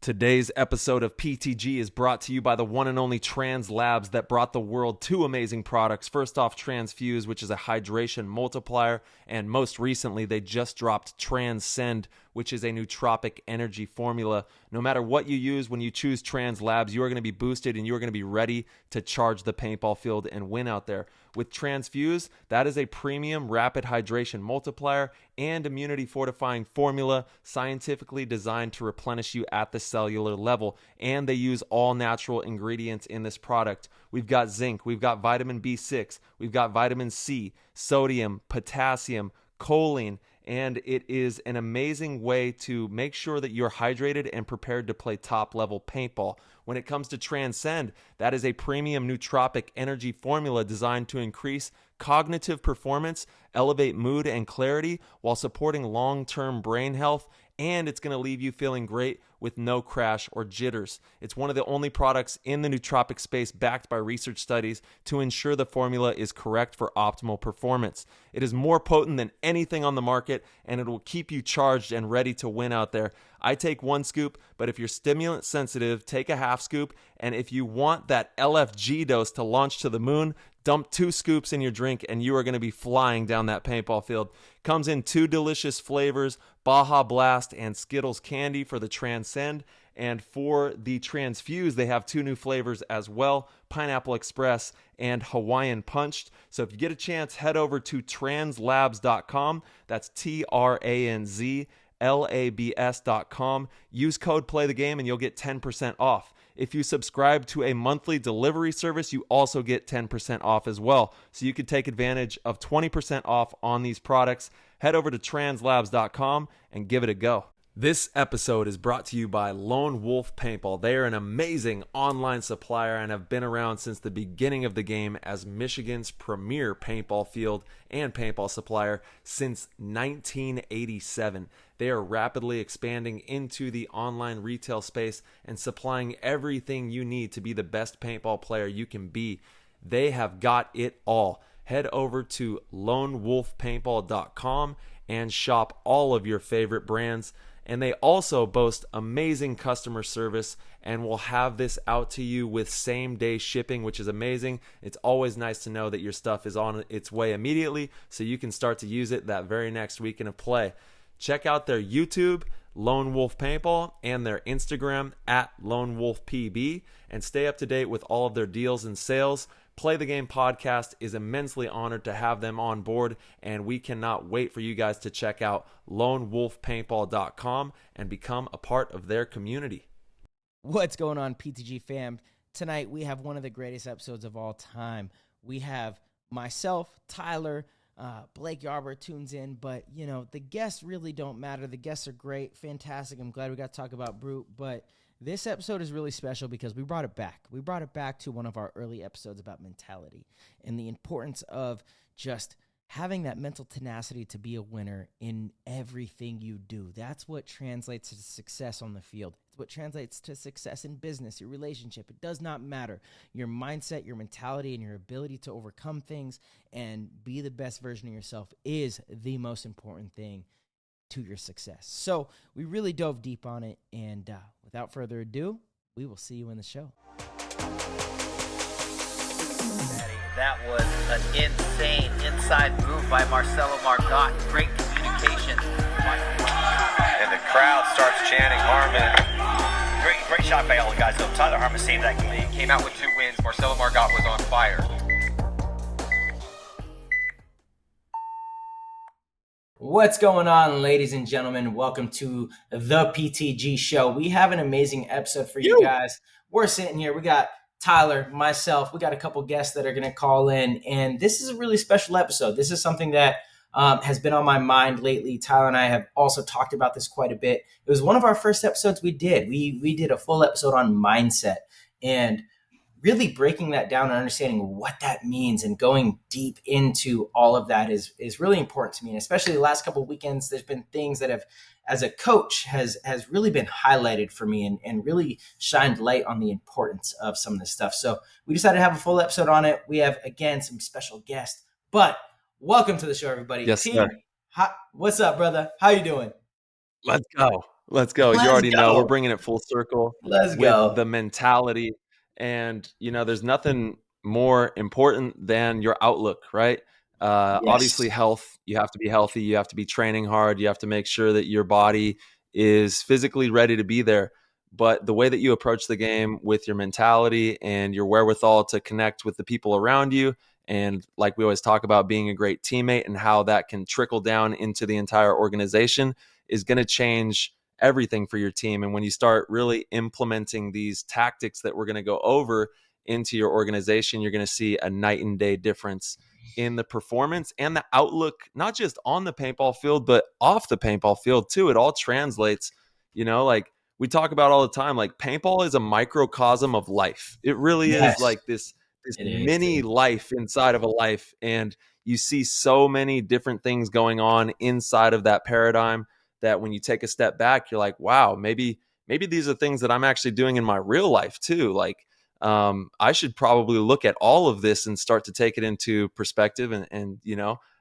Today's episode of PTG is brought to you by the one and only Trans Labs that brought the world two amazing products. First off, Transfuse, which is a hydration multiplier, and most recently, they just dropped Transcend, which is a nootropic energy formula. No matter what you use, when you choose Trans Labs, you are going to be boosted and you are going to be ready to charge the paintball field and win out there. With Transfuse, that is a premium rapid hydration multiplier and immunity fortifying formula scientifically designed to replenish you at the cellular level. And they use all natural ingredients in this product. We've got zinc, we've got vitamin B6, we've got vitamin C, sodium, potassium, choline, and it is an amazing way to make sure that you're hydrated and prepared to play top level paintball. When it comes to Transcend, that is a premium nootropic energy formula designed to increase cognitive performance, elevate mood and clarity while supporting long-term brain health, and it's going to leave you feeling great with no crash or jitters. It's one of the only products in the nootropic space backed by research studies to ensure the formula is correct for optimal performance. It is more potent than anything on the market, and it will keep you charged and ready to win out there. I take 1 scoop, but if you're stimulant sensitive, take a half scoop, and if you want that LFG dose to launch to the moon, dump 2 scoops in your drink and you are going to be flying down that paintball field. Comes in 2 delicious flavors, Baja Blast and Skittles Candy for the Transcend. And for the Transfuse, they have 2 new flavors as well, Pineapple Express and Hawaiian Punched. So if you get a chance, head over to translabs.com. That's TRANZLABS.com. Use code PLAYTHEGAME and you'll get 10% off. If you subscribe to a monthly delivery service, you also get 10% off as well. So you can take advantage of 20% off on these products. Head over to translabs.com and give it a go. This episode is brought to you by Lone Wolf Paintball. They are an amazing online supplier and have been around since the beginning of the game as Michigan's premier paintball field and paintball supplier since 1987. They are rapidly expanding into the online retail space and supplying everything you need to be the best paintball player you can be. They have got it all. Head over to lonewolfpaintball.com and shop all of your favorite brands. And they also boast amazing customer service and will have this out to you with same-day shipping, which is amazing. It's always nice to know that your stuff is on its way immediately so you can start to use it that very next weekend of play. Check out their YouTube, Lone Wolf Paintball, and their Instagram at Lone Wolf PB, and stay up to date with all of their deals and sales. Play the Game podcast is immensely honored to have them on board, and we cannot wait for you guys to check out lonewolfpaintball.com and become a part of their community. What's going on, PTG fam? Tonight we have one of the greatest episodes of all time. We have myself, Tyler, Blake Yarber tunes in, but you know, the guests really don't matter. The guests are great, fantastic. I'm glad we got to talk about Brute, but this episode is really special because we brought it back. We brought it back to one of our early episodes about mentality and the importance of just having that mental tenacity to be a winner in everything you do. That's what translates to success on the field. It's what translates to success in business, your relationship. It does not matter. Your mindset, your mentality, and your ability to overcome things and be the best version of yourself is the most important thing to your success. So we really dove deep on it, and without further ado, we will see you in the show. That was an insane inside move by Marcelo Margot. Great communication. And the crowd starts chanting Harmon. Great shot by all the guys, though. Tyler Harmon saved that game. He came out with 2 wins. Marcelo Margot was on fire. What's going on, ladies and gentlemen? Welcome to the PTG show. We have an amazing episode for you guys. We're sitting here. We got Tyler, myself, we got a couple guests that are going to call in, and this is a really special episode. This is something that has been on my mind lately. Tyler and I have also talked about this quite a bit. It was one of our first episodes we did. We did a full episode on mindset and really breaking that down and understanding what that means and going deep into all of that is really important to me. And especially the last couple of weekends, there's been things that have, as a coach, has really been highlighted for me and really shined light on the importance of some of this stuff. So we decided to have a full episode on it. We have, again, some special guests, but welcome to the show, everybody. Yes, Team, sir. what's up, brother? How you doing? Let's go. Let's go. You Let's already know we're go. bringing it full circle Let's with go. the mentality. And, there's nothing more important than your outlook, right? Obviously, Yes. health, you have to be healthy. You have to be training hard. You have to make sure that your body is physically ready to be there. But the way that you approach the game with your mentality and your wherewithal to connect with the people around you, and like we always talk about, being a great teammate and how that can trickle down into the entire organization is going to change everything for your team. And when you start really implementing these tactics that we're going to go over into your organization, you're going to see a night and day difference in the performance and the outlook, not just on the paintball field, but off the paintball field too. It all translates, like we talk about all the time, like paintball is a microcosm of life. It really is Yes. like this It is, mini dude. life inside of a life. And you see so many different things going on inside of that paradigm that when you take a step back, you're like, wow, maybe these are things that I'm actually doing in my real life too. Like, I should probably look at all of this and start to take it into perspective and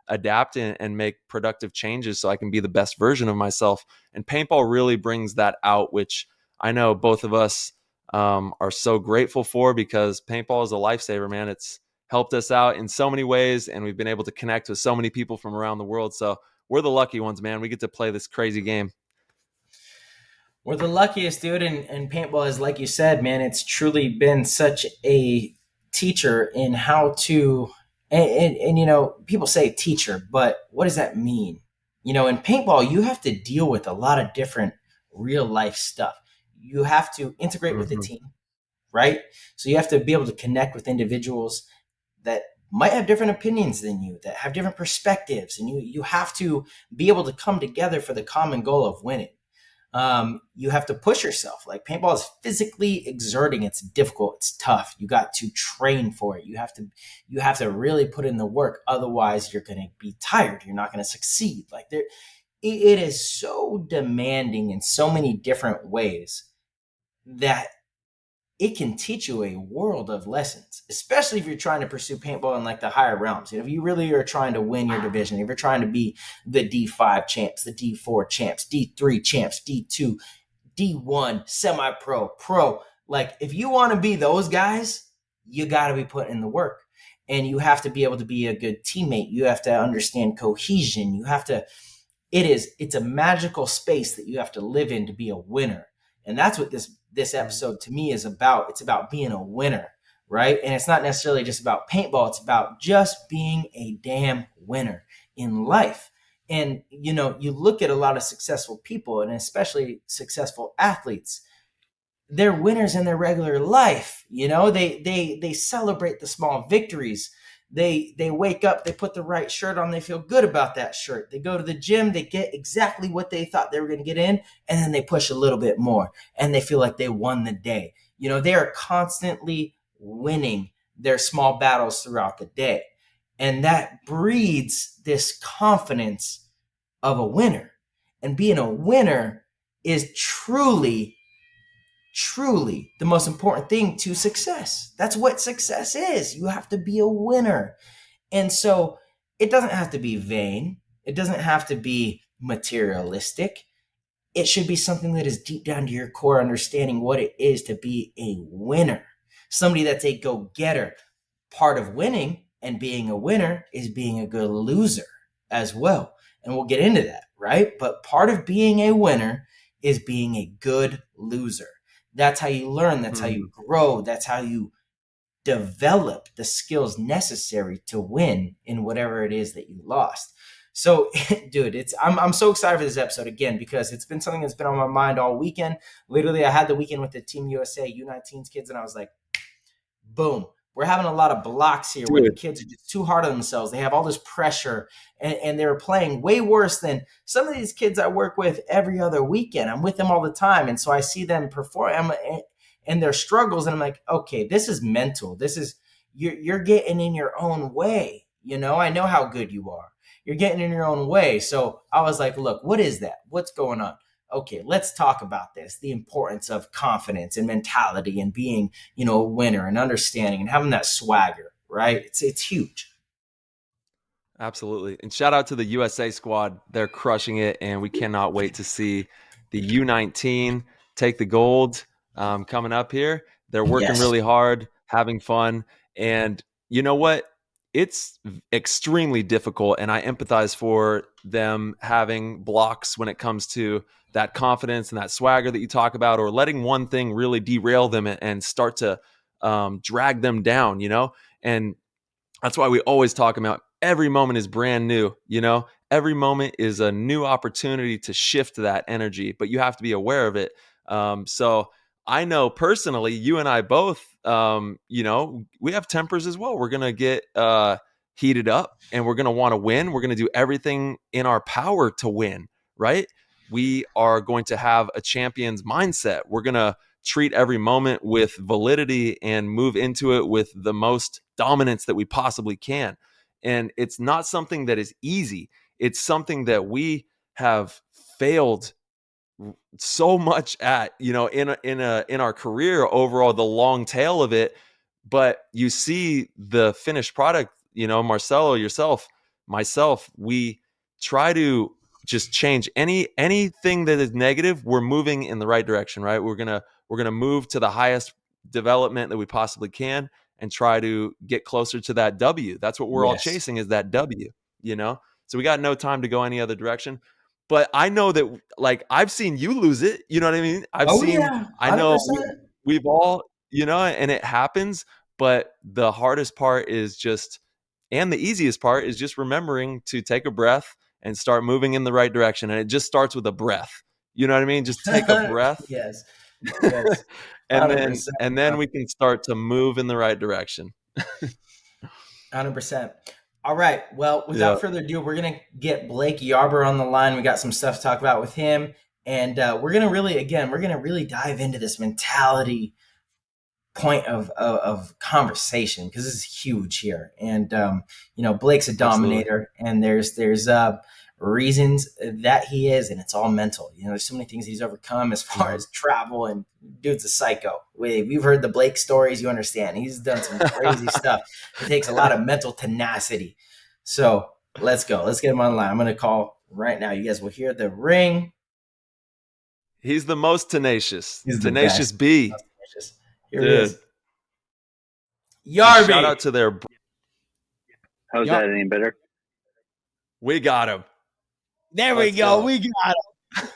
adapt and make productive changes so I can be the best version of myself. And paintball really brings that out, which I know both of us are so grateful for, because paintball is a lifesaver, man. It's helped us out in so many ways, and we've been able to connect with so many people from around the world. So we're the lucky ones, man. We get to play this crazy game. We're the luckiest, dude. And paintball is, like you said, man, it's truly been such a teacher in how to, and people say teacher, but what does that mean? In paintball, you have to deal with a lot of different real life stuff. You have to integrate with the Mm-hmm. team, right? So you have to be able to connect with individuals that might have different opinions than you, that have different perspectives, and you have to be able to come together for the common goal of winning. You have to push yourself. Like paintball is physically exerting. It's difficult. It's tough. You got to train for it. You have to really put in the work. Otherwise, you're going to be tired. You're not going to succeed. Like it is so demanding in so many different ways that it can teach you a world of lessons, especially if you're trying to pursue paintball in like the higher realms. If you really are trying to win your division, if you're trying to be the D5 champs, the D4 champs, D3 champs, D2, D1, semi-pro, pro, like if you want to be those guys, you got to be putting in the work, and you have to be able to be a good teammate. You have to understand cohesion. It's a magical space that you have to live in to be a winner. And that's what this episode to me is about. It's about being a winner, right? And it's not necessarily just about paintball. It's about just being a damn winner in life. And you look at a lot of successful people, and especially successful athletes, they're winners in their regular life. They celebrate the small victories. They wake up, they put the right shirt on, they feel good about that shirt. They go to the gym, they get exactly what they thought they were going to get in, and then they push a little bit more, and they feel like they won the day. They are constantly winning their small battles throughout the day. And that breeds this confidence of a winner. And being a winner is truly the most important thing to success. That's what success is. You have to be a winner. And so it doesn't have to be vain. It doesn't have to be materialistic. It should be something that is deep down to your core, understanding what it is to be a winner. Somebody that's a go-getter. Part of winning and being a winner is being a good loser as well. And we'll get into that, right? But part of being a winner is being a good loser. That's how you learn. That's how you grow. That's how you develop the skills necessary to win in whatever it is that you lost. So, dude, I'm so excited for this episode again, because it's been something that's been on my mind all weekend. Literally, I had the weekend with the Team USA U19s kids, and I was like, boom. We're having a lot of blocks here where the kids are just too hard on themselves. They have all this pressure, and they're playing way worse than some of these kids I work with every other weekend. I'm with them all the time. And so I see them perform and their struggles. And I'm like, okay, this is mental. This is, you're getting in your own way. I know how good you are. You're getting in your own way. So I was like, look, what is that? What's going on? Okay, let's talk about this, the importance of confidence and mentality and being, a winner and understanding and having that swagger, right? It's huge. Absolutely. And shout out to the USA squad. They're crushing it, and we cannot wait to see the U19 take the gold coming up here. They're working Yes. really hard, having fun. And you know what? It's extremely difficult. And I empathize for them having blocks when it comes to that confidence and that swagger that you talk about, or letting one thing really derail them and start to drag them down, And that's why we always talk about every moment is brand new, Every moment is a new opportunity to shift that energy, but you have to be aware of it. So I know personally, you and I both, we have tempers as well. We're going to get heated up and we're going to want to win. We're going to do everything in our power to win, right? We are going to have a champion's mindset. We're going to treat every moment with validity and move into it with the most dominance that we possibly can. And it's not something that is easy. It's something that we have failed so much at, in our career overall, the long tail of it. But you see the finished product, Marcelo, yourself, myself, we try to just change anything that is negative. We're moving in the right direction, right? We're gonna move to the highest development that we possibly can and try to get closer to that W. That's what we're all chasing, is that W, So we got no time to go any other direction. But I know that, like, I've seen you lose it. You know what I mean? Yeah, I know 100%. we've all, and it happens. But the hardest part is and the easiest part is just remembering to take a breath and start moving in the right direction. And it just starts with a breath. You know what I mean? Just take a breath. Yes. Yes. and 100%. then we can start to move in the right direction. 100%. All right. Well, without Yeah. further ado, we're going to get Blake Yarber on the line. We got some stuff to talk about with him. And we're going to really dive into this mentality point of conversation, because this is huge here. And, Blake's a dominator. Absolutely. And there's reasons that he is, and it's all mental. There's so many things he's overcome as far as travel, and dude's a psycho. We've heard the Blake stories. You understand. He's done some crazy stuff. It takes a lot of mental tenacity. So let's go. Let's get him on the line. I'm going to call right now. You guys will hear the ring. He's the most tenacious. He's tenacious B. Here it is. Yarby. Shout out to their. How's that any better? We got him. There we go. We got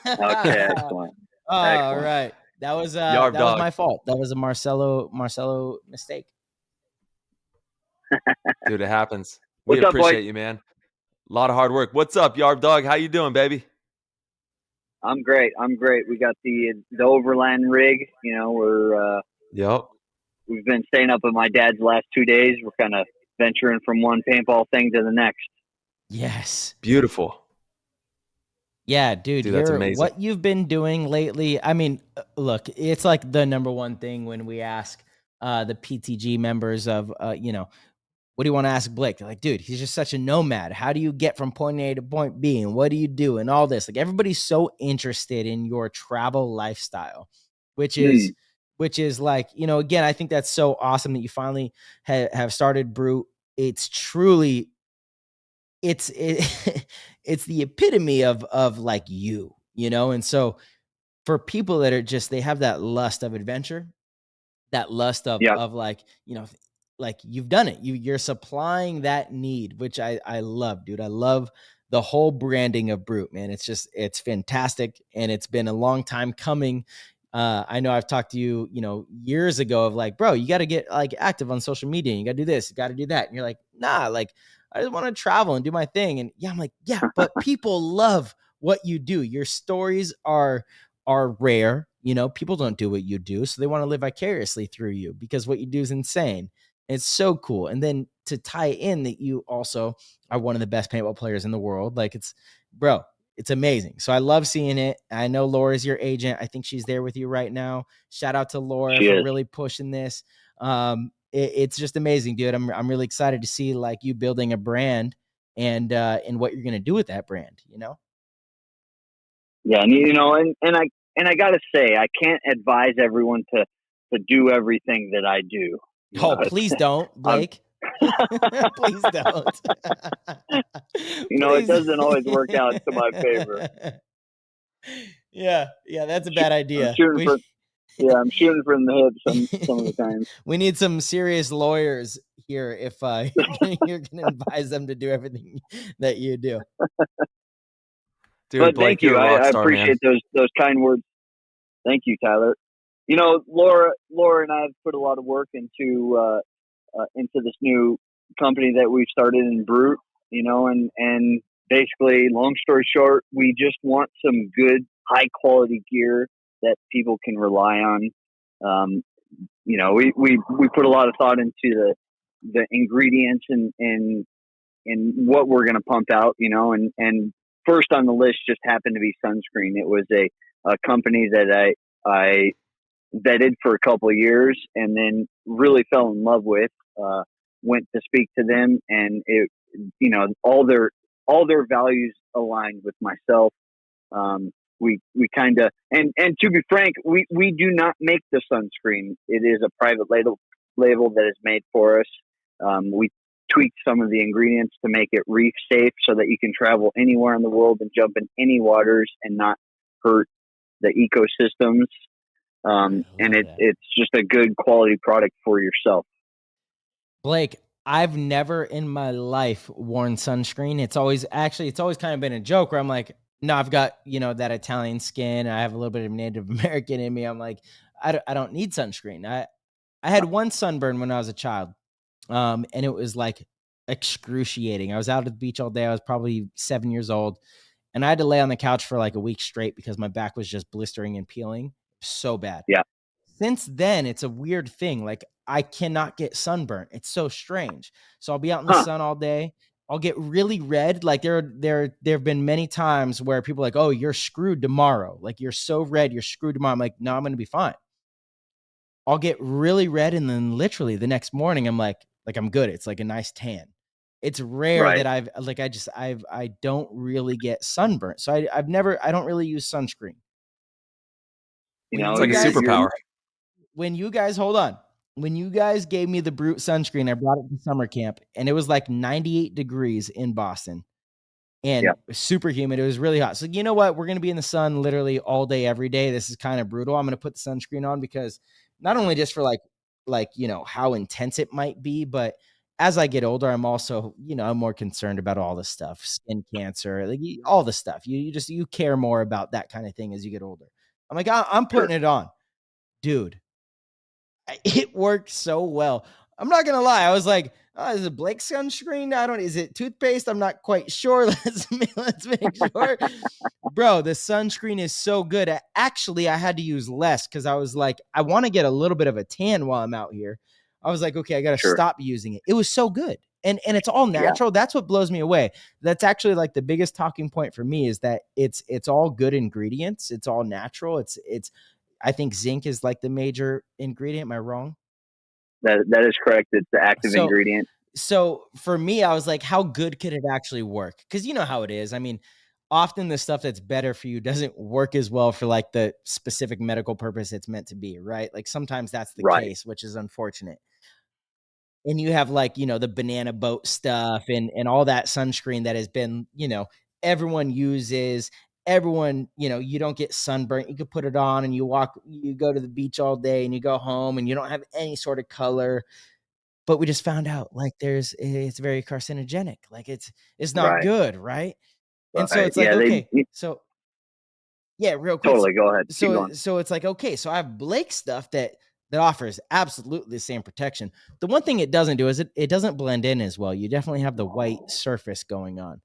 him. Okay, excellent. All right. That was my fault. That was a Marcelo mistake. Dude, it happens. We appreciate you, man. A lot of hard work. What's up, Yarb Dog? How you doing, baby? I'm great. We got the overland rig. We've been staying up at my dad's the last 2 days. We're kind of venturing from one paintball thing to the next. Yes. Beautiful. Yeah, dude, that's amazing. What you've been doing lately, I mean, look, it's like the number one thing when we ask the PTG members of, what do you want to ask Blake? They're like, dude, he's just such a nomad. How do you get from point A to point B? And what do you do? And all this. Like, everybody's so interested in your travel lifestyle, which is like, again, I think that's so awesome that you finally have started Brute. It's truly... It's the epitome of like and so for people that are just, they have that lust of adventure, that lust of like, like you've done it, you're supplying that need, which I love, dude. I love the whole branding of Brute, man. It's fantastic, and it's been a long time coming. I know I've talked to you, years ago of like, bro, you got to get like active on social media. You got to do this, you got to do that. And you're like, nah, like, I just want to travel and do my thing. And I'm like, yeah, but people love what you do. Your stories are rare. People don't do what you do. So they want to live vicariously through you, because what you do is insane. It's so cool. And then to tie in that you also are one of the best paintball players in the world. Like, it's amazing. So I love seeing it. I know Laura's your agent. I think she's there with you right now. Shout out to Laura for really pushing this. It's just amazing, dude. I'm really excited to see like you building a brand and what you're going to do with that brand, Yeah. And I got to say, I can't advise everyone to do everything that I do. Please don't, Blake. Please don't. It doesn't always work out to my favor. Yeah, that's a bad I'm idea. shooting for I'm shooting from the hip some of the times. We need some serious lawyers here if you're gonna advise them to do everything that you do. Dude, But thank Blake, you're you. a rock I star, man. appreciate those kind words. Thank you, Tyler. You know, Laura and I have put a lot of work into this new company that we've started in Brute. You know, and basically, long story short, we just want some good, high quality gear that people can rely on. You know, we put a lot of thought into the ingredients and what we're going to pump out, you know, and first on the list just happened to be sunscreen. It was a company that I vetted for a couple of years and then really fell in love with, went to speak to them, and it, you know, all their values aligned with myself. We kind of, and to be frank, we do not make the sunscreen. It is a private label that is made for us. We tweaked some of the ingredients to make it reef safe so that you can travel anywhere in the world and jump in any waters and not hurt the ecosystems. And it's just a good quality product for yourself. Blake, I've never in my life worn sunscreen. It's always kind of been a joke where I'm like, no, I've got, you know, that Italian skin. I have a little bit of Native American in me. I'm like, I don't need sunscreen. I had one sunburn when I was a child. And it was like excruciating. I was out at the beach all day. I was probably 7 years old, and I had to lay on the couch for like a week straight because my back was just blistering and peeling so bad. Yeah. Since then, it's a weird thing. Like, I cannot get sunburnt. It's so strange. So I'll be out in the sun all day. I'll get really red. Like there have been many times where people are like, oh, you're screwed tomorrow. Like, you're so red, you're screwed tomorrow. I'm like, no, I'm going to be fine. I'll get really red, and then literally the next morning I'm like I'm good. It's like a nice tan. It's rare Right. that I don't really get sunburnt. So I don't really use sunscreen. You When know, It's like a superpower. when you guys hold on, when you guys gave me the Brute sunscreen, I brought it to summer camp, and it was like 98 degrees in Boston and super humid. It was really hot. So you know what? We're going to be in the sun literally all day, every day. This is kind of brutal. I'm going to put the sunscreen on because not only just for like, you know, how intense it might be, but as I get older, I'm also, you know, I'm more concerned about all the stuff, skin cancer, like all the stuff. You care more about that kind of thing as you get older. I'm like, I'm putting it on, dude. It worked so well. I'm not gonna lie. I was like, oh, is it Blake sunscreen? Is it toothpaste? I'm not quite sure. Let's make sure. Bro, the sunscreen is so good. Actually, I had to use less because I was like, I want to get a little bit of a tan while I'm out here. I was like, okay, I gotta stop using it. It was so good. And it's all natural. That's what blows me away. That's actually like the biggest talking point for me is that it's all good ingredients. It's all natural. It's I think zinc is like the major ingredient. Am I wrong? That is correct. It's the active ingredient. So for me, I was like, how good could it actually work? Because you know how it is. I mean, often the stuff that's better for you doesn't work as well for like the specific medical purpose it's meant to be, right? Like sometimes that's the case, which is unfortunate. And you have like, you know, the banana boat stuff and all that sunscreen that has been, you know, everyone uses. Everyone, you know, you don't get sunburnt. You could put it on and you go to the beach all day and you go home and you don't have any sort of color. But we just found out like it's very carcinogenic. Like it's not good, right? And so it's like, okay, so yeah, real quick. Totally, go ahead. So it's like, okay, so I have Blake stuff that offers absolutely the same protection. The one thing it doesn't do is it doesn't blend in as well. You definitely have the white surface going on,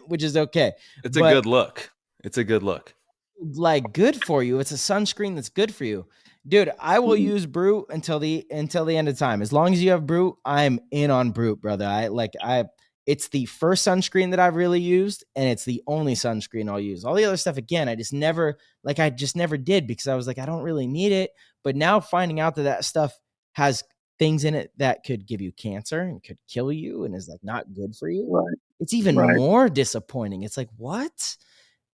which is okay. It's a good look. It's a good look. Like good for you. It's a sunscreen that's good for you. Dude, I will use Brute until the end of time. As long as you have Brute, I'm in on Brute, brother. It's the first sunscreen that I've really used, and it's the only sunscreen I'll use. All the other stuff, again, I just never did because I was like, I don't really need it. But now finding out that stuff has things in it that could give you cancer and could kill you and is like not good for you, it's even more disappointing. It's like, what?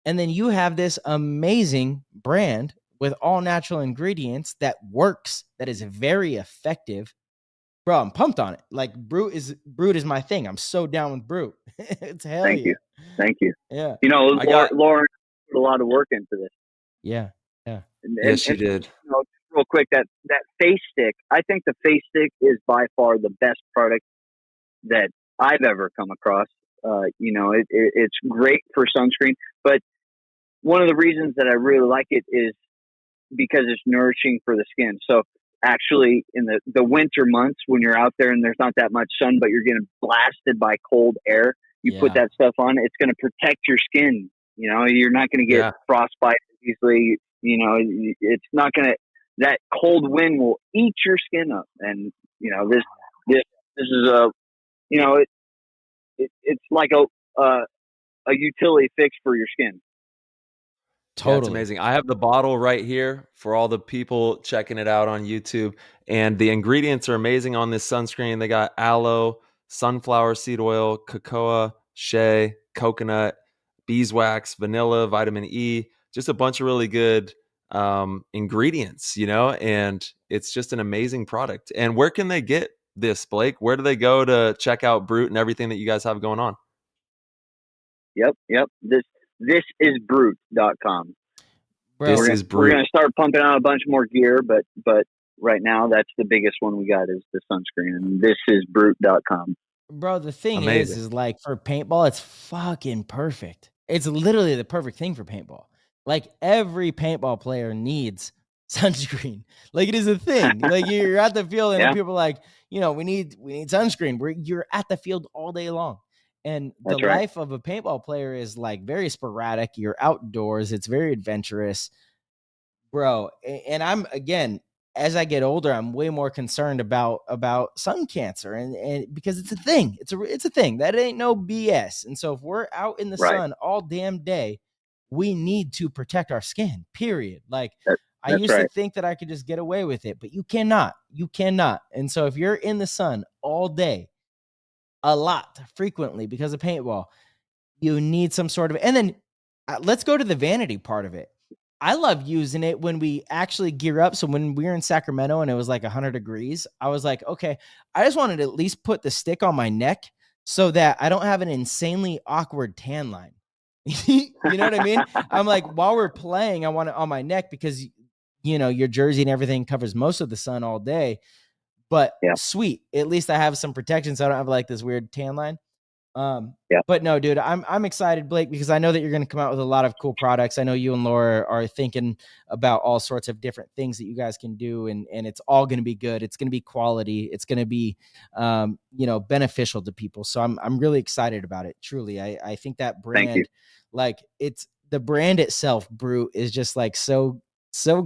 And then you have this amazing brand with all natural ingredients that works, that is very effective. Bro, I'm pumped on it. Like Brute is my thing. I'm so down with Brute. It's hell. Thank you. Yeah. You know, Lauren, put a lot of work into this. Yeah. Yeah. Yes, she did. You know, real quick, that face stick, I think the face stick is by far the best product that I've ever come across. You know, it's great for sunscreen, but one of the reasons that I really like it is because it's nourishing for the skin. So actually in the winter months when you're out there and there's not that much sun, but you're getting blasted by cold air, you put that stuff on, it's going to protect your skin. You know, you're not going to get frostbite easily. You know, it's not going to, that cold wind will eat your skin up. And, you know, this is a, you know, it's like a utility fix for your skin. Totally. Yeah, it's amazing. I have the bottle right here for all the people checking it out on YouTube. And the ingredients are amazing on this sunscreen. They got aloe, sunflower seed oil, cocoa, shea, coconut, beeswax, vanilla, vitamin E, just a bunch of really good ingredients, you know, and it's just an amazing product. And where can they get this, Blake? Where do they go to check out Brute and everything that you guys have going on? Yep. This is brute.com. Bro, We're going to start pumping out a bunch more gear, but right now that's the biggest one we got is the sunscreen, and this is brute.com. Bro, the thing is like for paintball, it's fucking perfect. It's literally the perfect thing for paintball. Like every paintball player needs sunscreen. Like it is a thing. Like you're at the field and people are like, you know, we need sunscreen. You're at the field all day long. And the life of a paintball player is like very sporadic. You're outdoors. It's very adventurous, bro. And I'm, again, as I get older, I'm way more concerned about sun cancer, and because it's a thing. It's a thing. That ain't no BS. And so if we're out in the sun all damn day, we need to protect our skin. Period. Like I used to think that I could just get away with it, but you cannot. You cannot. And so if you're in the sun all day, a lot, frequently, because of paintball, you need some sort of, and then let's go to the vanity part of it. I love using it when we actually gear up. So when we were in Sacramento and it was like 100 degrees, I was like, okay, I just wanted to at least put the stick on my neck so that I don't have an insanely awkward tan line. You know what I mean? I'm like, while we're playing, I want it on my neck because, you know, your jersey and everything covers most of the sun all day. But sweet, at least I have some protection, so I don't have like this weird tan line. But no, dude, I'm excited, Blake, because I know that you're going to come out with a lot of cool products. I know you and Laura are thinking about all sorts of different things that you guys can do, and it's all going to be good. It's going to be quality. It's going to be, you know, beneficial to people. So I'm really excited about it. Truly, I think that brand, like it's the brand itself, Brute, is just like so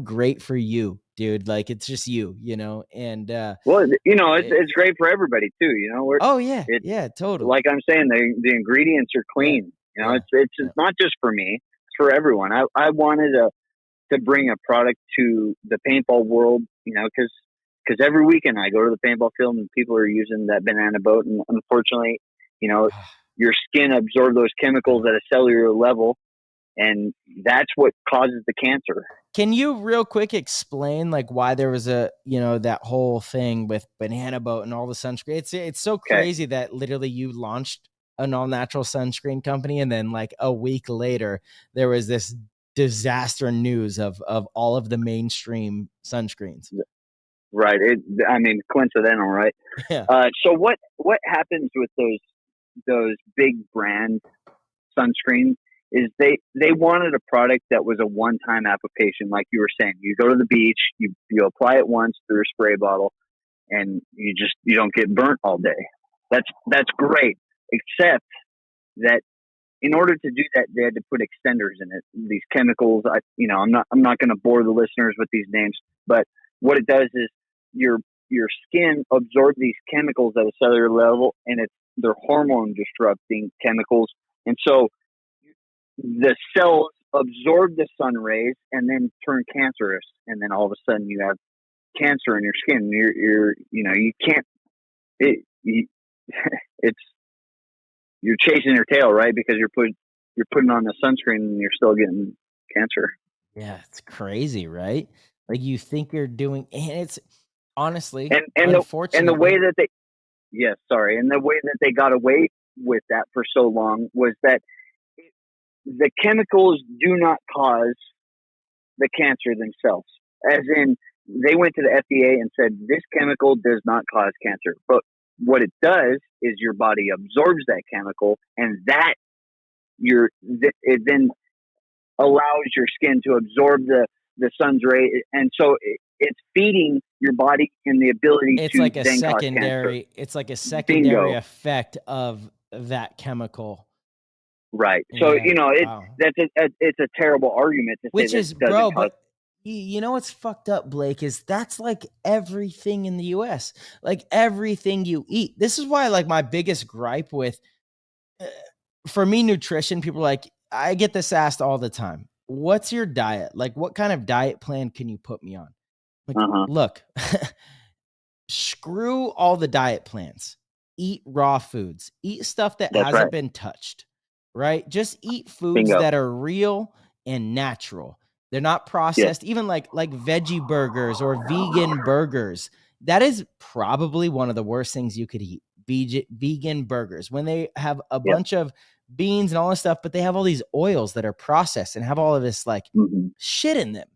great for you, dude. Like it's just you know, and well, you know, it's great for everybody too, you know. Totally. Like I'm saying, the ingredients are clean. You know, it's not just for me; it's for everyone. I wanted to bring a product to the paintball world, you know, because every weekend I go to the paintball field and people are using that banana boat, and unfortunately, you know, your skin absorbs those chemicals at a cellular level. And that's what causes the cancer. Can you real quick explain like why there was a, you know, that whole thing with banana boat and all the sunscreen? It's so crazy that literally you launched an all natural sunscreen company, and then like a week later there was this disaster news of all of the mainstream sunscreens. Right. I mean, coincidental, right? Yeah. So what happens with those big brand sunscreens is they wanted a product that was a one-time application. Like you were saying, you go to the beach, you apply it once through a spray bottle, and you don't get burnt all day. That's great, except that in order to do that, they had to put extenders in it. These chemicals, I'm not going to bore the listeners with these names, but what it does is your skin absorbs these chemicals at a cellular level, and they're hormone disrupting chemicals, and so the cells absorb the sun rays and then turn cancerous, and then all of a sudden you have cancer in your skin. You can't. You're chasing your tail, right? Because you're putting on the sunscreen and you're still getting cancer. Yeah, it's crazy, right? Like you think you're doing, and it's honestly and the way that the way that they got away with that for so long was that the chemicals do not cause the cancer themselves. As in, they went to the FDA and said this chemical does not cause cancer, but what it does is your body absorbs that chemical, and that it then allows your skin to absorb the sun's ray, and so it's feeding your body in the ability It's to like a then cause secondary. cancer. It's like a secondary Bingo. effect of that chemical. Right. So Yeah. Wow. it's a terrible argument to Which say that is, it doesn't bro, cause. but you know what's fucked up, Blake, is that's like everything in the US. Like everything you eat. This is why, like, my biggest gripe with, for me, nutrition, people are like, I get this asked all the time. What's your diet? Like, what kind of diet plan can you put me on? Like, Uh-huh. look, screw all the diet plans. Eat raw foods. Eat stuff that That's hasn't right. been touched, right? Just eat foods Bingo. that are real and natural. They're not processed. Even like veggie burgers or vegan burgers. That is probably one of the worst things you could eat. Vegan burgers, when they have a Yep. bunch of beans and all this stuff, but they have all these oils that are processed and have all of this like Mm-hmm. shit in them.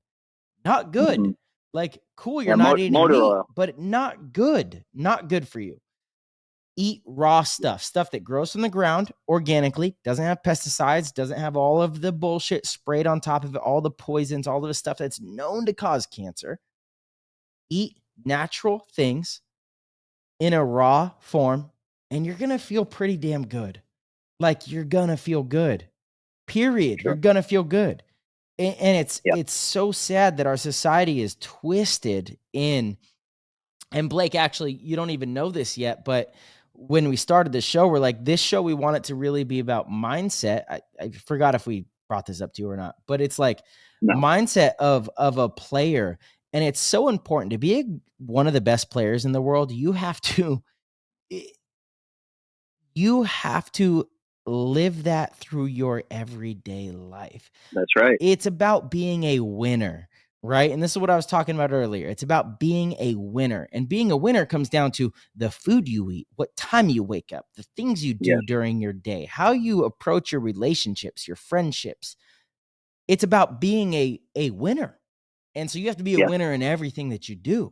Not good. Mm-hmm. Like, cool, you're Yeah, not eating motor meat, oil. but not good. Not good for you. Eat raw stuff that grows from the ground organically, doesn't have pesticides, doesn't have all of the bullshit sprayed on top of it, all the poisons, all of the stuff that's known to cause cancer. Eat natural things in a raw form, and you're going to feel pretty damn good. Like, you're going to feel good. Period. Sure. You're going to feel good. And Yep. it's so sad that our society is twisted in. And Blake, actually, you don't even know this yet, but when we started the show, we're like, this show, we want it to really be about mindset. I forgot if we brought this up to you or not, but it's like No. mindset of a player. And it's so important to be one of the best players in the world. You have to live that through your everyday life. That's right. It's about being a winner, right? And this is what I was talking about earlier. It's about being a winner. And being a winner comes down to the food you eat, what time you wake up, the things you do during your day, how you approach your relationships, your friendships. It's about being a winner. And so you have to be a winner in everything that you do.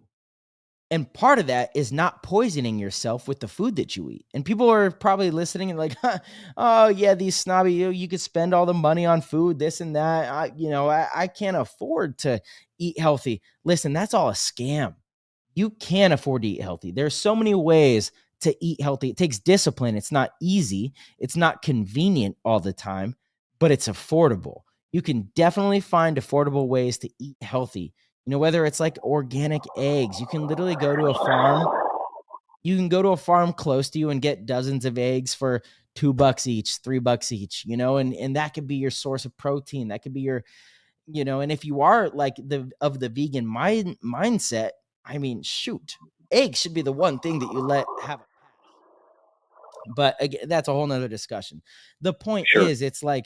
And part of that is not poisoning yourself with the food that you eat. And people are probably listening and like, oh yeah, these snobby, you could spend all the money on food, this and that. I can't afford to eat healthy. Listen, that's all a scam. You can afford to eat healthy. There's so many ways to eat healthy. It takes discipline. It's not easy. It's not convenient all the time, but it's affordable. You can definitely find affordable ways to eat healthy. Whether it's like organic eggs, you can literally go to a farm. You can go to a farm close to you and get dozens of eggs for $2 each, $3 each, and that could be your source of protein. That could be your, and if you are like the vegan mindset, I mean, shoot, eggs should be the one thing that you let have a pass. But again, that's a whole nother discussion. The point is, it's like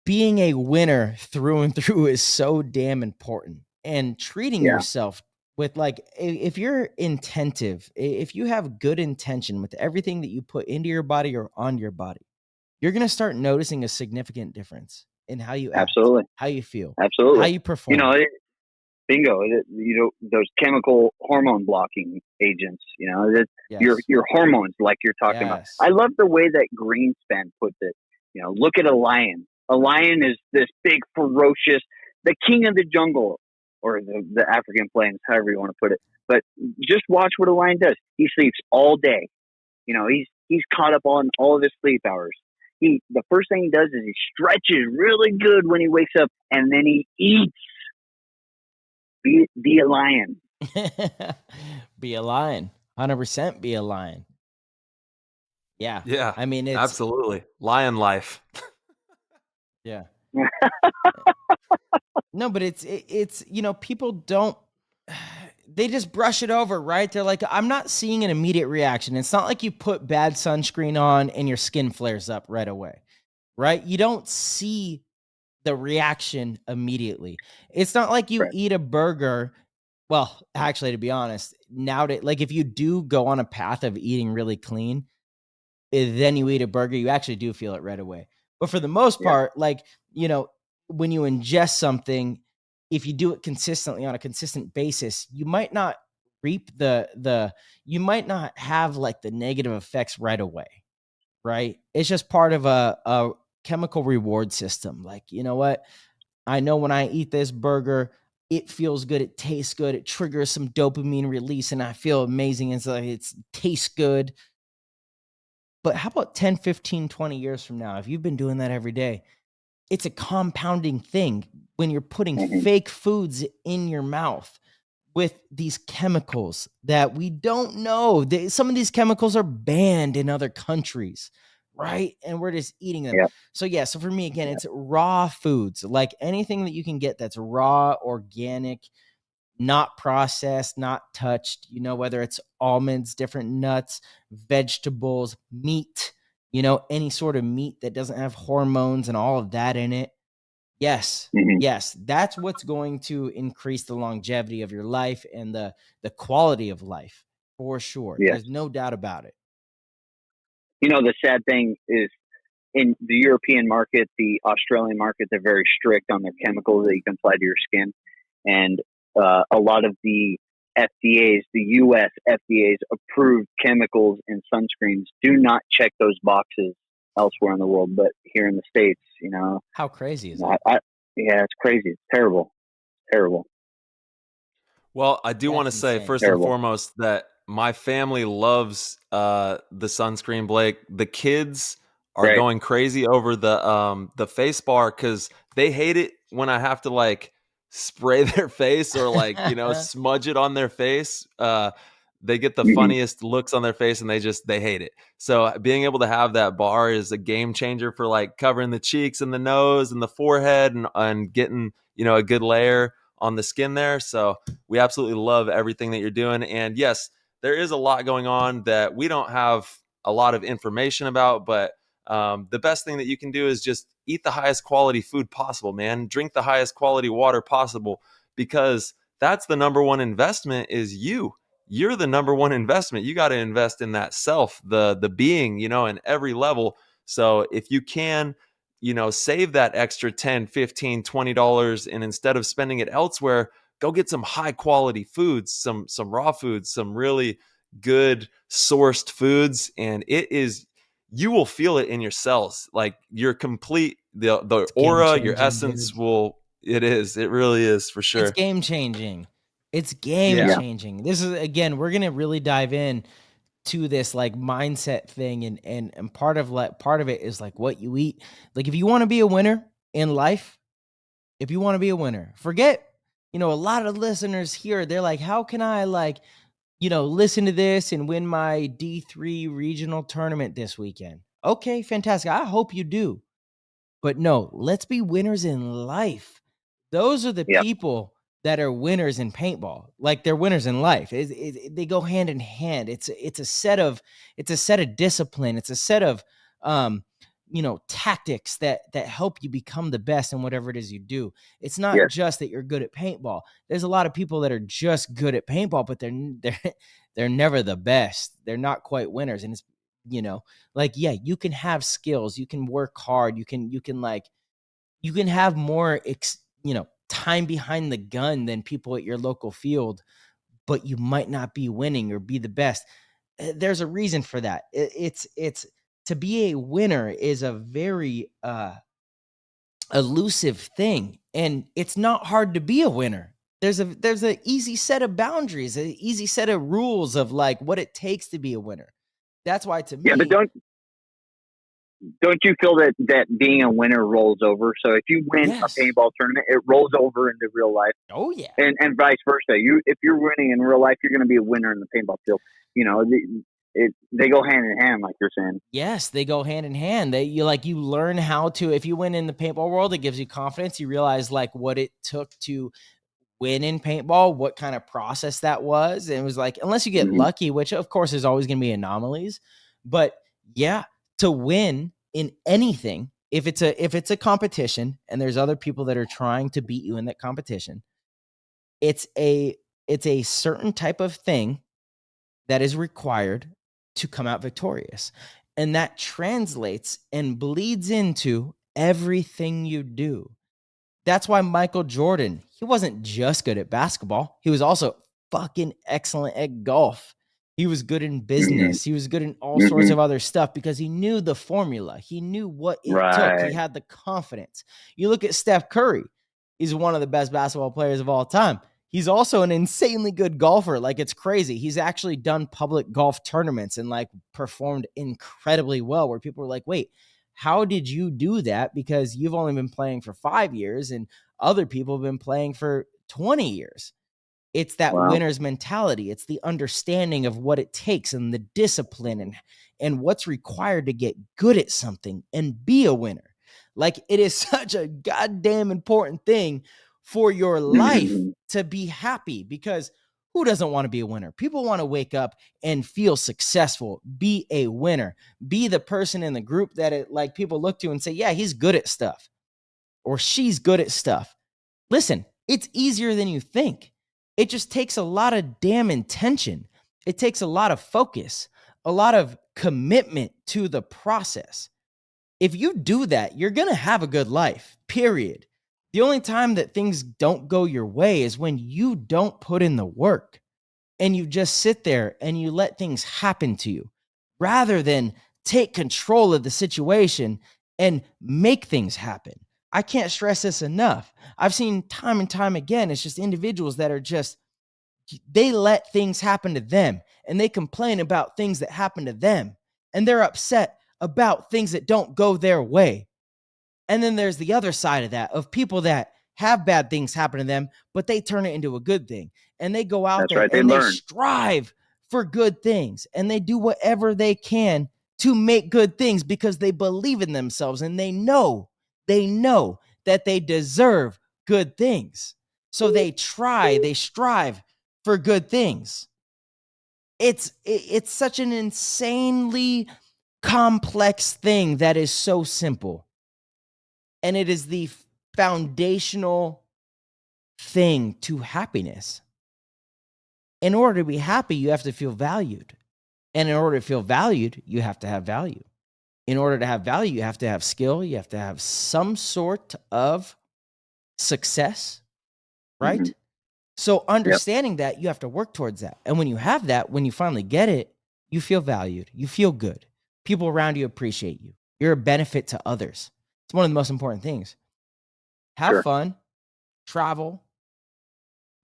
being a winner through and through is so damn important. And treating yourself with, like, if you're intentive, if you have good intention with everything that you put into your body or on your body, you're going to start noticing a significant difference in how you act, how you feel, how you perform. Bingo. Those chemical hormone blocking agents, your hormones, like you're talking about. I love the way that Greenspan puts it. Look at a lion. A lion is this big, ferocious, the king of the jungle, or the African plains, however you want to put it. But just watch what a lion does. He sleeps all day. He's caught up on all of his sleep hours. The first thing he does is he stretches really good when he wakes up, and then he eats. Be a lion. Be a lion. 100% be a lion. Yeah. Yeah. I mean, it's absolutely lion life. Yeah. No, but it's people don't, they just brush it over, right? They're like, I'm not seeing an immediate reaction. It's not like you put bad sunscreen on and your skin flares up right away, right? You don't see the reaction immediately. It's not like you eat a burger. Well, actually, to be honest, nowadays, like if you do go on a path of eating really clean, then you eat a burger, you actually do feel it right away. But for the most Yeah. part, like, you know, when you ingest something, if you do it consistently on a consistent basis, you might not reap you might not have like the negative effects right away, right? It's just part of a chemical reward system. Like, you know what? I know when I eat this burger, it feels good, it tastes good, it triggers some dopamine release, and I feel amazing. And so it tastes good. But how about 10, 15, 20 years from now? If you've been doing that every day, it's a compounding thing when you're putting Hmm. fake foods in your mouth with these chemicals that we don't know. Some of these chemicals are banned in other countries, right? And we're just eating them. Yeah. So for me, again, it's raw foods, like anything that you can get that's raw, organic, not processed, not touched, whether it's almonds, different nuts, vegetables, meat, any sort of meat that doesn't have hormones and all of that in it. Yes. Hmm. Yes, that's what's going to increase the longevity of your life and the quality of life, for sure. Yes. There's no doubt about it. The sad thing is, in the European market, the Australian market, they're very strict on their chemicals that you can apply to your skin. And a lot of the FDA's, the U.S. FDA's approved chemicals and sunscreens do not check those boxes elsewhere in the world, but here in the States, How crazy is it? yeah, it's crazy. It's terrible. Terrible. Well, I do want to That's say insane. first and Terrible. foremost that my family loves the sunscreen, Blake. The kids are Right. going crazy over the face bar because they hate it when I have to like spray their face or like smudge it on their face. They get the Hmm. funniest looks on their face and they hate it. So being able to have that bar is a game changer for like covering the cheeks and the nose and the forehead and getting a good layer on the skin there. So we absolutely love everything that you're doing. And yes, there is a lot going on that we don't have a lot of information about, but the best thing that you can do is just eat the highest quality food possible, man. Drink the highest quality water possible, because that's the number one investment is you. You're the number one investment. You got to invest in that self, the being, in every level. So if you can, save that extra 10, 15, $20, and instead of spending it elsewhere, go get some high quality foods, some raw foods, some really good sourced foods, and you will feel it in your cells. Like your complete the Game aura, your changing, dude. essence it really is for It's sure. game changing. It's game Yeah. changing. This is, again, we're gonna really dive in to this like mindset thing, and part of it is like what you eat. Like, if you want to be a winner in life, if you want to be a winner, forget, a lot of listeners here, they're like, how can I listen to this and win my D3 regional tournament this weekend? Okay, fantastic. I hope you do. But no, let's be winners in life. Those are the Yep. people that are winners in paintball. Like, they're winners in life. They go hand in hand. It's a set of discipline. It's a set of tactics that help you become the best in whatever it is you do. It's not Yes. just that you're good at paintball. There's a lot of people that are just good at paintball, but they're never the best. They're not quite winners. And it's, like, yeah, you can have skills, you can work hard, you can have more time behind the gun than people at your local field, but you might not be winning or be the best. There's a reason for that. It's to be a winner is a very elusive thing, and it's not hard to be a winner. There's a easy set of boundaries, an easy set of rules of like what it takes to be a winner. That's why, to me, Yeah, but don't you feel that being a winner rolls over? So if you win yes. a paintball tournament, it rolls over into real life, Oh yeah. and vice versa. If you're winning in real life, you're going to be a winner in the paintball field. They go hand in hand, like you're saying. Yes, they go hand in hand. You learn how to, if you win in the paintball world, it gives you confidence. You realize like what it took to win in paintball, what kind of process that was. And it was like, unless you get Mm-hmm. lucky, which of course is always going to be anomalies, but yeah, to win in anything, if it's a competition and there's other people that are trying to beat you in that competition, it's a certain type of thing that is required to come out victorious. And that translates and bleeds into everything you do. That's why Michael Jordan, he wasn't just good at basketball. He was also fucking excellent at golf. He was good in business. He was good in all sorts of other stuff because he knew the formula. He knew what it took. He had the confidence. You look at Steph Curry. He's one of the best basketball players of all time. He's also an insanely good golfer. Like, it's crazy. He's actually done public golf tournaments and like performed incredibly well, where people were like, wait, how did you do that? Because you've only been playing for 5 years and other people have been playing for 20 years. It's that winner's mentality. It's the understanding of what it takes and the discipline and what's required to get good at something and be a winner. Like, it is such a goddamn important thing for your life to be happy, because who doesn't want to be a winner? People want to wake up and feel successful, be a winner, be the person in the group that it, like, people look to and say, yeah, he's good at stuff or she's good at stuff. Listen, it's easier than you think. It just takes a lot of damn intention. It takes a lot of focus, a lot of commitment to the process. If you do that, you're going to have a good life, period. The only time that things don't go your way is when you don't put in the work and you just sit there and you let things happen to you rather than take control of the situation and make things happen. I can't stress this enough. I've seen time and time again, it's just individuals that are just, they let things happen to them and they complain about things that happen to them and they're upset about things that don't go their way. And then there's the other side of that, of people that have bad things happen to them, but they turn it into a good thing. And they go out there and they strive for good things and they do whatever they can to make good things because they believe in themselves and they know that they deserve good things. So they strive for good things. It's such an insanely complex thing that is so simple. And it is the foundational thing to happiness. In order to be happy, you have to feel valued. And in order to feel valued, you have to have value. In order to have value, you have to have skill. You have to have some sort of success, right? Mm-hmm. So understanding that, you have to work towards that. And when you have that, when you finally get it, you feel valued. You feel good. People around you appreciate you. You're a benefit to others. It's one of the most important things. Have fun, travel,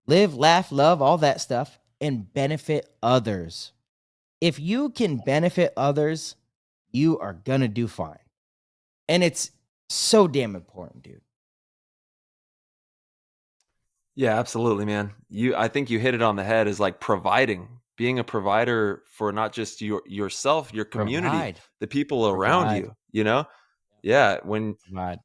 live, laugh, love, all that stuff, and benefit others. If you can benefit others, you are going to do fine. And it's so damn important, dude. Yeah, absolutely, man. I think you hit it on the head, is like being a provider for not just yourself, your community, the people around you, you know? Yeah. When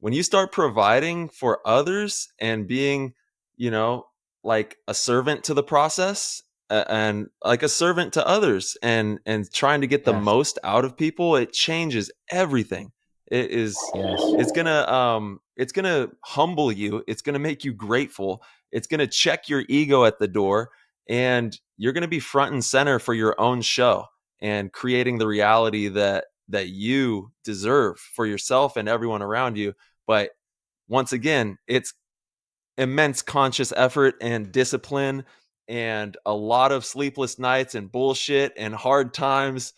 you start providing for others and being, you know, like a servant to the process and like a servant to others and trying to get the most out of people, it changes everything. It is, it's gonna humble you. It's gonna make you grateful. It's gonna check your ego at the door, and you're gonna be front and center for your own show and creating the reality that you deserve for yourself and everyone around you. But once again, it's immense conscious effort and discipline and a lot of sleepless nights and bullshit and hard times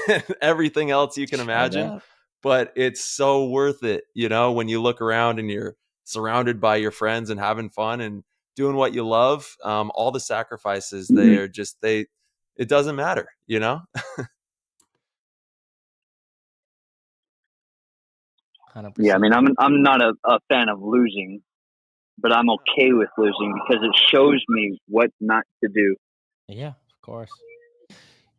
and everything else you can imagine. But it's so worth it, you know, when you look around and you're surrounded by your friends and having fun and doing what you love. All the sacrifices, they are just, it doesn't matter, you know? 100%. Yeah, I mean, I'm not a fan of losing, but I'm okay with losing because it shows me what not to do. Yeah, of course.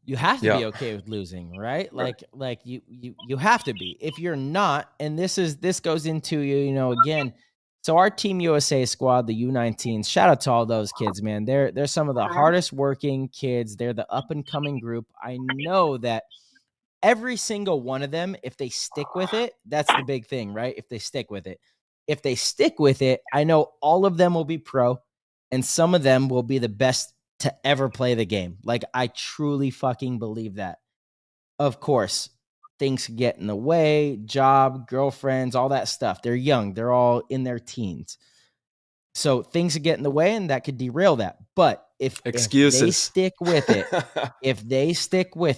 You have to be okay with losing, right? Like you have to be. If you're not, and this goes into, you know, again, so our Team USA squad, the U19s, shout out to all those kids, man. They're some of the hardest working kids. They're the up and coming group. I know that every single one of them, if they stick with it, that's the big thing, right? If they stick with it. If they stick with it, I know all of them will be pro and some of them will be the best to ever play the game. Like, I truly fucking believe that. Of course, things could get in the way, job, girlfriends, all that stuff. They're young. They're all in their teens. So things could get in the way and that could derail that. But if they stick with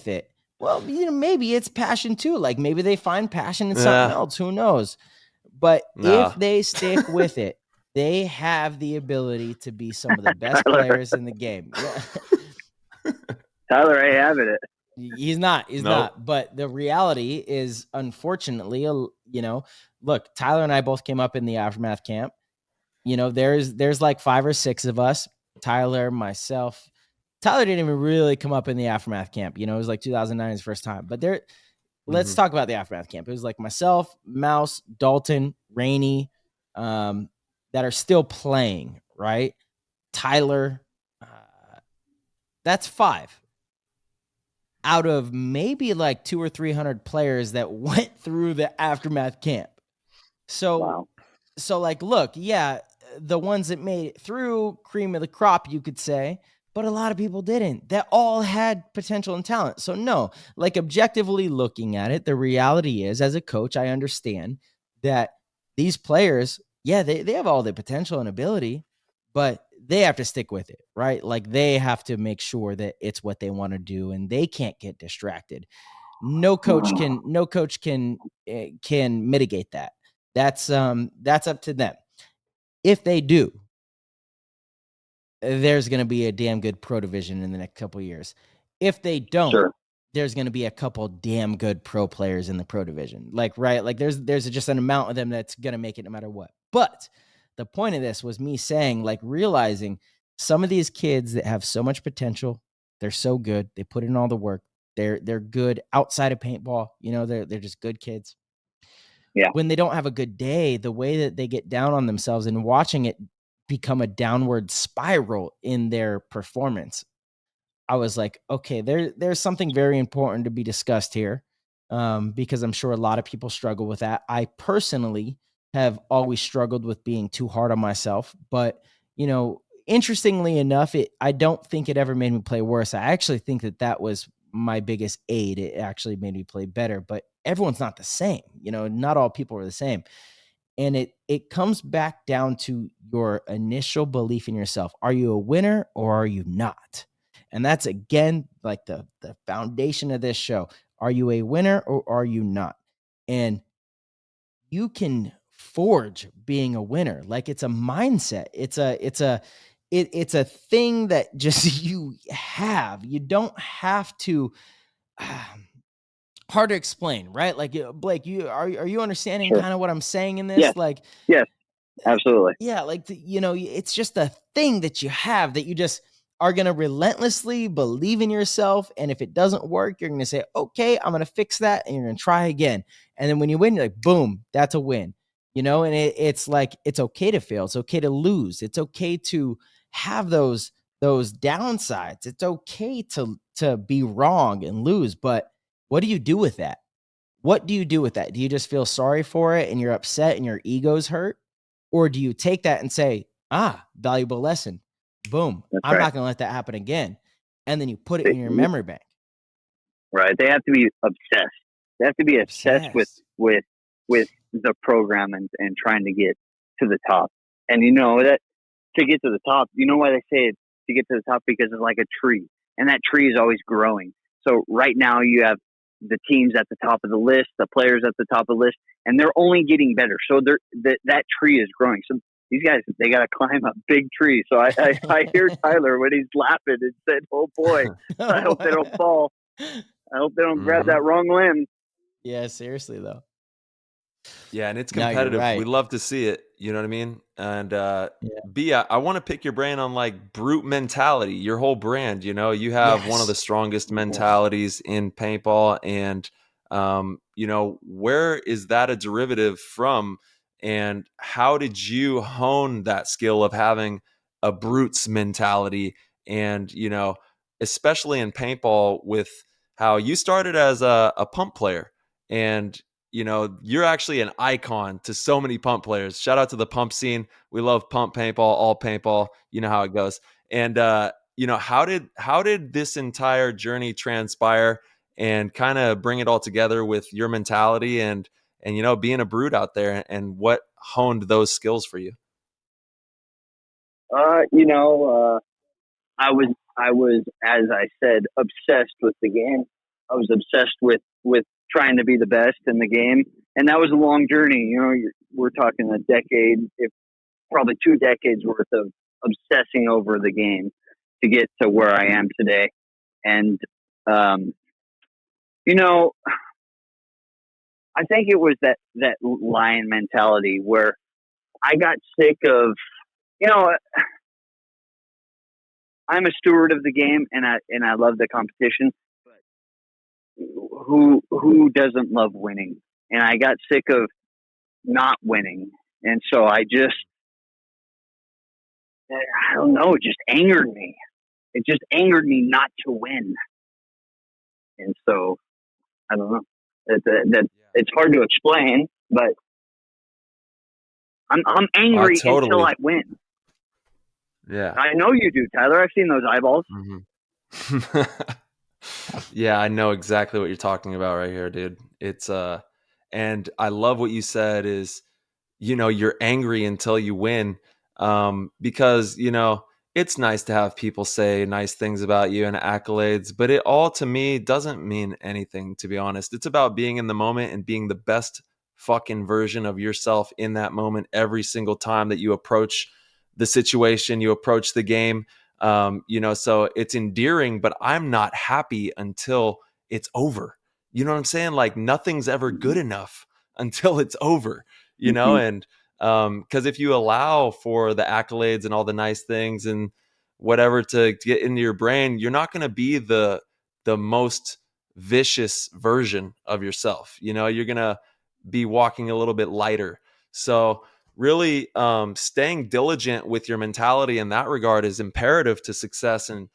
it, well, maybe it's passion too. Like maybe they find passion in something else. Who knows? But if they stick with it, they have the ability to be some of the best players in the game. Yeah. Tyler ain't having it. He's not. But the reality is, unfortunately, look, Tyler and I both came up in the Aftermath camp. There's like 5 or 6 of us. Tyler, myself. Tyler didn't even really come up in the Aftermath camp. It was like 2009 his first time. But let's talk about the Aftermath camp. It was like myself, Mouse, Dalton, Rainey, that are still playing, right? Tyler, that's 5 out of maybe like 200 or 300 players that went through the Aftermath camp. So, wow. So like, look, yeah, the ones that made it through, cream of the crop, you could say, but a lot of people didn't. That all had potential and talent. So no, like objectively looking at it, the reality is, as a coach, I understand that these players, yeah, they have all the potential and ability, but they have to stick with it, right? Like they have to make sure that it's what they want to do and they can't get distracted. No coach can mitigate that. That's up to them. If they do, there's going to be a damn good pro division in the next couple of years. If they don't, there's going to be a couple damn good pro players in the pro division. Like, right. Like there's just an amount of them that's going to make it no matter what. But the point of this was me saying, like, realizing some of these kids that have so much potential, they're so good. They put in all the work. They're good outside of paintball. They're just good kids. Yeah. When they don't have a good day, the way that they get down on themselves and watching it become a downward spiral in their performance, I was like, okay, there's something very important to be discussed here, because I'm sure a lot of people struggle with that. I personally have always struggled with being too hard on myself, but interestingly enough, I don't think it ever made me play worse. I actually think that was my biggest aid. It actually made me play better, but everyone's not the same. Not all people are the same. And it comes back down to your initial belief in yourself. Are you a winner or are you not? And that's, again, like the foundation of this show. Are you a winner or are you not? And you can forge being a winner. Like it's a mindset. It's a thing that just you have. You don't have to. Hard to explain, right? Like, Blake, are you understanding kind of what I'm saying in this? Yes. Like, yes, absolutely. Yeah, like it's just a thing that you have that you just are going to relentlessly believe in yourself. And if it doesn't work, you're going to say, okay, I'm going to fix that. And you're going to try again. And then when you win, you're like, boom, that's a win. And it's like, it's okay to fail. It's okay to lose. It's okay to have those downsides. It's okay to be wrong and lose. But what do you do with that? What do you do with that? Do you just feel sorry for it and you're upset and your ego's hurt? Or do you take that and say, valuable lesson. Boom. I'm not going to let that happen again. And then you put it in your memory bank. Right. They have to be obsessed. They have to be obsessed with the program and trying to get to the top. And that to get to the top, why they say it to get to the top? Because it's like a tree. And that tree is always growing. So right now you have the teams at the top of the list, the players at the top of the list, and they're only getting better. So that tree is growing. So these guys, they got to climb a big tree. So I hear Tyler when he's laughing and said, "Oh boy, I hope they don't fall. I hope they don't grab that wrong limb." Yeah, seriously though. Yeah, and it's competitive. No, right. We love to see it. You know what I mean? And B, I want to pick your brain on like brute mentality, your whole brand. You have one of the strongest mentalities in paintball, and where is that a derivative from? And how did you hone that skill of having a brute's mentality? And especially in paintball, with how you started as a pump player, and you're actually an icon to so many pump players. Shout out to the pump scene. We love pump paintball, all paintball. You know how it goes. And how did this entire journey transpire? and kind of bring it all together with your mentality and being a brute out there, and what honed those skills for you? I was, as I said, obsessed with the game. I was obsessed with trying to be the best in the game, and that was a long journey. We're talking a decade, if probably 2 decades worth of obsessing over the game to get to where I am today. And I think it was that lion mentality where I got sick of, I'm a steward of the game, and I love the competition. But who doesn't love winning? And I got sick of not winning, and so I don't know. It just angered me. It just angered me not to win, and so I don't know. It's hard to explain, but I'm angry until I win. Yeah, I know you do, Tyler. I've seen those eyeballs. Mm-hmm. Yeah, I know exactly what you're talking about right here, dude. It's and I love what you said is, you're angry until you win. Because, it's nice to have people say nice things about you and accolades, but it all to me doesn't mean anything, to be honest. It's about being in the moment and being the best fucking version of yourself in that moment every single time that you approach the situation, you approach the game. So it's endearing, but I'm not happy until it's over. You know what I'm saying? Like, nothing's ever good enough until it's over, and because if you allow for the accolades and all the nice things and whatever to get into your brain, you're not going to be the most vicious version of yourself. You're going to be walking a little bit lighter. So really staying diligent with your mentality in that regard is imperative to success, and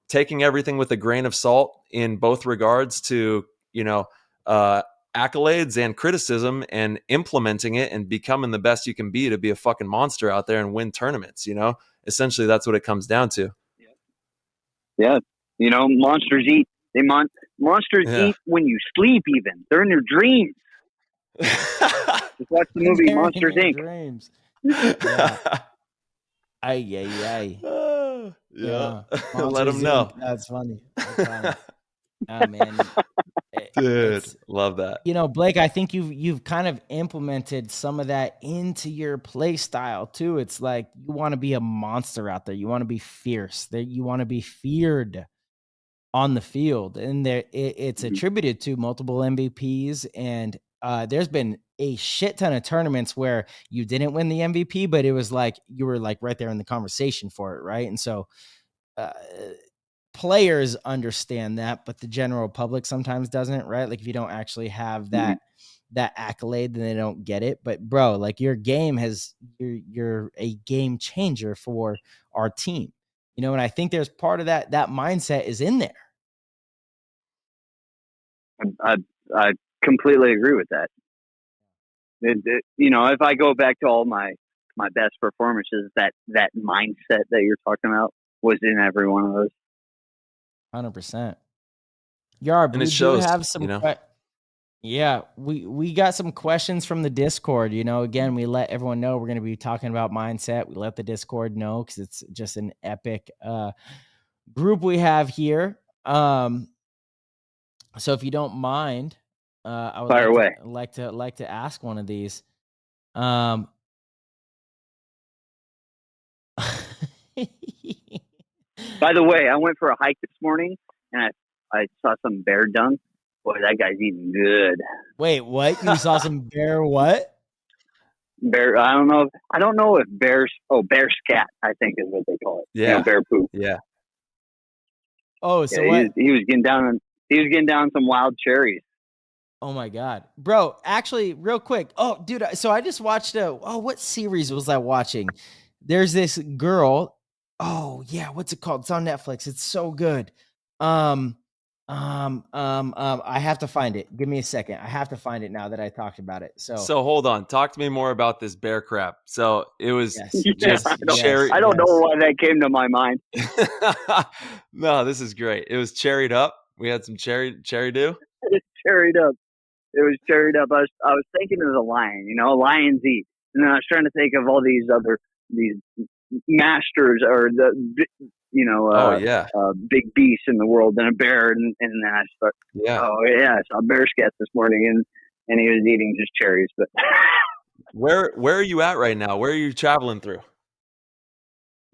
taking everything with a grain of salt in both regards to accolades and criticism, and implementing it and becoming the best you can be to be a fucking monster out there and win tournaments. Essentially that's what it comes down to. Yeah. Monsters eat. Monsters eat when you sleep. Even they're in your dreams. Just watch the movie Monsters Inc. Dreams. Yeah. Ay. Yeah. Monsters Let them know. Inc. That's funny. Oh, man. Dude, love that. Blake, I think you've kind of implemented some of that into your play style too. It's like you want to be a monster out there. You want to be fierce. That you want to be feared on the field, and it's attributed to multiple MVPs. And there's been a shit ton of tournaments where you didn't win the MVP, but it was like you were like right there in the conversation for it, right? And so players understand that, but the general public sometimes doesn't, right? Like if you don't actually have that accolade, then they don't get it. But bro, like your game you're a game changer for our team, and I think there's part of that mindset is in there. I completely agree with that. If I go back to all my best performances, that mindset that you're talking about was in every one of those. 100%. Yarb, and it shows, have some yeah, we got some questions from the Discord. Again, we let everyone know we're going to be talking about mindset. We let the Discord know because it's just an epic group we have here. So if you don't mind, I would like to ask one of these. By the way, I went for a hike this morning and I saw some bear dung. Boy, that guy's eating good. Wait, what? You saw some bear what? Bear, I don't know if bears, bear scat, I think is what they call it. Yeah. Bear poop. Yeah. Oh, so what? He was getting down on some wild cherries. Oh my God, bro, actually real quick. Oh dude. So I just watched what series was I watching? There's this girl. Oh yeah. What's it called? It's on Netflix. It's so good. I have to find it. Give me a second. I have to find it now that I talked about it. So hold on. Talk to me more about this bear crap. So it was just cherry. I don't know why that came to my mind. No, this is great. It was cherried up, We had some cherry dew. It's cherried up. It was cherried up. I was thinking of the lion, lions eat, and then I was trying to think of all these masters or Oh yeah, big beasts in the world than a bear, and then I start. yeah. Oh yeah, I saw bear scats this morning, and he was eating just cherries. But Where are you at right now? Where are you traveling through?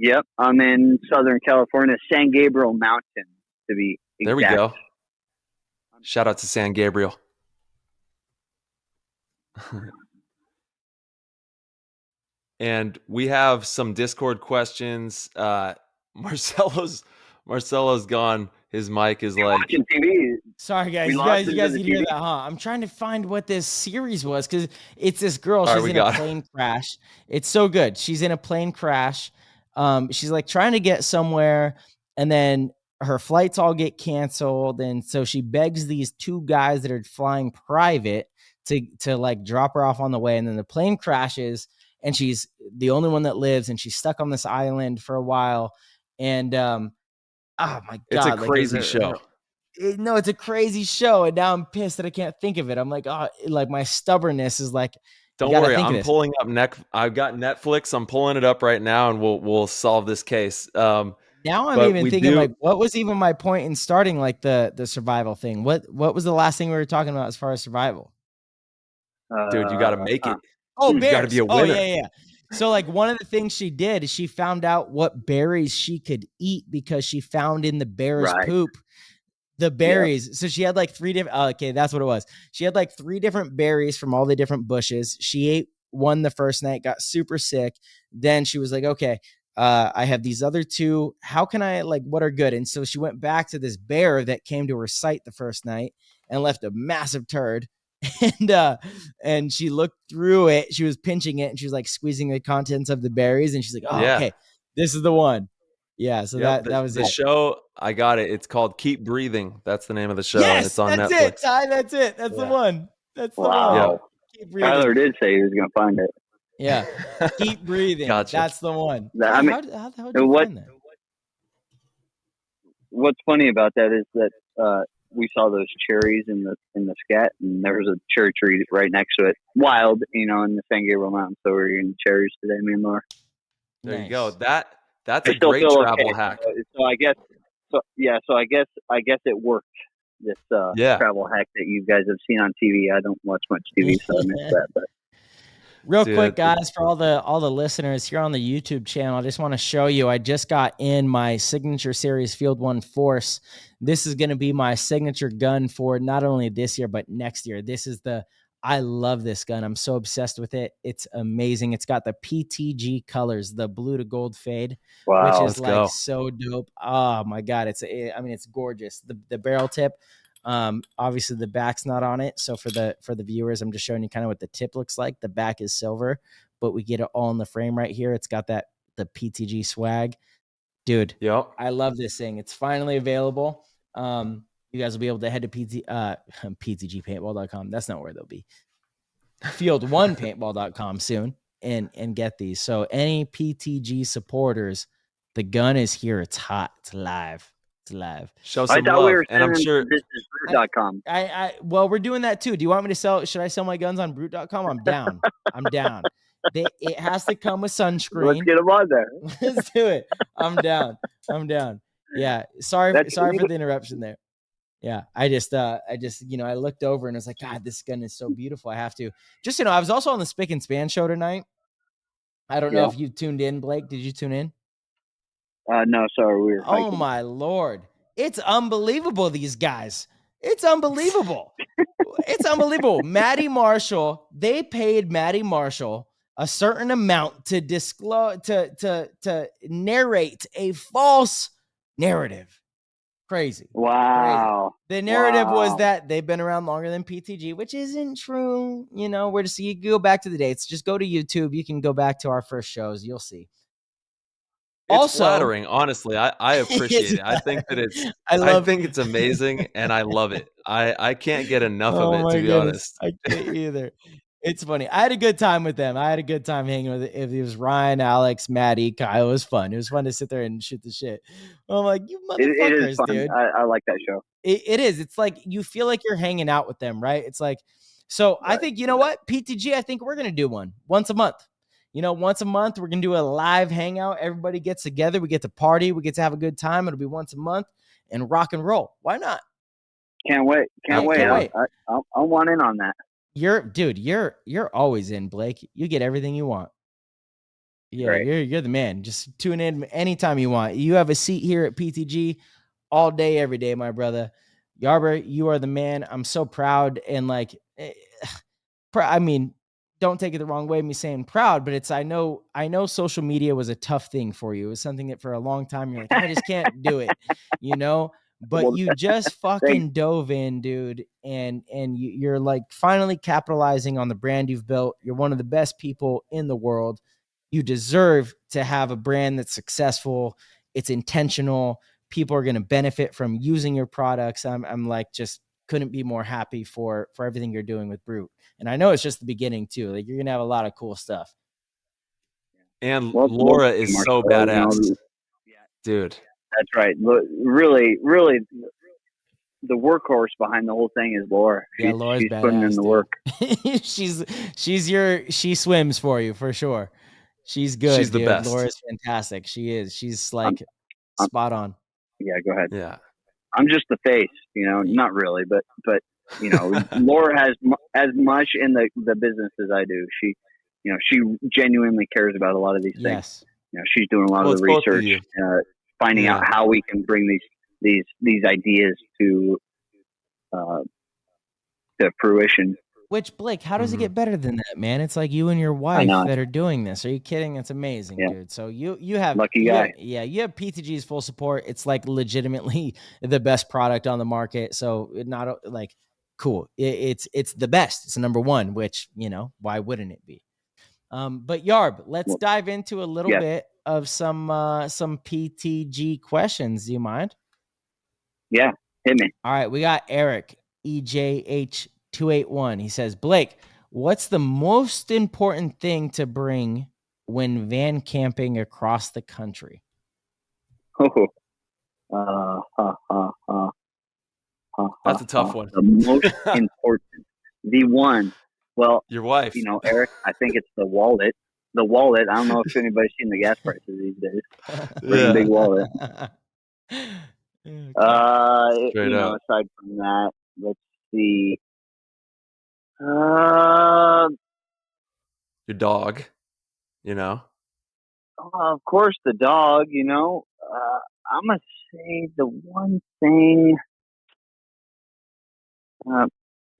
yep, I'm in Southern California, San Gabriel Mountain to be exact. There we go. Shout out to San Gabriel. And we have some Discord questions. Marcelo's gone. His mic is like Watching TV. Sorry, guys. We You lost guys into can the hear TV. that, huh? I'm trying to find what this series was because it's this girl. All right, She's we in a got it. plane crash. It's so good. She's in a plane crash. She's like trying to get somewhere, and then her flights all get canceled, and so she begs these two guys that are flying private to like drop her off on the way, and then the plane crashes, and she's the only one that lives, and she's stuck on this island for a while, and oh my god, it's a like, crazy show. no, it's a crazy show, and now I'm pissed that I can't think of it. I'm like, oh, like my stubbornness is like, Don't worry, I'm pulling up I've got Netflix. I'm pulling it up right now, and we'll solve this case. Now I'm but even thinking like, what was even my point in starting like the survival thing? What was the last thing we were talking about as far as survival? Dude, you got to make it. Oh, You bears. got to be a winner. Oh, yeah. So like one of the things she did is she found out what berries she could eat because she found in the bear's poop the berries. Yep. So she had like 3 different, okay, that's what it was. She had like 3 different berries from all the different bushes. She ate one the first night, got super sick. Then she was like, okay, I have these other 2. How can I like, what are good? And so she went back to this bear that came to her site the first night and left a massive turd. And she looked through it. She was pinching it and she was like squeezing the contents of the berries. And she's like, oh, okay, this is the one. Yeah, so that was the it. show. I got it. It's called Keep Breathing. That's the name of the show. Yes, and it's on that's Netflix. it, Ty. That's it. That's the one. That's the one. Wow. Keep breathing. Tyler did say he was going to find it. Yeah, keep breathing. Gotcha. That's the one. I mean, how did you find that? What's funny about that is that we saw those cherries in the scat, and there was a cherry tree right next to it, wild, in the San Gabriel Mountains. So we're eating cherries today, me and Laura. There you go. That's a great travel hack. So I guess it worked. This travel hack that you guys have seen on TV. I don't watch much TV, so I missed that. But real quick, guys, for all the listeners here on the YouTube channel, I just want to show you. I just got in my signature series Field 1 Force. This is going to be my signature gun for not only this year but next year. I love this gun. I'm so obsessed with it. It's amazing. It's got the PTG colors, the blue to gold fade, which is so dope. Oh my God. It's gorgeous. The barrel tip, obviously the back's not on it. So for the viewers, I'm just showing you kind of what the tip looks like. The back is silver, but we get it all in the frame right here. It's got the PTG swag, dude. Yep. I love this thing. It's finally available. You guys will be able to head to PTGpaintball.com. That's not where they'll be. Field1paintball.com soon and get these. So any PTG supporters, the gun is here. It's hot. It's live. It's live. Show some love. And I'm sure this is Brute.com. Well, we're doing that too. Do you want me to sell? Should I sell my guns on Brute.com? I'm down. I'm down. It has to come with sunscreen. Let's get them on there. Let's do it. I'm down. Yeah. Sorry for the interruption there. Yeah, I just, I looked over and I was like, God, this gun is so beautiful. I have to I was also on the Spick and Span show tonight. I don't know if you tuned in, Blake. Did you tune in? No, sorry. We were hiking. Oh my Lord. It's unbelievable. These guys. It's unbelievable. It's unbelievable. Maddie Marshall, they paid Maddie Marshall a certain amount to disclose, to narrate a false narrative. Crazy. Wow. Crazy. The narrative was that they've been around longer than PTG, which isn't you go back to the dates. Just go to YouTube. You can go back to our first shows. You'll see. It's also flattering, honestly. I appreciate it. I think that I think it's amazing and I love it. I can't get enough of it, to be honest. I can't either. It's funny. I had a good time with them. I had a good time hanging with it. If it was Ryan, Alex, Maddie, Kyle, it was fun. It was fun to sit there and shoot the shit. I'm like, you It is motherfuckers, fun. dude. I like that show. It is. It's like you feel like you're hanging out with them, right? It's like, so I think, you know what? PTG, I think we're going to do one once a month. Once a month, we're going to do a live hangout. Everybody gets together. We get to party. We get to have a good time. It'll be once a month and rock and roll. Why not? Can't wait. Can't wait. wait. I want in on that. You're always in, Blake. You get everything you want. Yeah, Great. you're the man. Just tune in anytime you want. You have a seat here at PTG all day, every day, my brother. Yarber, you are the man. I'm so proud and like, I mean, don't take it the wrong way, me saying proud, but it's I know social media was a tough thing for you. It was something that for a long time you're like, I just can't do it, But Well, you just fucking dove in, dude, and you're like finally capitalizing on the brand you've built. You're one of the best people in the world. You deserve to have a brand that's successful. It's intentional. People are going to benefit from using your products. I'm like, just couldn't be more happy for everything you're doing with Brute. And I know it's just the beginning too. Like you're going to have a lot of cool stuff. And Laura is so badass. Dude. That's right. Really, really, the workhorse behind the whole thing is Laura. Laura's she's badass, putting in the work. she swims for you for sure. She's good. She's the best. Laura's fantastic. She is. She's like spot on. Yeah, go ahead. Yeah. I'm just the face, not really, but Laura has as much in the business as I do. She genuinely cares about a lot of these things. Yes. She's doing a lot of the research, finding out how we can bring these ideas to fruition. Which, Blake, how does it get better than that, man? It's like you and your wife that are doing this. Are you kidding? It's amazing, dude. So you have lucky guy. You have PTG's full support. It's like legitimately the best product on the market. So not like cool. It's the best. It's the number one. Which why wouldn't it be? But Yarb, let's dive into a little bit of some PTG questions. Do you mind? Yeah, hit me. All right, we got Eric EJH281. He says, Blake, what's the most important thing to bring when van camping across the country? That's a tough one. The most important, the one. Well, your wife. Eric, I think it's the wallet. The wallet. I don't know if anybody's seen the gas prices these days. Pretty big wallet. Aside from that, let's see. Your dog, Of course, the dog. I'm gonna say the one thing.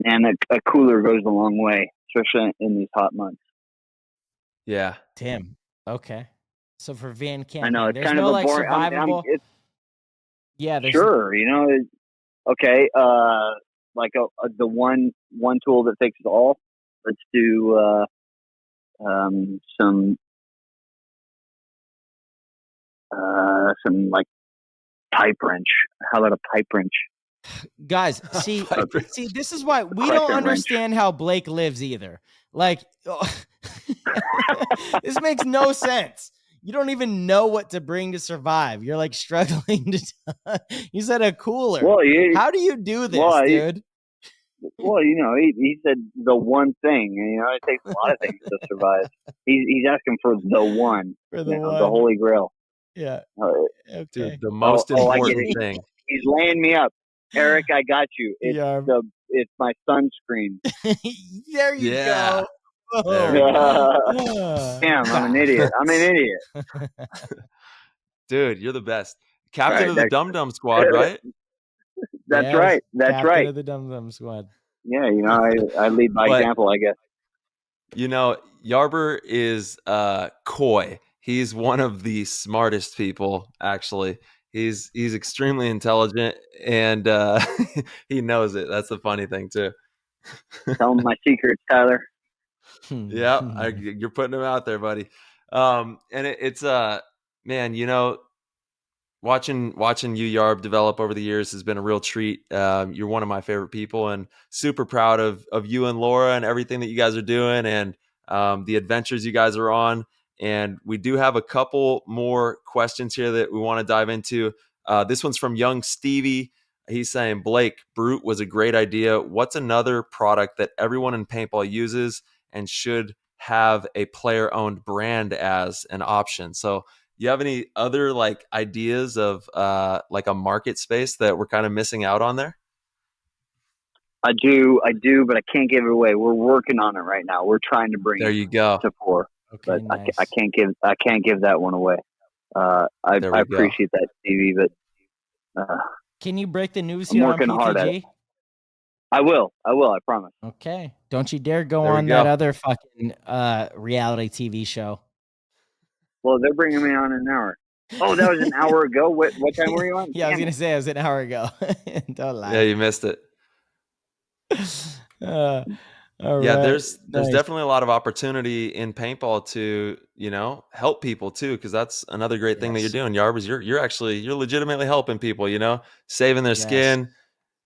And a cooler goes a long way, especially in these hot months. Yeah. Damn. Okay. So for van camping, I know it's there's kind no of a like boring. survivable. Sure. Okay. Like the one tool that fixes all. Let's do some like pipe wrench. How about a pipe wrench? Guys, see, this is why we don't understand how Blake lives either. Like, this makes no sense. You don't even know what to bring to survive. You're like struggling to. You said a cooler. Well, how do you do this, dude? He said the one thing. It takes a lot of things to survive. He's asking for the one, the holy grail. Yeah. Okay. Dude, the most important thing. He's laying me up. Eric, I got you. It's my sunscreen. There you go. Damn, I'm an idiot. Dude, you're the best. Captain of the Dum Dum Squad, right? That's right. That's Captain right. of the Dum Dum Squad. Yeah, I lead by example, I guess. Yarber is coy. He's one of the smartest people, actually. He's extremely intelligent, and he knows it. That's the funny thing, too. Tell him my secrets, Tyler. Yeah, you're putting them out there, buddy. And it's man, watching you, Yarb, develop over the years has been a real treat. You're one of my favorite people, and super proud of you and Laura and everything that you guys are doing, and the adventures you guys are on. And we do have a couple more questions here that we want to dive into. This one's from young Stevie. He's saying, Blake, Brute was a great idea. What's another product that everyone in paintball uses and should have a player-owned brand as an option? So you have any other like ideas of like a market space that we're kind of missing out on there? I do, but I can't give it away. We're working on it right now. We're trying to bring There it you go. to 4, Okay, but nice. I can't give that one away. I There we go. appreciate that, Stevie, but Can you break the news I'm here on working hard at it. PTG? I will. I promise. Okay. Don't you dare go There we on go. that other fucking reality TV show. Well, they're bringing me on in an hour. Oh, that was an hour ago. What time were you on? Yeah, I was Damn gonna say it was an hour ago. Don't lie. Yeah, you missed it. All Yeah, right. there's Nice. definitely a lot of opportunity in paintball to, help people too, because that's another great thing that you're Yes. doing, Yarb, is you're legitimately helping people, saving their Yes. skin,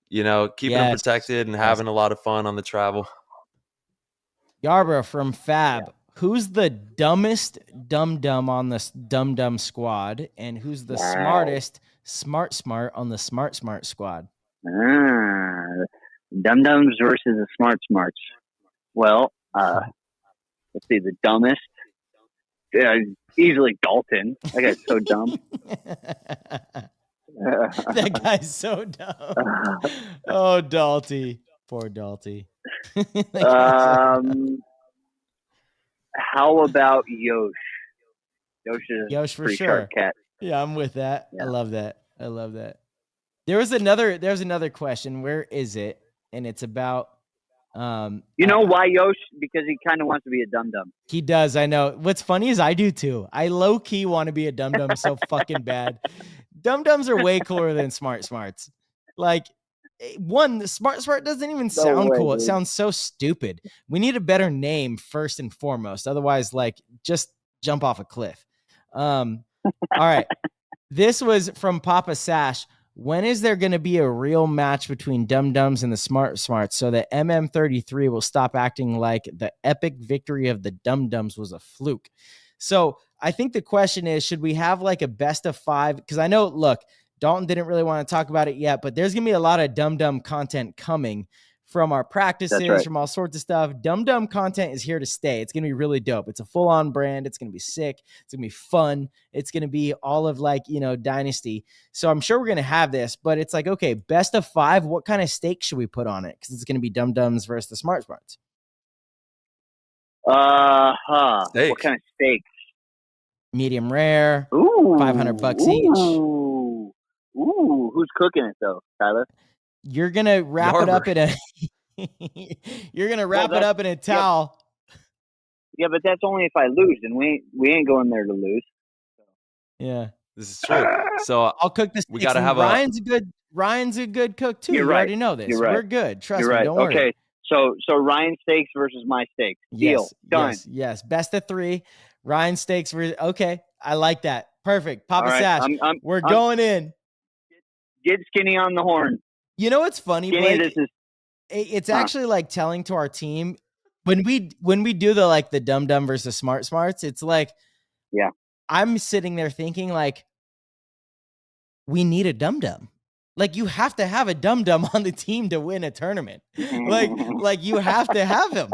keeping them Yes. protected and Yes. having a lot of fun on the travel. Yarber from Fab. Who's the dumbest dum-dum on the dum-dum squad, and who's the Wow. smartest smart on the smart squad? Dum-dums versus the smarts. Well, let's see, the dumbest. Easily Dalton. That guy's so dumb. That guy's so dumb. Oh, Dalty. Poor Dalty. How about Yosh? Yosh is Yosh for pretty sure. sharp cat. Yeah, I'm with that. Yeah. I love that. There's another question. Where is it? And it's about you know why Yosh? Because he kind of wants to be a dum-dum. He does, I know. What's funny is I do too. I low-key want to be a dum-dum so fucking bad. Dum-dums are way cooler than smarts. Like, the smart doesn't even sound cool. Dude. It sounds so stupid. We need a better name first and foremost. Otherwise, like, just jump off a cliff. All right. This was from Papa Sash. When is there going to be a real match between dum-dums and the smarts so that MM33 will stop acting like the epic victory of the dum-dums was a fluke? So I think the question is, should we have like a best of 5? Because I know, look, Dalton didn't really want to talk about it yet, but there's going to be a lot of dum-dum content coming from our practices, right, from all sorts of stuff. Dum-dum content is here to stay. It's going to be really dope. It's a full-on brand. It's going to be sick. It's going to be fun. It's going to be all of like, Dynasty. So I'm sure we're going to have this, but it's like, okay, best of 5. What kind of stake should we put on it? Because it's going to be dum-dums versus the smarts. What kind of steaks? Medium rare. Ooh, $500 each. Ooh, who's cooking it though, Tyler? You're gonna wrap it up in a. You're gonna wrap it up in a towel. Yeah, but that's only if I lose, and we ain't going there to lose. Yeah, this is true. So I'll cook this. We got to have Ryan's a good cook too. You're you right. already know this. You're right. We're good. Trust You're me. right. Don't worry. Okay. So Ryan steaks versus my steaks. Deal. Done. Yes. Best of 3. Ryan steaks. Okay. I like that. Perfect. Papa right. Sash. We're going in. Get skinny on the horn. You know what's funny, Skinny, Blake? It's actually like telling to our team when we do the dum-dum versus smarts, it's like, yeah, I'm sitting there thinking like, we need a dum-dum. Like, you have to have a dum-dum on the team to win a tournament. like you have to have him.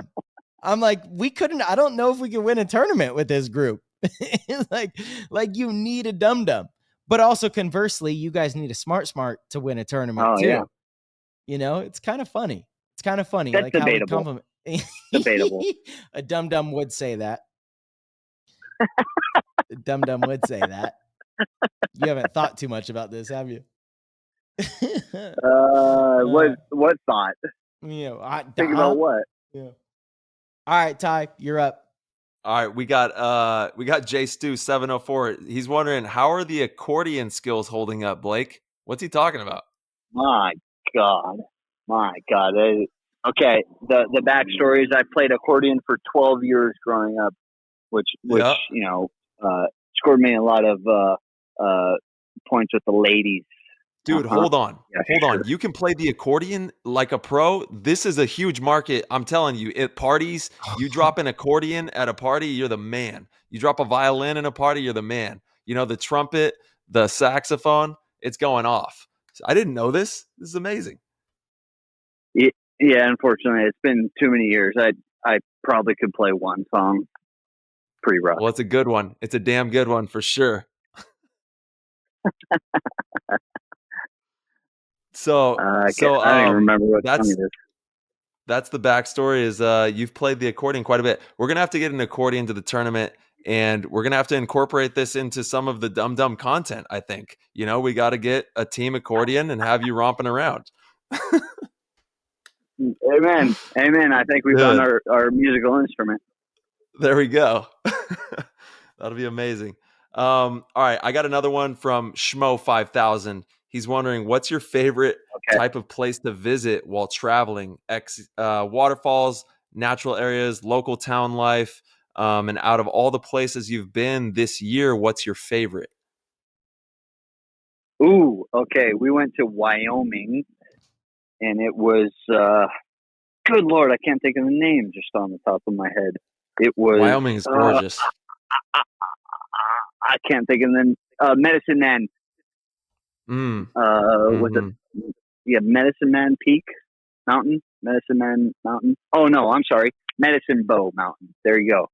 I'm like, I don't know if we can win a tournament with this group. like you need a dum-dum. But also conversely, you guys need a smart to win a tournament too. Yeah. It's kind of funny. That's like debatable. Debatable. A dum-dum would say that. A dum-dum would say that. You haven't thought too much about this, have you? What thought? Think about what? Yeah. All right, Ty, you're up. All right, we got J Stu 704. He's wondering, how are the accordion skills holding up, Blake? What's he talking about? My God. Okay, the backstory is I played accordion for 12 years growing up, which scored me a lot of points with the ladies. Dude, hold on. Yeah, Hold sure. on. You can play the accordion like a pro. This is a huge market. I'm telling you, at parties, you drop an accordion at a party, you're the man. You drop a violin in a party, you're the man. You know, the trumpet, the saxophone, it's going off. I didn't know this. This is amazing. Yeah, unfortunately, it's been too many years. I probably could play one song. Pretty rough. Well, it's a good one. It's a damn good one for sure. I don't even remember what song it is. That's the backstory is you've played the accordion quite a bit. We're going to have to get an accordion to the tournament, and we're going to have to incorporate this into some of the Dum Dum content, I think. You know, we got to get a team accordion and have you romping around. Amen. Amen. I think we found our musical instrument. There we go. That'll be amazing. All right, I got another one from Schmo 5000. He's wondering, what's your favorite type of place to visit while traveling? Waterfalls, natural areas, local town life, and out of all the places you've been this year, what's your favorite? Ooh, okay. We went to Wyoming, and it was good Lord, I can't think of the name just on the top of my head. It was Wyoming is gorgeous. I can't think of them. Medicine Man. Was it? Yeah, Medicine Man Peak Mountain. Medicine Man Mountain. Oh no, I'm sorry. Medicine Bow Mountain. There you go.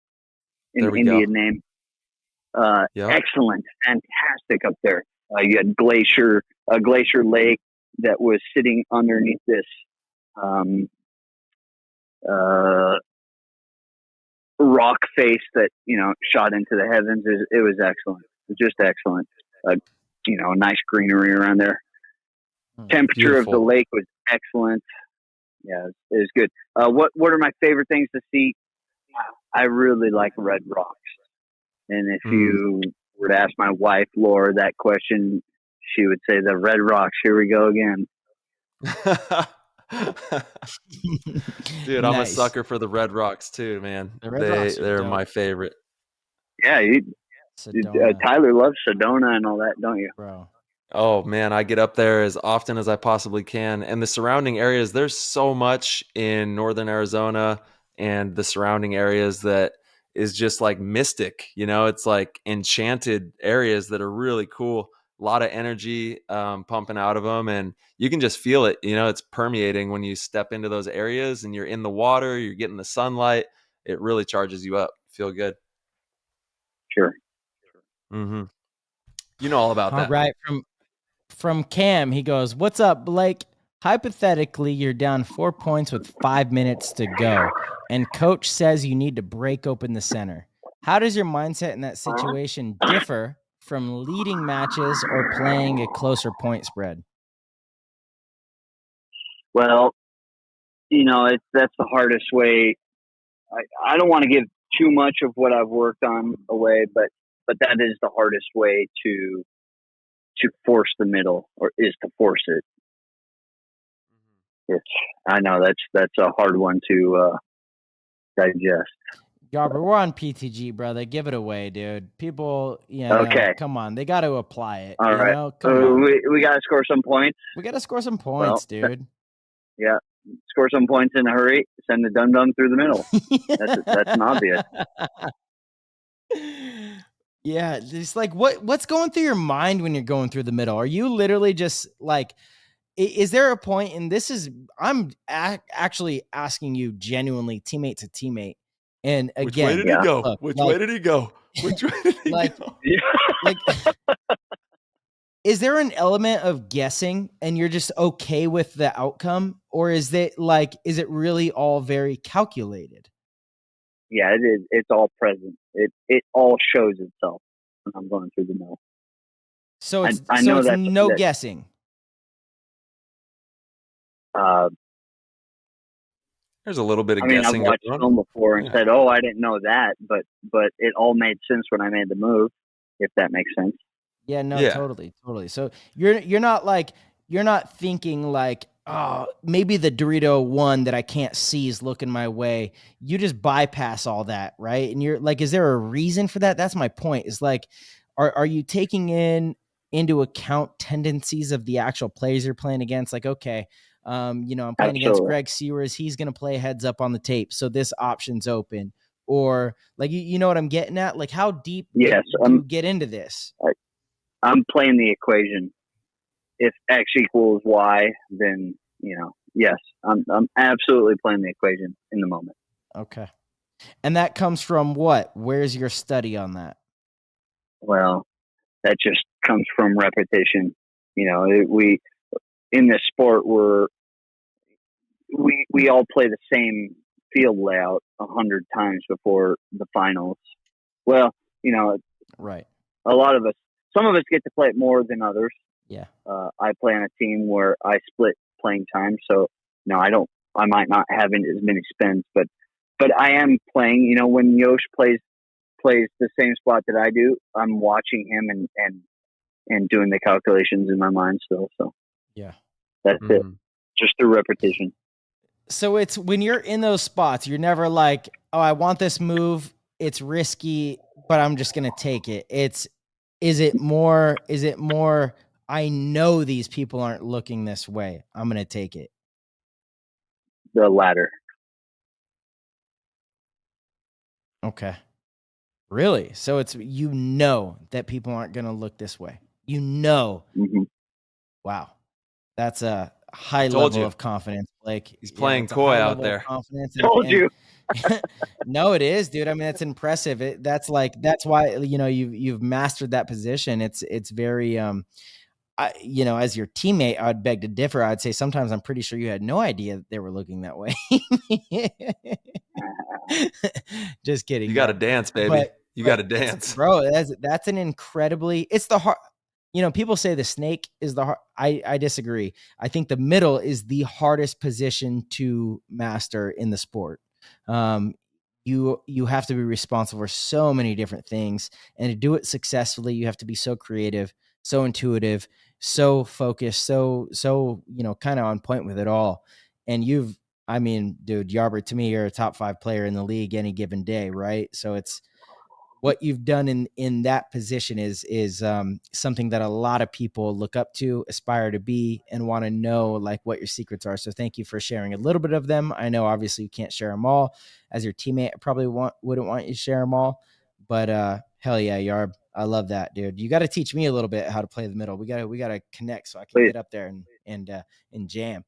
Indian name. Excellent, fantastic up there. You had a glacier lake that was sitting underneath this rock face that shot into the heavens. It was excellent. It was just excellent. Nice greenery around there. Temperature Beautiful. of the lake was excellent. Yeah, it was good. What are my favorite things to see? I really like red rocks. And if you were to ask my wife, Laura, that question, she would say the red rocks. Here we go again. Dude, I'm a sucker for the red rocks too, man. They're my favorite. Yeah, Tyler loves Sedona and all that, don't you? Bro. Oh man, I get up there as often as I possibly can. And the surrounding areas, there's so much in northern Arizona and the surrounding areas that is just like mystic. It's like enchanted areas that are really cool. A lot of energy pumping out of them, and you can just feel it. It's permeating when you step into those areas and you're in the water, you're getting the sunlight. It really charges you up. Feel good. Sure. Mm-hmm. You know all about that. All right. From Cam, he goes, "What's up, Blake? Hypothetically, you're down 4 points with 5 minutes to go, and coach says you need to break open the center. How does your mindset in that situation differ from leading matches or playing a closer point spread?" Well, that's the hardest way. I don't want to give too much of what I've worked on away, but that is the hardest way to force the middle, or is to force it. I know that's a hard one to digest. Yarber, we're on PTG, brother. Give it away, dude. People, come on. They got to apply it. All right. Come on. We got to score some points. We got to score some points, dude. Yeah. Score some points in a hurry. Send the dum-dum through the middle. That's an obvious. Yeah. It's like, what's going through your mind when you're going through the middle? Are you literally just like, is there a point, and I'm actually asking you genuinely, teammate to teammate. And again, which way did he go? Which way did he go? Like, is there an element of guessing and you're just okay with the outcome? Or is it really all very calculated? Yeah, it is. It's all present. It all shows itself when I'm going through the middle. So it's no guessing. There's a little bit of guessing. I've watched film before and said, "Oh, I didn't know that," but it all made sense when I made the move. If that makes sense. Yeah. No. Yeah. Totally. So you're not thinking like, oh, maybe the Dorito one that I can't see is looking my way. You just bypass all that, right? And you're like, is there a reason for that? That's my point. Is like, are you taking in into account tendencies of the actual players you're playing against? Like, okay, I'm playing against Absolutely. Greg Sears. He's going to play heads up on the tape, so this option's open. Or like, you know what I'm getting at? Like, how deep Yes, do you get into this? I'm playing the equation. If X equals Y, then yes, I'm absolutely playing the equation in the moment. Okay. And that comes from what? Where's your study on that? Well, that just comes from repetition. We in this sport we all play the same field layout 100 times before the finals. Well, Right. a lot of us, some of us get to play it more than others. Yeah. I play on a team where I split playing time, so I might not have as many spins, but I am playing. When Yosh plays the same spot that I do, I'm watching him and doing the calculations in my mind still. So Yeah. that's it, just through repetition. So it's when you're in those spots, you're never like, oh, I want this move. It's risky, but I'm just going to take it. Is it more, I know these people aren't looking this way, I'm going to take it? The latter. Okay. Really? So it's, that people aren't going to look this way. Mm-hmm. Wow. That's a high Told level you. of confidence, Blake. He's playing it's a coy high out level there. of confidence. Told you. No, it is, dude. I mean, it's impressive. That's why, you've mastered that position. It's very, as your teammate, I'd beg to differ. I'd say sometimes I'm pretty sure you had no idea they were looking that way. Just kidding. You got to dance, baby. You got to dance, bro. That's an incredibly, it's the hard, people say the snake is the hard. I disagree. I think the middle is the hardest position to master in the sport. You have to be responsible for so many different things, and to do it successfully, you have to be so creative, so intuitive, so focused, so kind of on point with it all. And dude, Yarber, to me, you're a top 5 player in the league any given day, right? So it's what you've done in that position is something that a lot of people look up to, aspire to be, and want to know like what your secrets are. So thank you for sharing a little bit of them. I know obviously you can't share them all. As your teammate, I probably wouldn't want you to share them all, but hell yeah, Yarb, I love that, dude. You got to teach me a little bit how to play the middle. We got to connect so I can get up there and jam.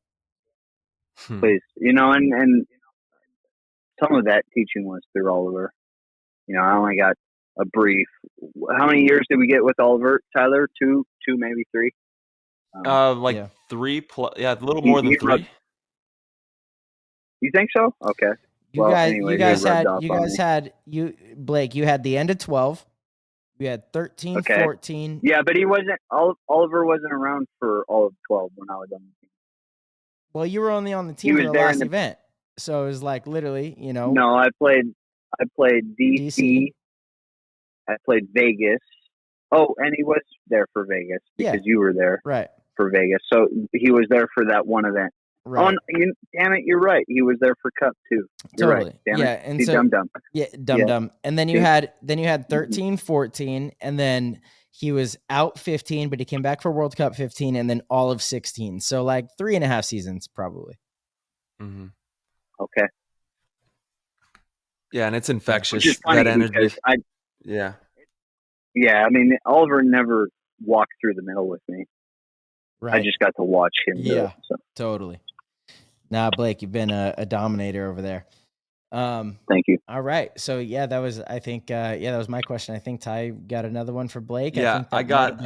Please, and some of that teaching was through Oliver. I only got a brief. How many years did we get with Oliver, Tyler? Two, maybe 3. 3 plus. Yeah, a little more than 3. You think so? Okay. Blake, you had the end of 12. You had 13, okay. 14. Yeah, but he wasn't. Oliver wasn't around for all of 12 when I was on the team. Well, you were only on the team for the last event, so it was like literally, No, I played DC. I played Vegas. Oh, and he was there for Vegas because you were there, right? For Vegas, so he was there for that one event. Right. Damn it, you're right. He was there for Cup too. You're totally. Right. Damn it. And so dumb. Yeah, dumb. And then you had 13, 14, and then he was out 15, but he came back for World Cup 15, and then all of 16. So like 3.5 seasons probably. Mm-hmm. Okay. Yeah, and it's infectious. Which is funny, that energy. Yeah. I mean, Oliver never walked through the middle with me. Right. I just got to watch him. Do it, so. Totally. Nah, Blake, you've been a dominator over there. Thank you. All right. So that was, I think, that was my question. I think Ty got another one for Blake. Yeah, I got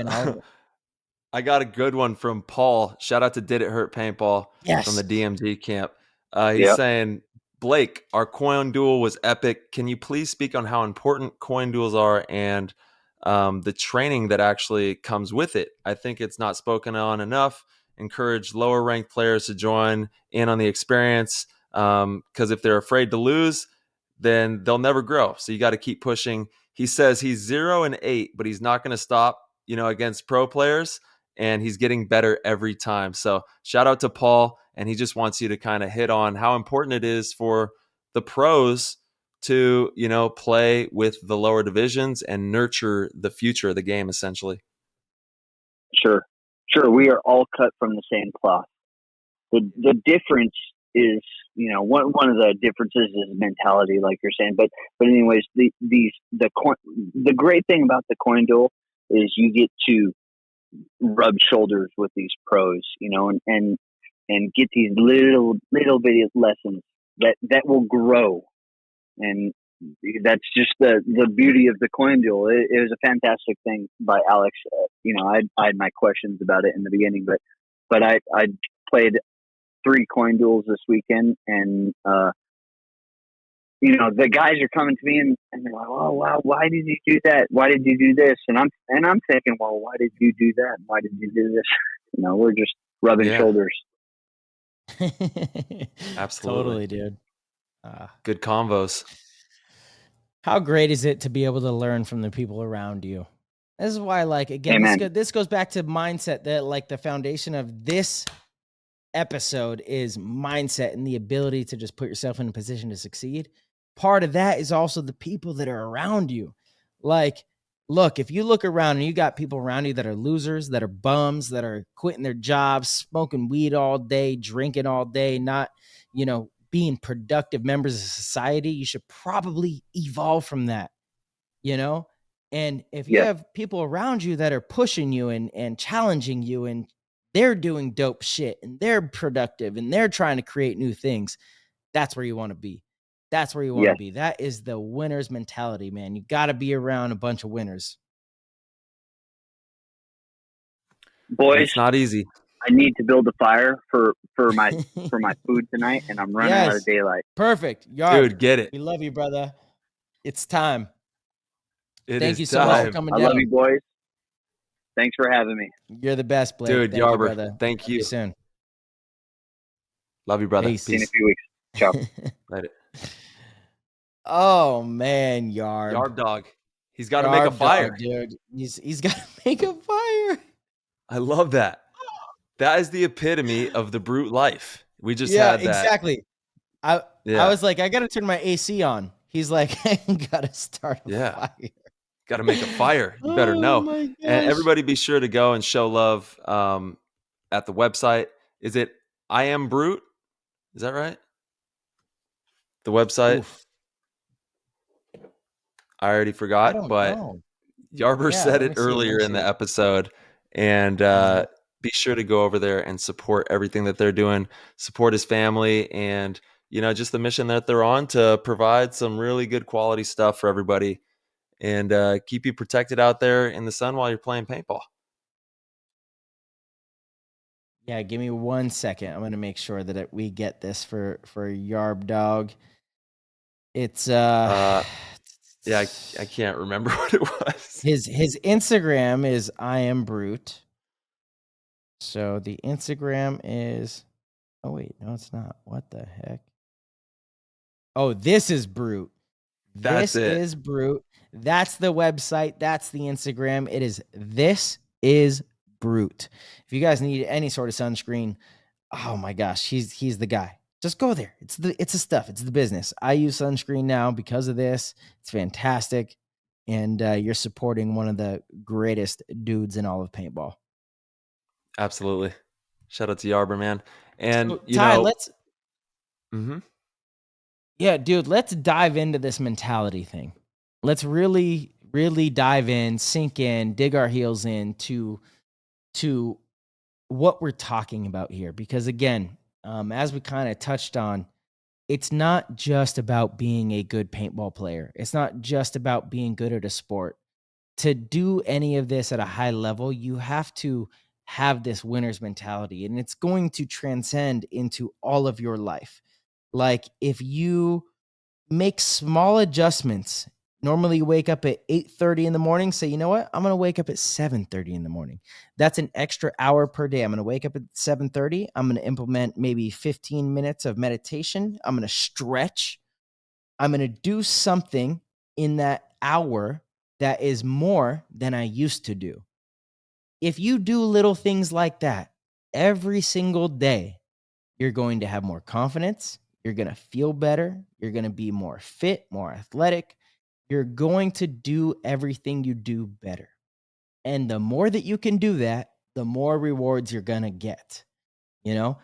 a good one from Paul. Shout out to Did It Hurt Paintball from the DMG camp. He's saying, Blake, our coin duel was epic. Can you please speak on how important coin duels are and the training that actually comes with it? I think it's not spoken on enough. Encourage lower ranked players to join in on the experience because if they're afraid to lose, then they'll never grow. So you got to keep pushing. He says he's 0-8, but he's not going to stop, against pro players, and he's getting better every time. So shout out to Paul, and he just wants you to kind of hit on how important it is for the pros to, play with the lower divisions and nurture the future of the game, essentially. Sure. We are all cut from the same cloth. The difference is, one of the differences is mentality, like you're saying. But anyways, the great thing about the coin duel is you get to rub shoulders with these pros, and get these little bitty lessons that will grow. And that's just the beauty of the coin duel. It was a fantastic thing by Alex. I had my questions about it in the beginning, but I played 3 coin duels this weekend, and the guys are coming to me and they're like, "Oh wow, why did you do that? Why did you do this?" And I'm thinking, "Well, why did you do that? Why did you do this?" We're just rubbing shoulders. Absolutely. Totally, dude. Good convos. How great is it to be able to learn from the people around you? This is why, this goes back to mindset. That the foundation of this episode is mindset and the ability to just put yourself in a position to succeed. Part of that is also the people that are around you. Look, if you look around and you got people around you that are losers, that are bums, that are quitting their jobs, smoking weed all day, drinking all day, not, being productive members of society, you should probably evolve from that, And if you have people around you that are pushing you and challenging you, and they're doing dope shit and they're productive and they're trying to create new things, that's where you want to be. That's where you want to be. That is the winner's mentality, man. You got to be around a bunch of winners. Boys, it's not easy. I need to build a fire for my food tonight, and I'm running out of daylight. Perfect. Yarb, dude, get it. We love you, brother. It's time. Thank you so much for coming down. I love you, boys. Thanks for having me. You're the best, Blake. Dude, Thank Yarber, you, brother. thank you. See you soon. Love you, brother. Peace. See you in a few weeks. Ciao. Later. Oh man, Yarb dog. He's got to make a fire, dog, dude. He's got to make a fire. I love that. That is the epitome of the brute life. We just had that. Exactly. I was like, I got to turn my AC on. He's like, I got to start a fire. Got to make a fire. You better know. And everybody be sure to go and show love at the website. Is it I Am Brute? Is that right? The website? Oof. I already forgot, but Yarber said it earlier in the episode. And be sure to go over there and support everything that they're doing, support his family, and just the mission that they're on to provide some really good quality stuff for everybody, and keep you protected out there in the sun while you're playing paintball. Yeah, give me 1 second. I'm going to make sure that we get this for Yarb dog. It's I can't remember what it was. His Instagram is I Am Brute. So the Instagram is, oh wait, no, it's not. What the heck? Oh, this is Brute. This is Brute. That's the website. That's the Instagram. It is This Is Brute. If you guys need any sort of sunscreen, oh my gosh, he's the guy. Just go there. It's the stuff. It's the business. I use sunscreen now because of this. It's fantastic, and you're supporting one of the greatest dudes in all of paintball. Absolutely. Shout out to Yarber, man. And so, Ty, let's dude, let's dive into this mentality thing. Let's really, really dive in, sink in, dig our heels in to what we're talking about here. Because again, as we kind of touched on, it's not just about being a good paintball player. It's not just about being good at a sport. To do any of this at a high level, you have to have this winner's mentality, and it's going to transcend into all of your life. Like if you make small adjustments, normally you wake up at 8:30 in the morning, say, you know what? I'm going to wake up at 7:30 in the morning. That's an extra hour per day. I'm going to wake up at 7:30. I'm going to implement maybe 15 minutes of meditation. I'm going to stretch. I'm going to do something in that hour that is more than I used to do. If you do little things like that every single day, you're going to have more confidence. You're going to feel better. You're going to be more fit, more athletic. You're going to do everything you do better. And the more that you can do that, the more rewards you're going to get. You know,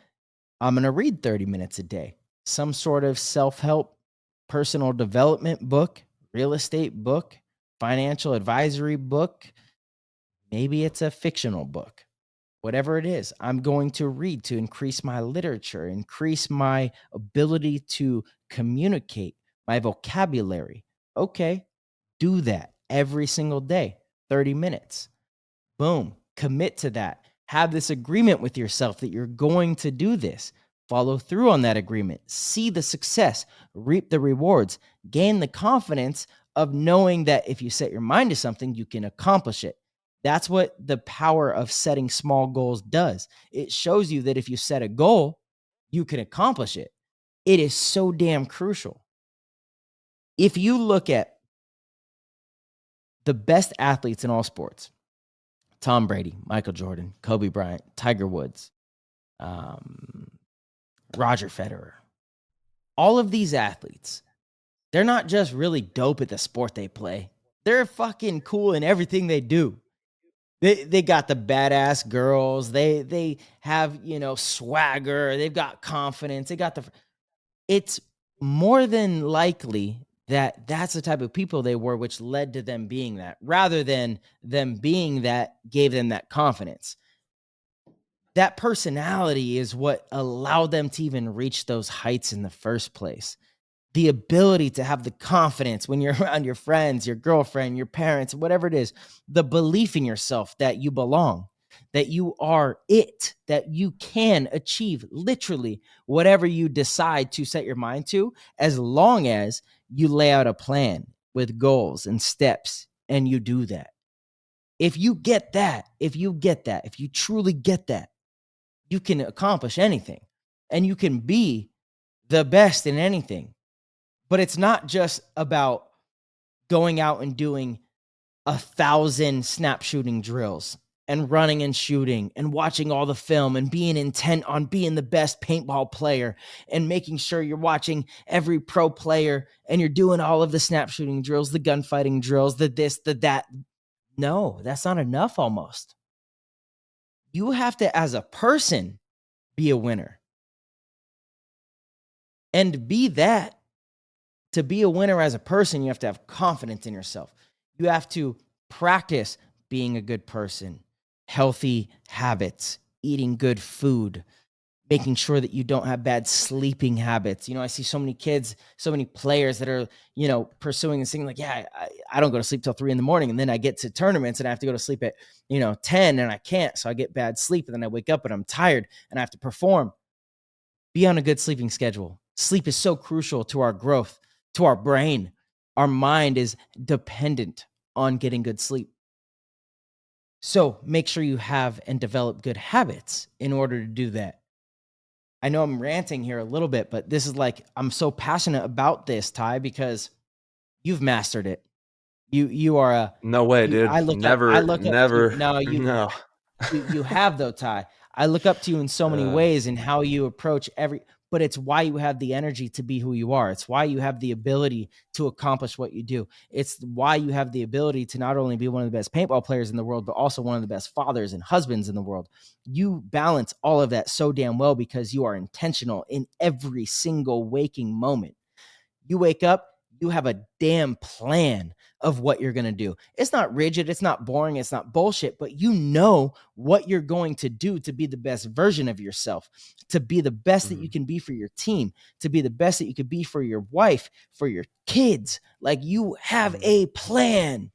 I'm going to read 30 minutes a day, some sort of self-help, personal development book, real estate book, financial advisory book. Maybe it's a fictional book. Whatever it is, I'm going to read to increase my literature, increase my ability to communicate, my vocabulary. Okay, do that every single day, 30 minutes. Boom, commit to that. Have this agreement with yourself that you're going to do this. Follow through on that agreement. See the success, reap the rewards, gain the confidence of knowing that if you set your mind to something, you can accomplish it. That's what the power of setting small goals does. It shows you that if you set a goal, you can accomplish it. It is so damn crucial. If you look at the best athletes in all sports, Tom Brady, Michael Jordan, Kobe Bryant, Tiger Woods, Roger Federer, all of these athletes, they're not just really dope at the sport they play. They're fucking cool in everything they do. They got the badass girls. They have, swagger. They've got confidence. It's more than likely that that's the type of people they were, which led to them being that, rather than them being that gave them that confidence. That personality is what allowed them to even reach those heights in the first place. The ability to have the confidence when you're around your friends, your girlfriend, your parents, whatever it is, the belief in yourself that you belong, that you are it, that you can achieve literally whatever you decide to set your mind to, as long as you lay out a plan with goals and steps and you do that. If you truly get that, you can accomplish anything and you can be the best in anything. But it's not just about going out and doing 1,000 snap shooting drills and running and shooting and watching all the film and being intent on being the best paintball player and making sure you're watching every pro player and you're doing all of the snap shooting drills, the gunfighting drills, the this, the that. No, that's not enough almost. You have to, as a person, be a winner. And be that. To be a winner as a person, you have to have confidence in yourself. You have to practice being a good person, healthy habits, eating good food, making sure that you don't have bad sleeping habits. I see so many kids, so many players that are, pursuing this thing like, I don't go to sleep till 3 a.m. and then I get to tournaments and I have to go to sleep at, 10 and I can't. So I get bad sleep and then I wake up and I'm tired and I have to perform. Be on a good sleeping schedule. Sleep is so crucial to our growth, to our brain. Our mind is dependent on getting good sleep. So make sure you have and develop good habits in order to do that. I know I'm ranting here a little bit, but this is I'm so passionate about this, Ty, because you've mastered it. You are a no way, dude. Never. No. You have though, Ty. I look up to you in so many ways in how you approach but it's why you have the energy to be who you are. It's why you have the ability to accomplish what you do. It's why you have the ability to not only be one of the best paintball players in the world, but also one of the best fathers and husbands in the world. You balance all of that so damn well because you are intentional in every single waking moment. You wake up, you have a damn plan of what you're going to do. It's not rigid. It's not boring. It's not bullshit, but you know what you're going to do to be the best version of yourself, to be the best that you can be for your team, to be the best that you could be for your wife, for your kids. Like you have a plan,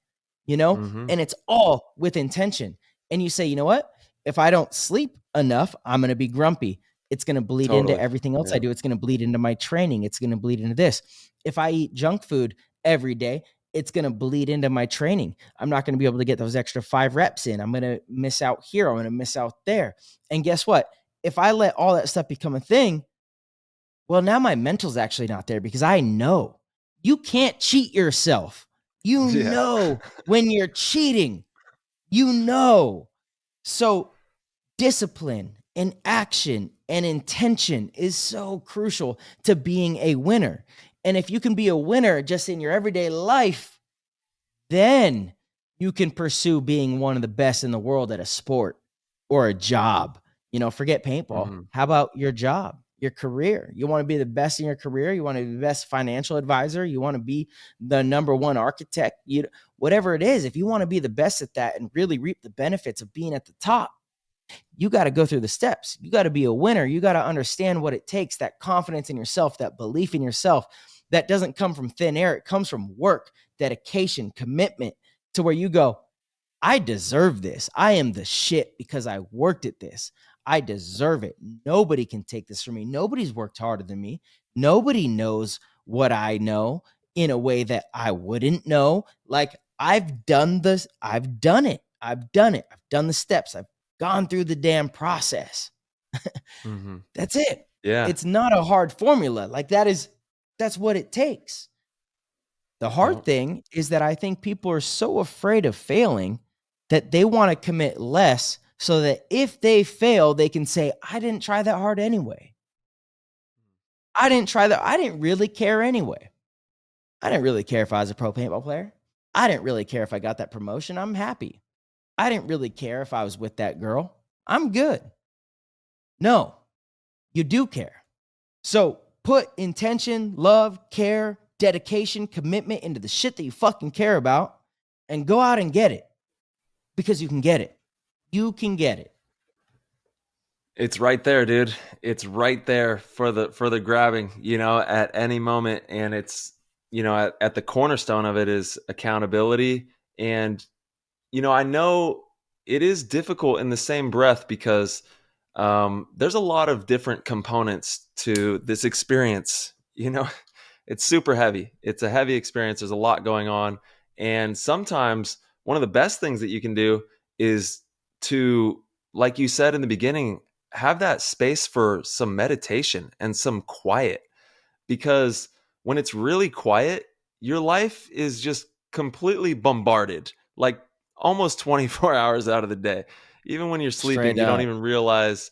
and it's all with intention. And you say, you know what? If I don't sleep enough, I'm going to be grumpy. It's going to bleed into everything else I do. It's going to bleed into my training. It's going to bleed into this. If I eat junk food every day, it's going to bleed into my training. I'm not going to be able to get those extra 5 reps in. I'm going to miss out here. I'm going to miss out there. And guess what? If I let all that stuff become a thing, well, now my mental's actually not there because I know you can't cheat yourself. You know when you're cheating, So discipline and action and intention is so crucial to being a winner. And if you can be a winner just in your everyday life, then you can pursue being one of the best in the world at a sport. or a job. Forget paintball. Mm-hmm. How about your job, your career? You want to be the best in your career. You want to be the best financial advisor. You want to be the number one architect. Whatever it is, if you want to be the best at that and really reap the benefits of being at the top, you got to go through the steps. You got to be a winner. You got to understand what it takes, that confidence in yourself, that belief in yourself. That doesn't come from thin air. It comes from work, dedication, commitment, to where you go, I deserve this. I am the shit because I worked at this. I deserve it. Nobody can take this from me. Nobody's worked harder than me. Nobody knows what I know in a way that I wouldn't know. Like, I've done this. I've done it. I've done it. I've done the steps. I've gone through the damn process. Mm-hmm. That's it. Yeah. It's not a hard formula. Like, that's what it takes. The hard thing is that I think people are so afraid of failing that they want to commit less so that if they fail, they can say, I didn't try that hard anyway. I didn't try that. I didn't really care anyway. I didn't really care if I was a pro paintball player. I didn't really care if I got that promotion. I'm happy. I didn't really care if I was with that girl. I'm good. No, you do care. So put intention, love, care, dedication, commitment into the shit that you fucking care about and go out and get it, because you can get it. You can get it. It's right there, dude. It's right there for the grabbing, at any moment. And it's, at the cornerstone of it is accountability. And, I know it is difficult in the same breath because there's a lot of different components to this experience. It's super heavy. It's a heavy experience. There's a lot going on. And sometimes one of the best things that you can do is to, like you said in the beginning, have that space for some meditation and some quiet. Because when it's really quiet, your life is just completely bombarded, like almost 24 hours out of the day. Even when you're sleeping, Straight you don't up. even realize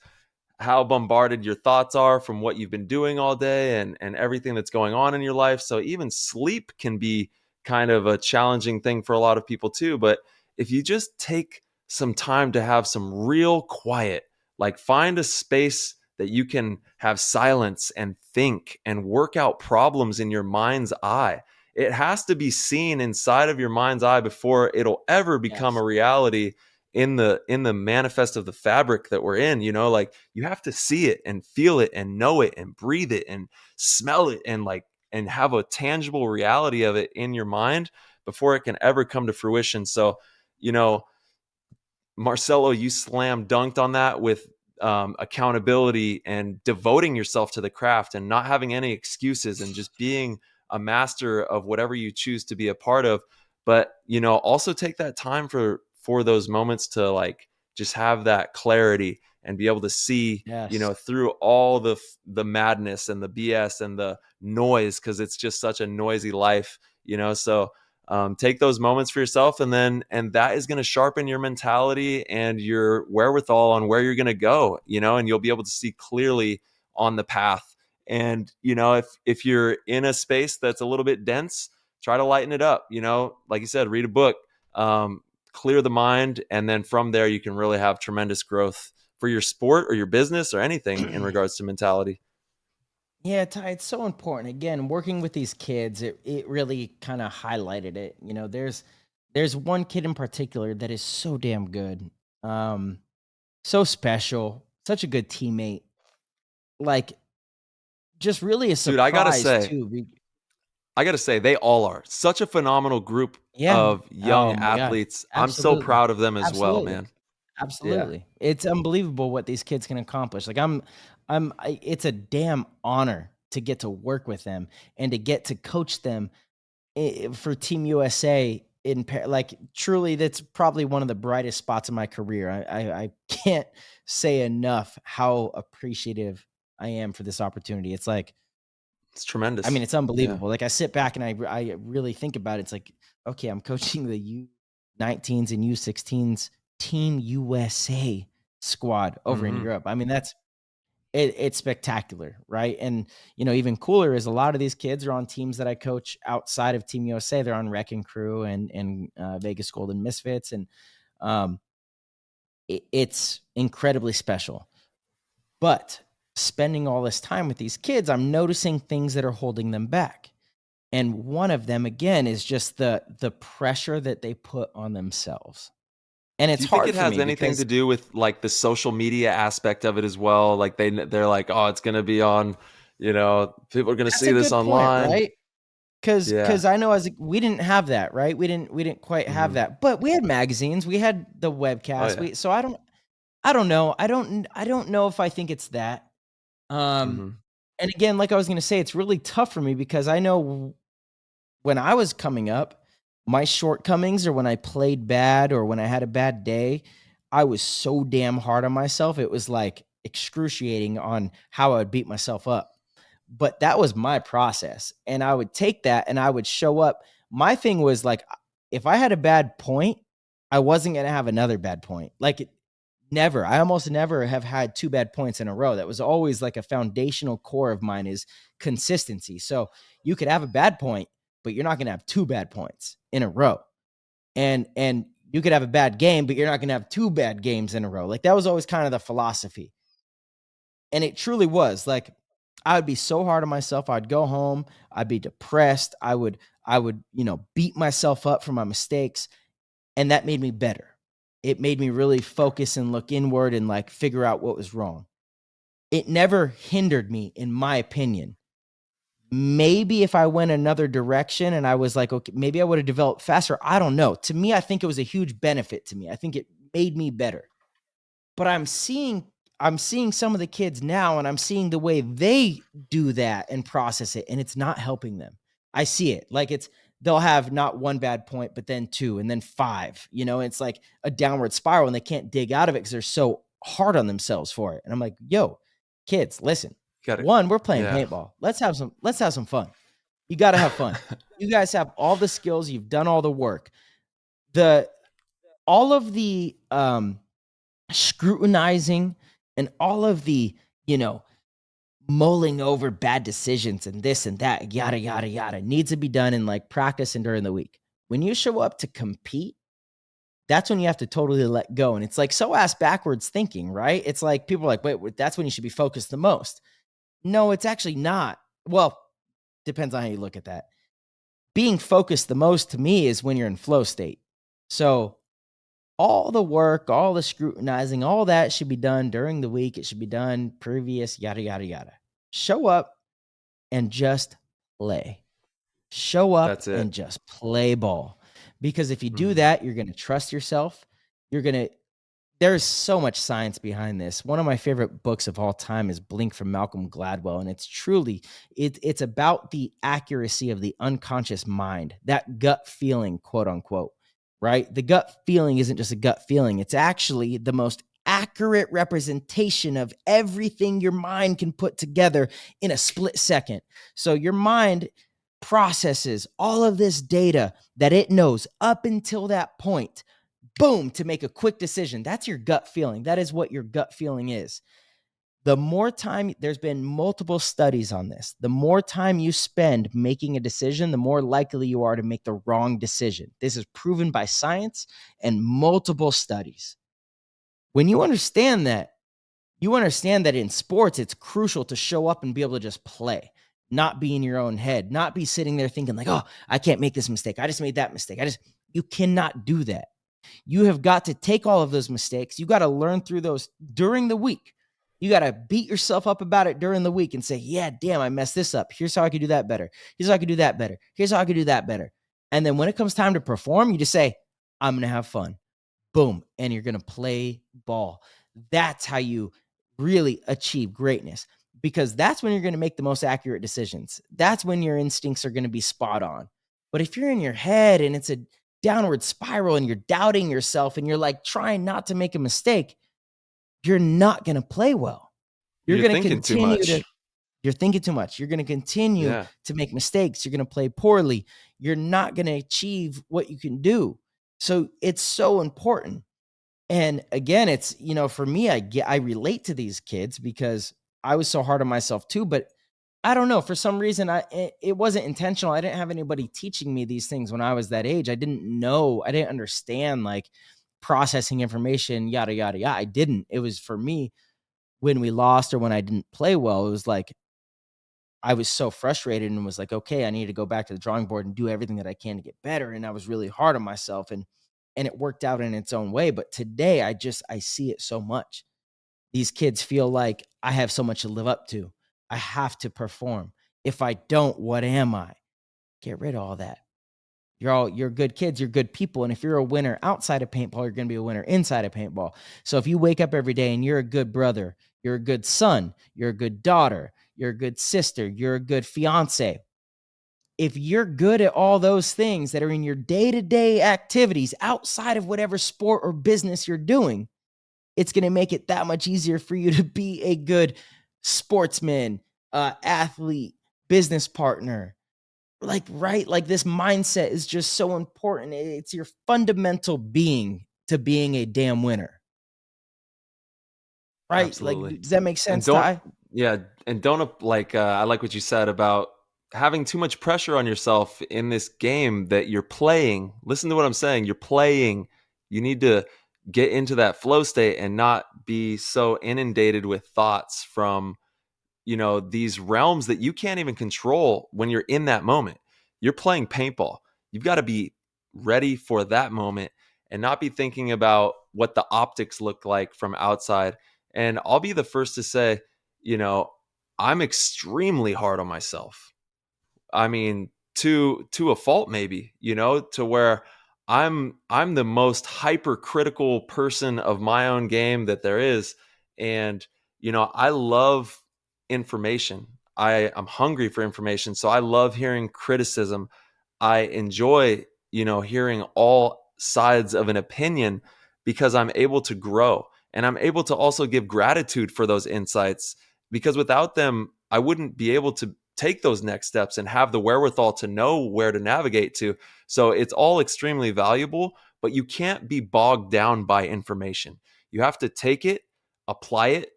how bombarded your thoughts are from what you've been doing all day and everything that's going on in your life. So even sleep can be kind of a challenging thing for a lot of people too. But if you just take some time to have some real quiet, like find a space that you can have silence and think and work out problems in your mind's eye. It has to be seen inside of your mind's eye before it'll ever become a reality in the manifest of the fabric that we're in. Like, you have to see it and feel it and know it and breathe it and smell it and have a tangible reality of it in your mind before it can ever come to fruition. So, Marcelo, you slam dunked on that with accountability and devoting yourself to the craft and not having any excuses and just being a master of whatever you choose to be a part of. But, also take that time for those moments to like just have that clarity and be able to see, through all the madness and the BS and the noise, because it's just such a noisy life, so take those moments for yourself, and that is going to sharpen your mentality and your wherewithal on where you're going to go, and you'll be able to see clearly on the path. And, if you're in a space that's a little bit dense, try to lighten it up, like you said, read a book, clear the mind. And then from there, you can really have tremendous growth for your sport or your business or anything in regards to mentality. Yeah, Ty, it's so important. Again, working with these kids, it really kind of highlighted it. There's one kid in particular that is so damn good, so special, such a good teammate. Like, just really a surprise. Dude, I gotta say, they all are such a phenomenal group of young athletes. I'm so proud of them as well, man. Absolutely. Yeah. It's unbelievable what these kids can accomplish. Like, it's a damn honor to get to work with them and to get to coach them for Team USA. Like, truly, that's probably one of the brightest spots in my career. I can't say enough how appreciative I am for this opportunity. It's like, it's tremendous. I mean, it's unbelievable. Yeah. Like, I sit back and I really think about it. It's like, okay, I'm coaching the U19s and U16s Team USA squad over in Europe. I mean, it's spectacular, right? And, even cooler is a lot of these kids are on teams that I coach outside of Team USA. They're on Wrecking Crew and Vegas Golden Misfits. And it's incredibly special. But spending all this time with these kids, I'm noticing things that are holding them back. And one of them, again, is just the pressure that they put on themselves. And Do it's you think hard it for has me anything because to do with like the social media aspect of it as well? Like they're like, oh, it's gonna be on, people are gonna that's see a this good point, online. right? Yeah. Because I know we didn't have that, right? We didn't quite have Hmm. that, but we had magazines, we had the Oh webcast. yeah. So I don't know. I don't know if I think it's that. Um, Hmm. and again, like I was gonna say, it's really tough for me because I know when I was coming up, my shortcomings or when I played bad or when I had a bad day, I was so damn hard on myself. It was like excruciating on how I would beat myself up. But that was my process. And I would take that and I would show up. My thing was like, if I had a bad point, I wasn't going to have another bad point. Never. I almost never have had 2 bad points in a row. That was always like a foundational core of mine is consistency. So you could have a bad point, but you're not going to have 2 bad points in a row. And you could have a bad game, but you're not going to have 2 bad games in a row. Like that was always kind of the philosophy. And it truly was like I would be so hard on myself. I'd go home, I'd be depressed. I would, beat myself up for my mistakes, and that made me better. It made me really focus and look inward and like figure out what was wrong. It never hindered me, in my opinion. Maybe if I went another direction and I was like, okay, maybe I would have developed faster. I don't know. To me, I think it was a huge benefit to me. I think it made me better. But I'm seeing some of the kids now and I'm seeing the way they do that and process it, and it's not helping them. I see it. Like they'll have not 1 bad point, but then 2 and then 5. It's like a downward spiral and they can't dig out of it because they're so hard on themselves for it. And I'm like, yo, kids, listen. Got it. 1, we're playing Yeah. paintball. Let's have some fun. You got to have fun. You guys have all the skills, you've done all the work. All of the scrutinizing and all of the, mulling over bad decisions and this and that, yada, yada, yada, needs to be done in like practice and during the week. When you show up to compete, that's when you have to totally let go. And it's like so ass backwards thinking, right? It's like people are like, wait, that's when you should be focused the most. No, it's actually not. Well, depends on how you look at that. Being focused the most to me is when you're in flow state. So all the work, all the scrutinizing, all that should be done during the week. It should be done previous, yada, yada, yada. Show up and just play. Show up That's it. and just play ball. Because if you do Mhm. that, you're going to trust yourself. There's so much science behind this. One of my favorite books of all time is Blink from Malcolm Gladwell. And it's truly, it's about the accuracy of the unconscious mind, that gut feeling, quote unquote, right? The gut feeling isn't just a gut feeling. It's actually the most accurate representation of everything your mind can put together in a split second. So your mind processes all of this data that it knows up until that point, boom, to make a quick decision. That's your gut feeling. That is what your gut feeling is. The more time, there's been multiple studies on this. The more time you spend making a decision, the more likely you are to make the wrong decision. This is proven by science and multiple studies. When you understand that in sports, it's crucial to show up and be able to just play, not be in your own head, not be sitting there thinking like, oh, I can't make this mistake. I just made that mistake. You cannot do that. You have got to take all of those mistakes. You got to learn through those during the week. You got to beat yourself up about it during the week and say, yeah, damn, I messed this up. Here's how I could do that better. Here's how I could do that better. Here's how I could do that better. And then when it comes time to perform, you just say, I'm going to have fun. Boom. And you're going to play ball. That's how you really achieve greatness, because that's when you're going to make the most accurate decisions. That's when your instincts are going to be spot on. But if you're in your head and it's a downward spiral and you're doubting yourself and you're like trying not to make a mistake, you're not going to play well. You're going to thinking too continue much. you're thinking too much. You're going to continue Yeah. to make mistakes. You're going to play poorly. You're not going to achieve what you can do. So it's so important. And again, it's, for me, I relate to these kids because I was so hard on myself too, but I don't know, for some reason it wasn't intentional. I didn't have anybody teaching me these things when I was that age. I didn't understand like processing information, yada, yada, yada. I didn't. It was for me when we lost or when I didn't play well, it was like I was so frustrated and was like, okay, I need to go back to the drawing board and do everything that I can to get better. And I was really hard on myself, and it worked out in its own way. But today I see it so much. These kids feel like I have so much to live up to. I have to perform. If I don't, what am I? Get rid of all that. You're good kids, you're good people. And if you're a winner outside of paintball, you're going to be a winner inside of paintball. So if you wake up every day and you're a good brother, you're a good son, you're a good daughter, you're a good sister, you're a good fiance. If you're good at all those things that are in your day-to-day activities outside of whatever sport or business you're doing, it's going to make it that much easier for you to be a good sportsman, athlete, business partner. Like, right? Like, this mindset is just so important. It's your fundamental being to being a damn winner. Right? Absolutely. Like, does that make sense, And Ty? yeah, and don't like I like what you said about having too much pressure on yourself in this game that you're playing. Listen to what I'm saying. You're playing. You need to get into that flow state and not be so inundated with thoughts from, these realms that you can't even control when you're in that moment. You're playing paintball. You've got to be ready for that moment and not be thinking about what the optics look like from outside. And I'll be the first to say, I'm extremely hard on myself. I mean, to a fault, maybe, to where I'm the most hypercritical person of my own game that there is. And, I love information. I'm hungry for information. So I love hearing criticism. I enjoy, hearing all sides of an opinion because I'm able to grow, and I'm able to also give gratitude for those insights, because without them, I wouldn't be able to take those next steps and have the wherewithal to know where to navigate to. So it's all extremely valuable, but you can't be bogged down by information. You have to take it, apply it,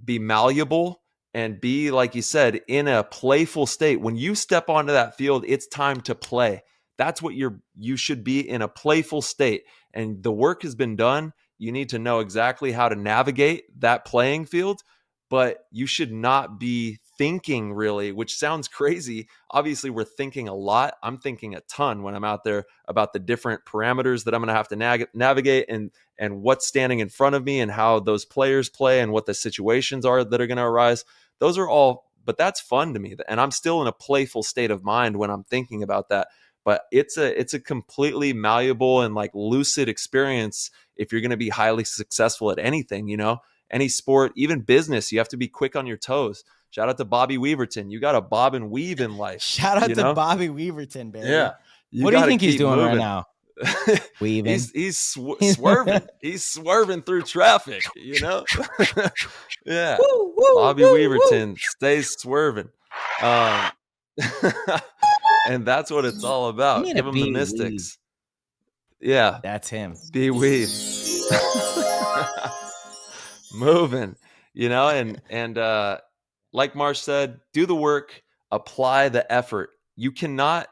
be malleable, and be, like you said, in a playful state. When you step onto that field, it's time to play. That's what you should be, in a playful state. And the work has been done. You need to know exactly how to navigate that playing field, but you should not be thinking, really, which sounds crazy. Obviously, we're thinking a lot. I'm thinking a ton when I'm out there about the different parameters that I'm going to have to navigate, and what's standing in front of me, and how those players play, and what the situations are that are going to arise. Those are all, but that's fun to me. And I'm still in a playful state of mind when I'm thinking about that. But it's a completely malleable and like lucid experience if you're going to be highly successful at anything, any sport, even business. You have to be quick on your toes. Shout out to Bobby Weaverton. You got to bob and weave in life. Shout out to Bobby Weaverton, baby. Yeah. What do you think he's doing moving right now? Weaving. He's swerving. He's swerving through traffic, Yeah. Woo, woo, Bobby woo, Weaverton woo. stays swerving. And that's what it's all about. Give him the mystics. Yeah. That's him. Be weave. Moving, and like Marsh said, do the work, apply the effort. You cannot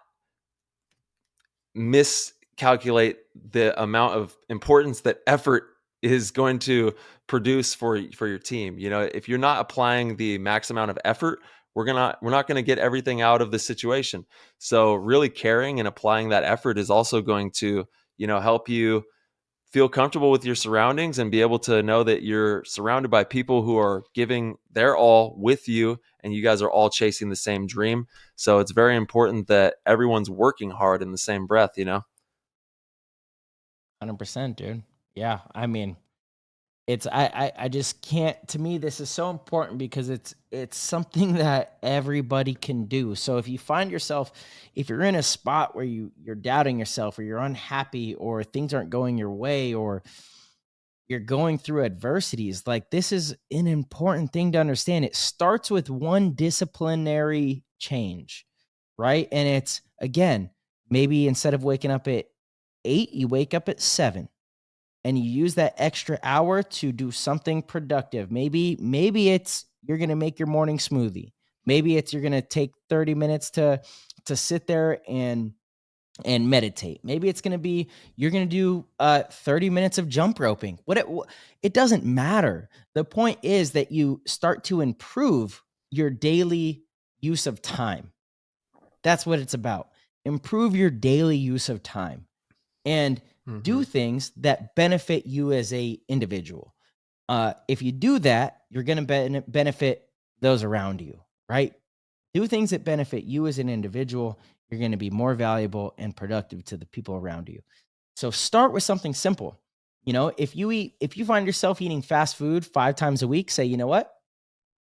miscalculate the amount of importance that effort is going to produce for your team. If you're not applying the max amount of effort, we're not going to get everything out of the situation. So really caring and applying that effort is also going to, help you feel comfortable with your surroundings and be able to know that you're surrounded by people who are giving their all with you, and you guys are all chasing the same dream. So it's very important that everyone's working hard in the same breath, 100%, dude. Yeah. I mean, I just can't, to me, this is so important because it's something that everybody can do. So if you find yourself, if you're in a spot where you're doubting yourself, or you're unhappy, or things aren't going your way, or you're going through adversities, like, this is an important thing to understand. It starts with one disciplinary change, right? And it's, again, maybe instead of waking up at 8, you wake up at 7. And you use that extra hour to do something productive. Maybe it's you're going to make your morning smoothie. Maybe it's you're going to take 30 minutes to sit there and and meditate. Maybe it's going to be, you're going to do 30 minutes of jump roping. It doesn't matter. The point is that you start to improve your daily use of time. That's what it's about. Improve your daily use of time and do things that benefit you as a individual. If you do that, you're going to benefit those around you, right? Do things that benefit you as an individual. You're going to be more valuable and productive to the people around you. So start with something simple. You know, if you find yourself eating fast food 5 times a week, say, you know what?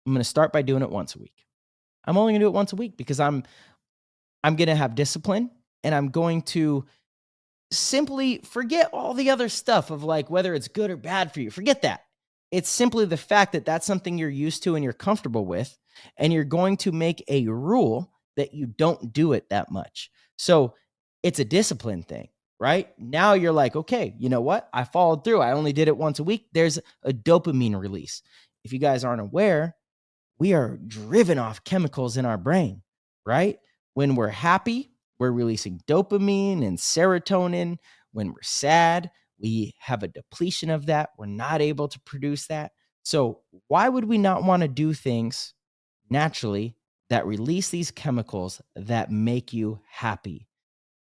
I'm going to start by doing it once a week. I'm only going to do it once a week because I'm going to have discipline, and I'm going to simply forget all the other stuff of like whether it's good or bad for you. Forget that. It's simply the fact that that's something you're used to and you're comfortable with, and you're going to make a rule that you don't do it that much. So it's a discipline thing, right? Now you're like, okay, you know what? I followed through. I only did it once a week. There's a dopamine release. If you guys aren't aware, we are driven off chemicals in our brain, right? When we're happy, we're releasing dopamine and serotonin. When we're sad, we have a depletion of that. We're not able to produce that. So why would we not want to do things naturally that release these chemicals that make you happy?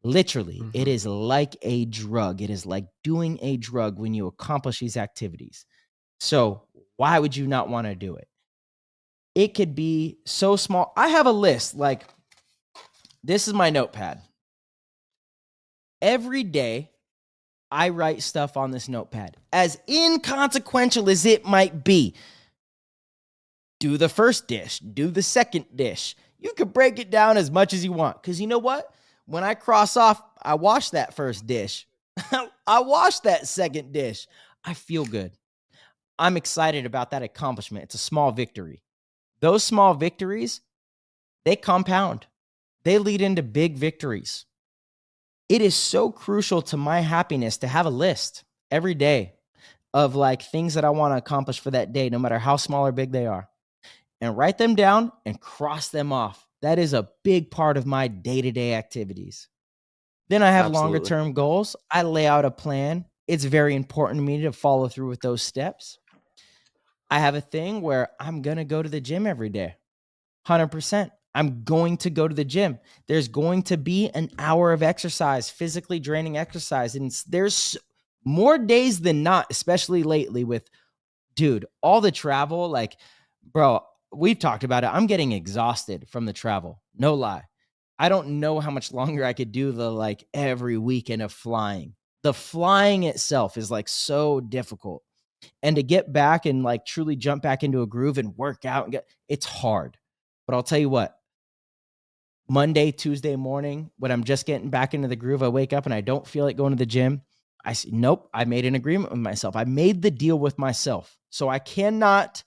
Literally, it is like a drug. It is like doing a drug when you accomplish these activities. So why would you not want to do it? It could be so small. I have a list. Like, this is my notepad. Every day, I write stuff on this notepad, as inconsequential as it might be. Do the first dish, do the second dish. You could break it down as much as you want, because you know what? When I cross off, I wash that first dish. I wash that second dish. I feel good. I'm excited about that accomplishment. It's a small victory. Those small victories, they compound. They lead into big victories. It is so crucial to my happiness to have a list every day of like things that I want to accomplish for that day, no matter how small or big they are, and write them down and cross them off. That is a big part of my day-to-day activities. Then I have longer-term goals. I lay out a plan. It's very important to me to follow through with those steps. I have a thing where I'm going to go to the gym every day. 100%. I'm going to go to the gym. There's going to be an hour of exercise, physically draining exercise. And there's more days than not, especially lately with, dude, all the travel. Like, bro, we've talked about it. I'm getting exhausted from the travel. No lie. I don't know how much longer I could do the like every weekend of flying. The flying itself is like so difficult. And to get back and like truly jump back into a groove and work out, it's hard. But I'll tell you what, Monday, Tuesday morning, when I'm just getting back into the groove, I wake up and I don't feel like going to the gym. I say, nope, I made an agreement with myself. I made the deal with myself. So I cannot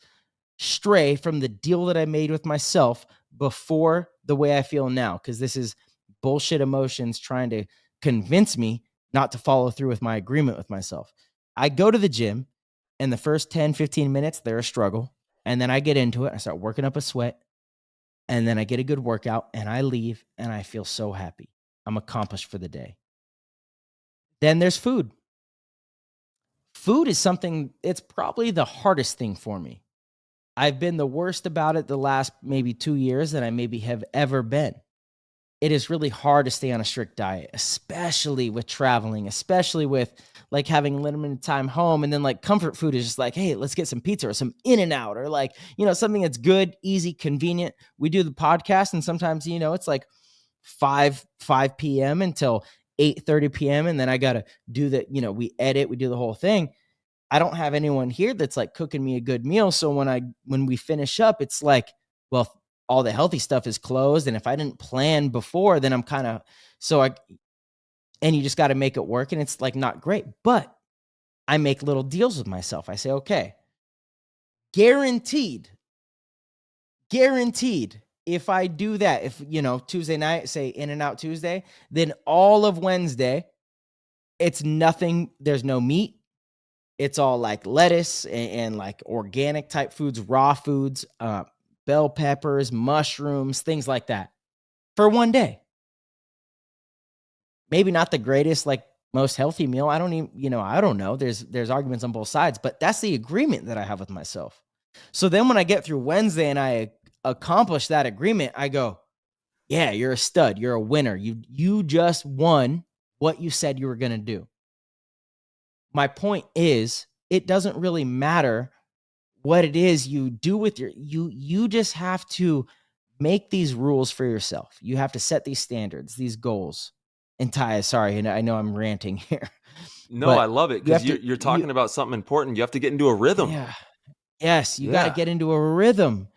stray from the deal that I made with myself before the way I feel now, because this is bullshit emotions trying to convince me not to follow through with my agreement with myself. I go to the gym, and the first 10, 15 minutes, they're a struggle. And then I get into it. I start working up a sweat. And then I get a good workout, and I leave, and I feel so happy. I'm accomplished for the day. Then there's food. Food is something, it's probably the hardest thing for me. I've been the worst about it the last maybe 2 years than I maybe have ever been. It is really hard to stay on a strict diet, especially with traveling, especially with like having limited time home. And then like comfort food is just like, hey, let's get some pizza or some In-N-Out or like, you know, something that's good, easy, convenient. We do the podcast, and sometimes, you know, it's like 5 p.m. until 8:30 p.m. And then I got to do the, you know, we edit, we do the whole thing. I don't have anyone here that's like cooking me a good meal. So when we finish up, it's like, well, all the healthy stuff is closed. And if I didn't plan before, then I'm kind of, and you just got to make it work. And it's like not great, but I make little deals with myself. I say, okay, guaranteed. If I do that, if, you know, Tuesday night, say In-N-Out Tuesday, then all of Wednesday, it's nothing. There's no meat. It's all like lettuce and like organic type foods, raw foods, bell peppers, mushrooms, things like that for one day. Maybe not the greatest, like most healthy meal. I don't even, I don't know. There's arguments on both sides, but that's the agreement that I have with myself. So then when I get through Wednesday and I accomplish that agreement, I go, yeah, you're a stud. You're a winner. You just won what you said you were going to do. My point is, it doesn't really matter what it is you do with you just have to make these rules for yourself. You have to set these standards, these goals. And Ty, sorry, and I know I'm ranting here. No, I love it because you're talking about something important. You have to get into a rhythm. Yeah. Yes, you got to get into a rhythm.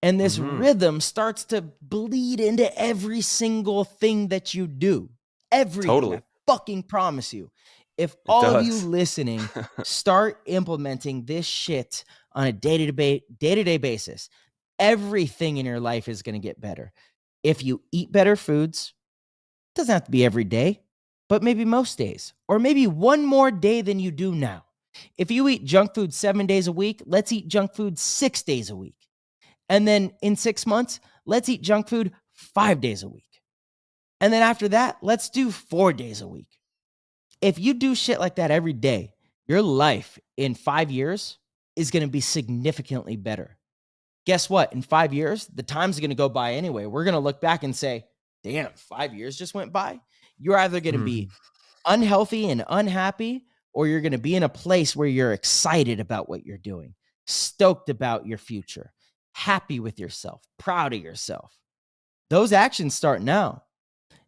And this rhythm starts to bleed into every single thing that you do. Everything. Totally. I fucking promise you. If all of you listening start implementing this shit on a day-to-day basis, everything in your life is going to get better. If you eat better foods, it doesn't have to be every day, but maybe most days, or maybe one more day than you do now. If you eat junk food 7 days a week, let's eat junk food 6 days a week. And then in 6 months, let's eat junk food 5 days a week. And then after that, let's do 4 days a week. If you do shit like that every day, your life in 5 years is going to be significantly better. Guess what? In 5 years, the time's going to go by anyway. We're going to look back and say, damn, 5 years just went by. You're either going to be unhealthy and unhappy, or you're going to be in a place where you're excited about what you're doing, stoked about your future, happy with yourself, proud of yourself. Those actions start now.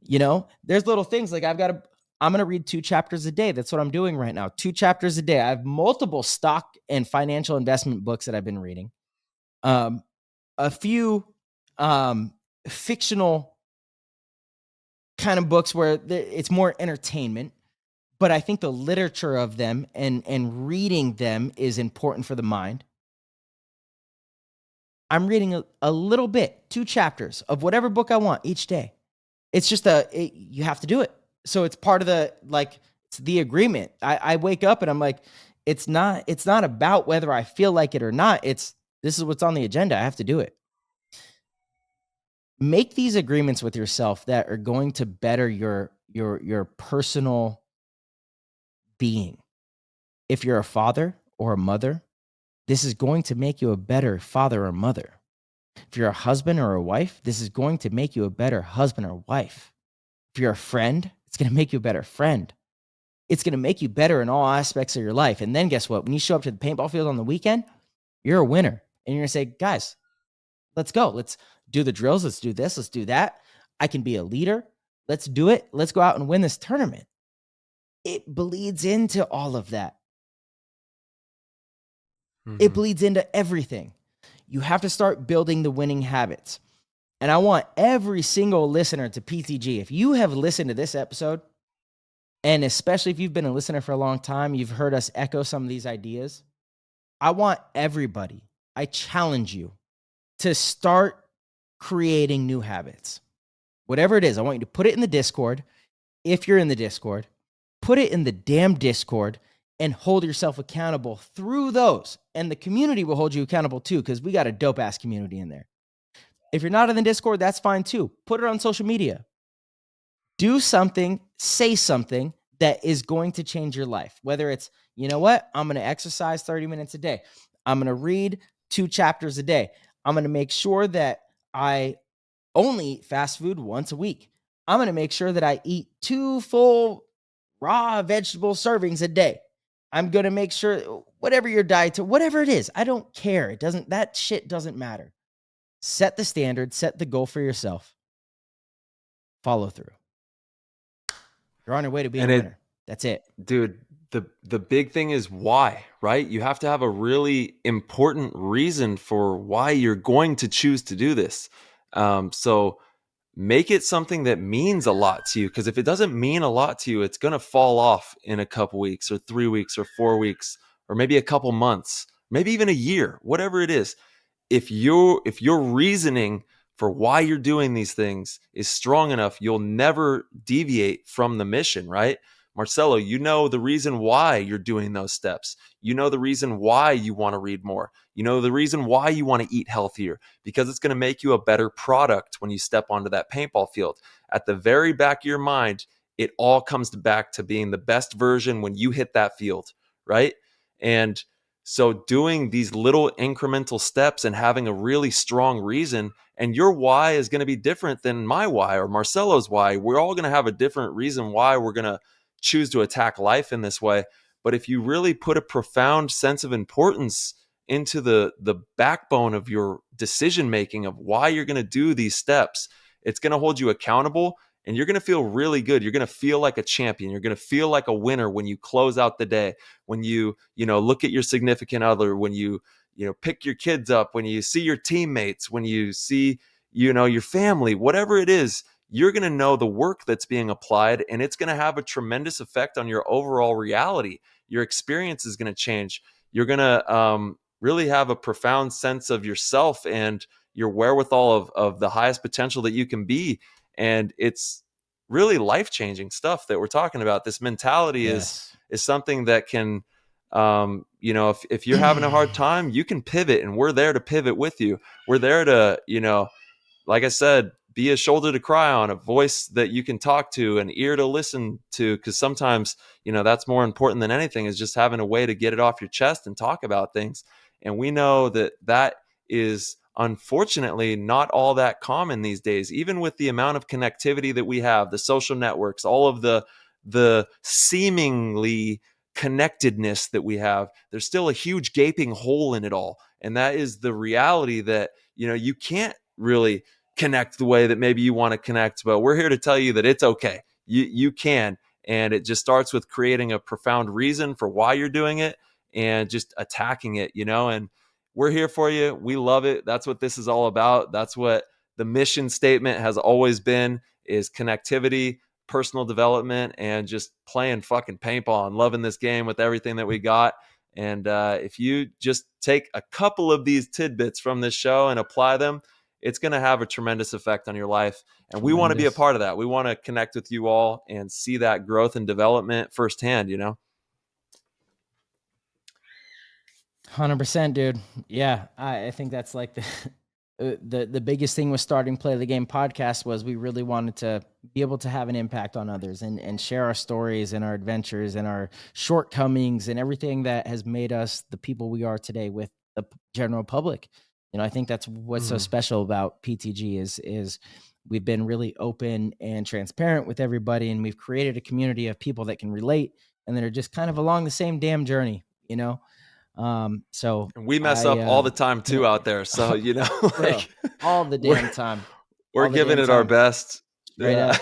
There's little things like I'm going to read 2 chapters a day. That's what I'm doing right now. 2 chapters a day. I have multiple stock and financial investment books that I've been reading. A few fictional kind of books where it's more entertainment, but I think the literature of them and reading them is important for the mind. I'm reading a little bit, 2 chapters of whatever book I want each day. It's just you have to do it. So it's part of it's the agreement. I wake up and I'm like, it's not about whether I feel like it or not. This is what's on the agenda. I have to do it. Make these agreements with yourself that are going to better your personal being. If you're a father or a mother, this is going to make you a better father or mother. If you're a husband or a wife, this is going to make you a better husband or wife. If you're a friend, it's going to make you a better friend. It's going to make you better in all aspects of your life. And then guess what? When you show up to the paintball field on the weekend, you're a winner. And you're going to say, guys, let's go. Let's do the drills. Let's do this. Let's do that. I can be a leader. Let's do it. Let's go out and win this tournament. It bleeds into all of that. It bleeds into everything. You have to start building the winning habits. And I want every single listener to PTG, if you have listened to this episode, and especially if you've been a listener for a long time, you've heard us echo some of these ideas. I want everybody, I challenge you to start creating new habits. Whatever it is, I want you to put it in the Discord. If you're in the Discord, put it in the damn Discord and hold yourself accountable through those. And the community will hold you accountable too, because we got a dope ass community in there. If you're not in the Discord, that's fine too. Put it on social media. Do something, say something that is going to change your life. Whether it's, you know what, I'm going to exercise 30 minutes a day. I'm going to read 2 chapters a day. I'm going to make sure that I only eat fast food once a week. I'm going to make sure that I eat 2 full raw vegetable servings a day. I'm going to make sure whatever your diet, whatever it is, I don't care. That shit doesn't matter. Set the standard, set the goal for yourself. Follow through. You're on your way to being a winner. That's it. Dude, the big thing is why, right? You have to have a really important reason for why you're going to choose to do this. So make it something that means a lot to you, because if it doesn't mean a lot to you, it's going to fall off in a couple weeks or 3 weeks or 4 weeks or maybe a couple months, maybe even a year, whatever it is. If your reasoning for why you're doing these things is strong enough, you'll never deviate from the mission, right? Marcelo, you know the reason why you're doing those steps. You know the reason why you want to read more. You know the reason why you want to eat healthier, because it's going to make you a better product when you step onto that paintball field. At the very back of your mind, it all comes back to being the best version when you hit that field, right? And so doing these little incremental steps and having a really strong reason, and your why is going to be different than my why or Marcelo's why. We're all going to have a different reason why we're going to choose to attack life in this way. But if you really put a profound sense of importance into the backbone of your decision making of why you're going to do these steps, it's going to hold you accountable, and you're going to feel really good. You're going to feel like a champion. You're going to feel like a winner when you close out the day, when you look at your significant other, when you pick your kids up, when you see your teammates, when you see your family, whatever it is. You're going to know the work that's being applied, and it's going to have a tremendous effect on your overall reality. Your experience is going to change. You're going to really have a profound sense of yourself and your wherewithal of the highest potential that you can be. And it's really life-changing stuff that we're talking about. This mentality is something that can, if you're having a hard time, you can pivot, and we're there to pivot with you. We're there to, like I said, be a shoulder to cry on, a voice that you can talk to, an ear to listen to, because sometimes, that's more important than anything, is just having a way to get it off your chest and talk about things. And we know that is unfortunately not all that common these days, even with the amount of connectivity that we have, the social networks, all of the seemingly connectedness that we have. There's still a huge gaping hole in it all. And that is the reality that, you can't really connect the way that maybe you want to connect, but we're here to tell you that it's okay. You can. And it just starts with creating a profound reason for why you're doing it and just attacking it, and we're here for you. We love it. That's what this is all about. That's what the mission statement has always been, is connectivity, personal development, and just playing fucking paintball and loving this game with everything that we got. And if you just take a couple of these tidbits from this show and apply them, it's going to have a tremendous effect on your life. And we want to be a part of that. We want to connect with you all and see that growth and development firsthand, 100%, dude. Yeah, I think that's like the biggest thing with starting Play the Game podcast was we really wanted to be able to have an impact on others and share our stories and our adventures and our shortcomings and everything that has made us the people we are today with the general public. I think that's what's so special about PTG is we've been really open and transparent with everybody, and we've created a community of people that can relate and that are just kind of along the same damn journey, so and we mess up all the time too out there. So, like all the damn time, we're giving it our best. Straight up,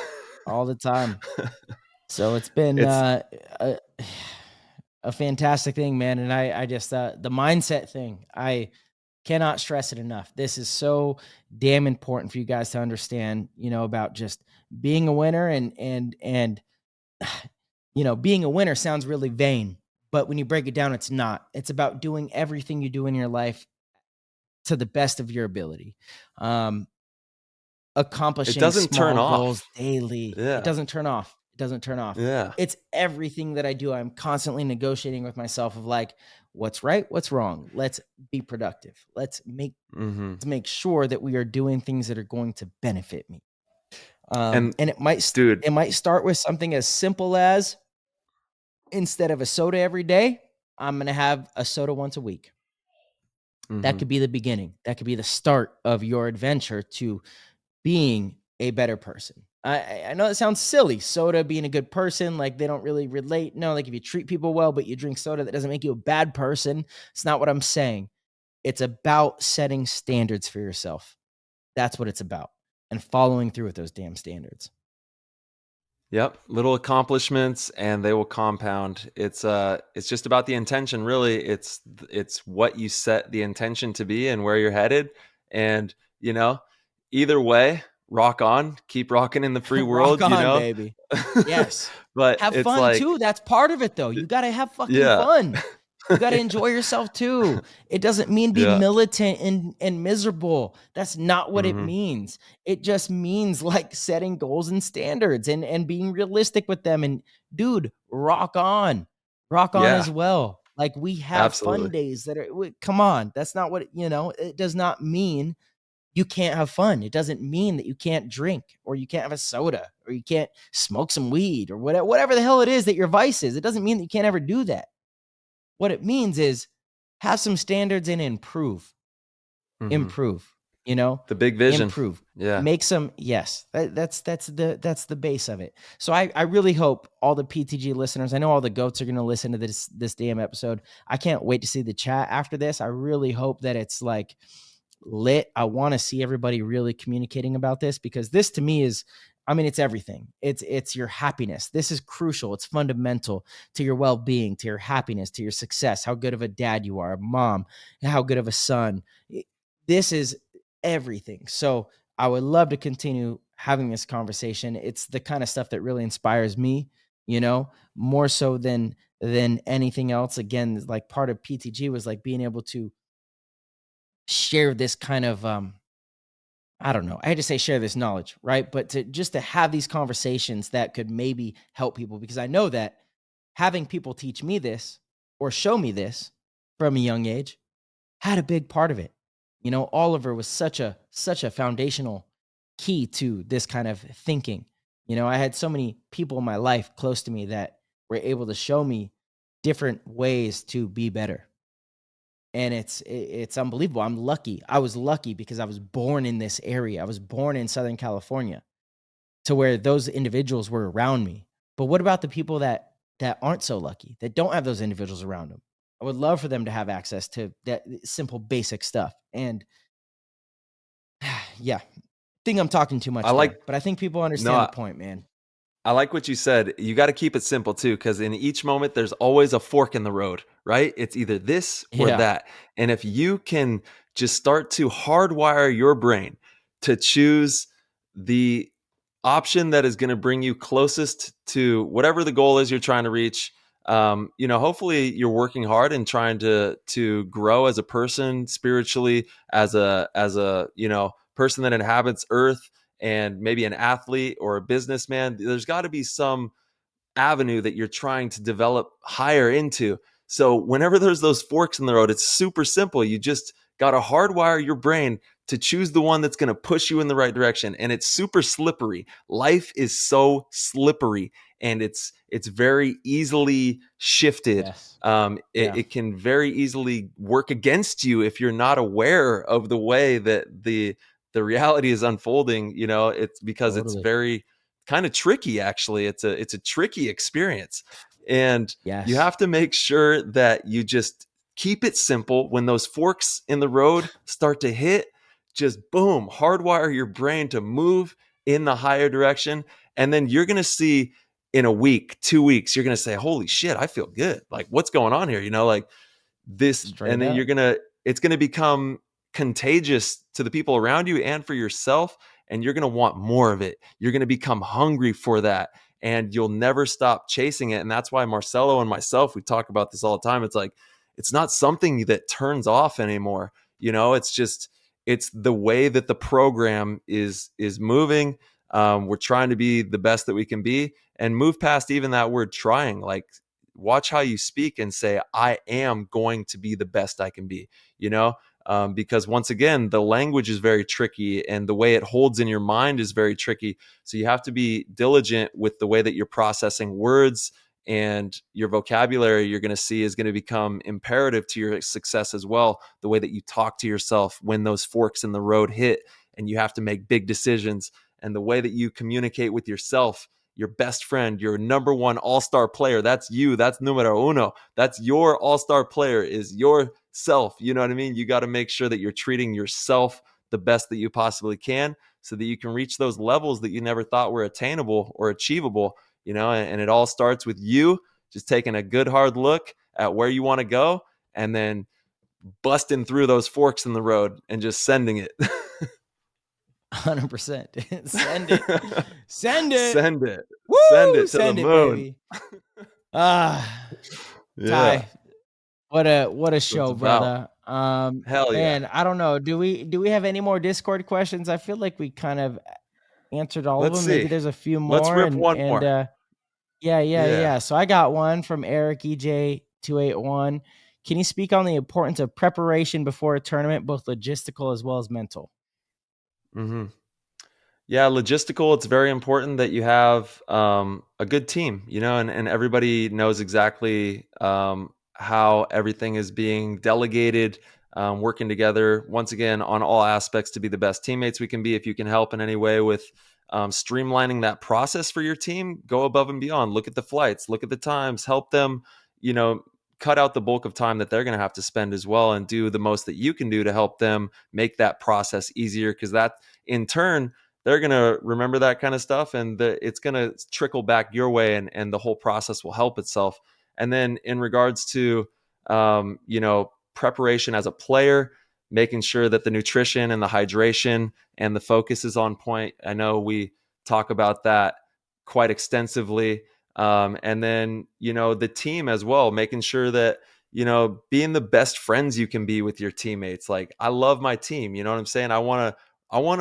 all the time. So it's been a fantastic thing, man. And I just, the mindset thing, I cannot stress it enough. This is so damn important for you guys to understand, about just being a winner and being a winner sounds really vain, but when you break it down, it's not. It's about doing everything you do in your life to the best of your ability. Accomplishing small goals daily. Yeah. It doesn't turn off. Yeah. It's everything that I do. I'm constantly negotiating with myself of like, what's right, what's wrong. Let's be productive. Let's make sure that we are doing things that are going to benefit me. And it might start with something as simple as, instead of a soda every day, I'm going to have a soda once a week. That could be the beginning. That could be the start of your adventure to being a better person. I know that sounds silly, soda being a good person, like they don't really relate. No, like if you treat people well, but you drink soda, that doesn't make you a bad person. It's not what I'm saying. It's about setting standards for yourself. That's what it's about. And following through with those damn standards. Yep. Little accomplishments and they will compound. It's just about the intention, really. It's what you set the intention to be and where you're headed. And, either way, rock on, keep rocking in the free world, rock on, baby. Yes. But have it's fun too. That's part of it though. You got to have fucking fun. You got to enjoy yourself too. It doesn't mean be militant and miserable. That's not what it means. It just means like setting goals and standards and being realistic with them. And dude, rock on as well. Like we have fun days that are, come on. That's not what, it does not mean you can't have fun. It doesn't mean that you can't drink or you can't have a soda or you can't smoke some weed or whatever the hell it is that your vice is. It doesn't mean that you can't ever do that. What it means is have some standards and improve, The big vision. improve, Yeah. make some, yes, that's the base of it. So I really hope all the PTG listeners, I know all the goats are going to listen to this damn episode. I can't wait to see the chat after this. I really hope that it's like lit. I want to see everybody really communicating about this, because this to me is, I mean, it's everything. It's your happiness. This is crucial. It's fundamental to your well-being, to your happiness, to your success, how good of a dad you are, a mom, how good of a son. This is everything. So I would love to continue having this conversation. It's the kind of stuff that really inspires me, more so than anything else. Again, like part of PTG was like being able to share this kind of I don't know. I had to say share this knowledge, right? But to have these conversations that could maybe help people, because I know that having people teach me this or show me this from a young age had a big part of it. Oliver was such a foundational key to this kind of thinking. I had so many people in my life close to me that were able to show me different ways to be better. And it's unbelievable. I'm lucky. I was lucky because I was born in this area. I was born in Southern California, to where those individuals were around me. But what about the people that aren't so lucky, that don't have those individuals around them? I would love for them to have access to that simple, basic stuff. And yeah, I think I'm talking too much, but I think people understand the point, man. I like what you said. You got to keep it simple too, because in each moment, there's always a fork in the road, right? It's either this or that. And if you can just start to hardwire your brain to choose the option that is going to bring you closest to whatever the goal is you're trying to reach, hopefully you're working hard and trying to grow as a person spiritually, as a person that inhabits Earth, and maybe an athlete or a businessman. There's got to be some avenue that you're trying to develop higher into. So whenever there's those forks in the road, it's super simple. You just got to hardwire your brain to choose the one that's going to push you in the right direction. And it's super slippery. Life is so slippery, and it's very easily shifted. Yes. It can very easily work against you if you're not aware of the way that the reality is unfolding. It's because It's very kind of tricky. Actually, it's a tricky experience, and you have to make sure that you just keep it simple. When those forks in the road start to hit, just boom, hardwire your brain to move in the higher direction. And then you're going to see in a week, 2 weeks, you're going to say, holy shit, I feel good. Like, what's going on here? Like this. Straight and then up. It's going to become contagious to the people around you and for yourself. And you're going to want more of it. You're going to become hungry for that, and you'll never stop chasing it. And that's why Marcelo and myself, we talk about this all the time. It's like, it's not something that turns off anymore. It's the way that the program is moving. We're trying to be the best that we can be, and move past even that word trying. Like, watch how you speak and say, I am going to be the best I can be, because once again, the language is very tricky, and the way it holds in your mind is very tricky. So you have to be diligent with the way that you're processing words, and your vocabulary, you're going to see, is going to become imperative to your success as well. The way that you talk to yourself when those forks in the road hit and you have to make big decisions, and the way that you communicate with yourself, your best friend, your number one all-star player. That's you. That's numero uno. That's your all-star player, is yourself. You know what I mean? You got to make sure that you're treating yourself the best that you possibly can, so that you can reach those levels that you never thought were attainable or achievable. And it all starts with you just taking a good hard look at where you want to go, and then busting through those forks in the road and just sending it. 100%. Send it. Send it. Send it. Woo! Send it to Send the it, moon. baby. Ty, what a show, brother. Hell yeah. Man, I don't know. Do we have any more Discord questions? I feel like we kind of answered all of them. Maybe there's a few more. Let's rip one more. Yeah. So I got one from Eric EJ281. Can you speak on the importance of preparation before a tournament, both logistical as well as mental? Mm-hmm. Yeah, logistical, it's very important that you have a good team, and everybody knows exactly how everything is being delegated, working together, once again, on all aspects to be the best teammates we can be. If you can help in any way with streamlining that process for your team, go above and beyond. Look at the flights, look at the times, help them, you know, cut out the bulk of time that they're going to have to spend as well, and do the most that you can do to help them make that process easier, because that in turn, they're going to remember that kind of stuff, and it's going to trickle back your way, and the whole process will help itself. And then in regards to, preparation as a player, making sure that the nutrition and the hydration and the focus is on point. I know we talk about that quite extensively. And then, the team as well, making sure that, being the best friends you can be with your teammates. Like, I love my team. You know what I'm saying? I want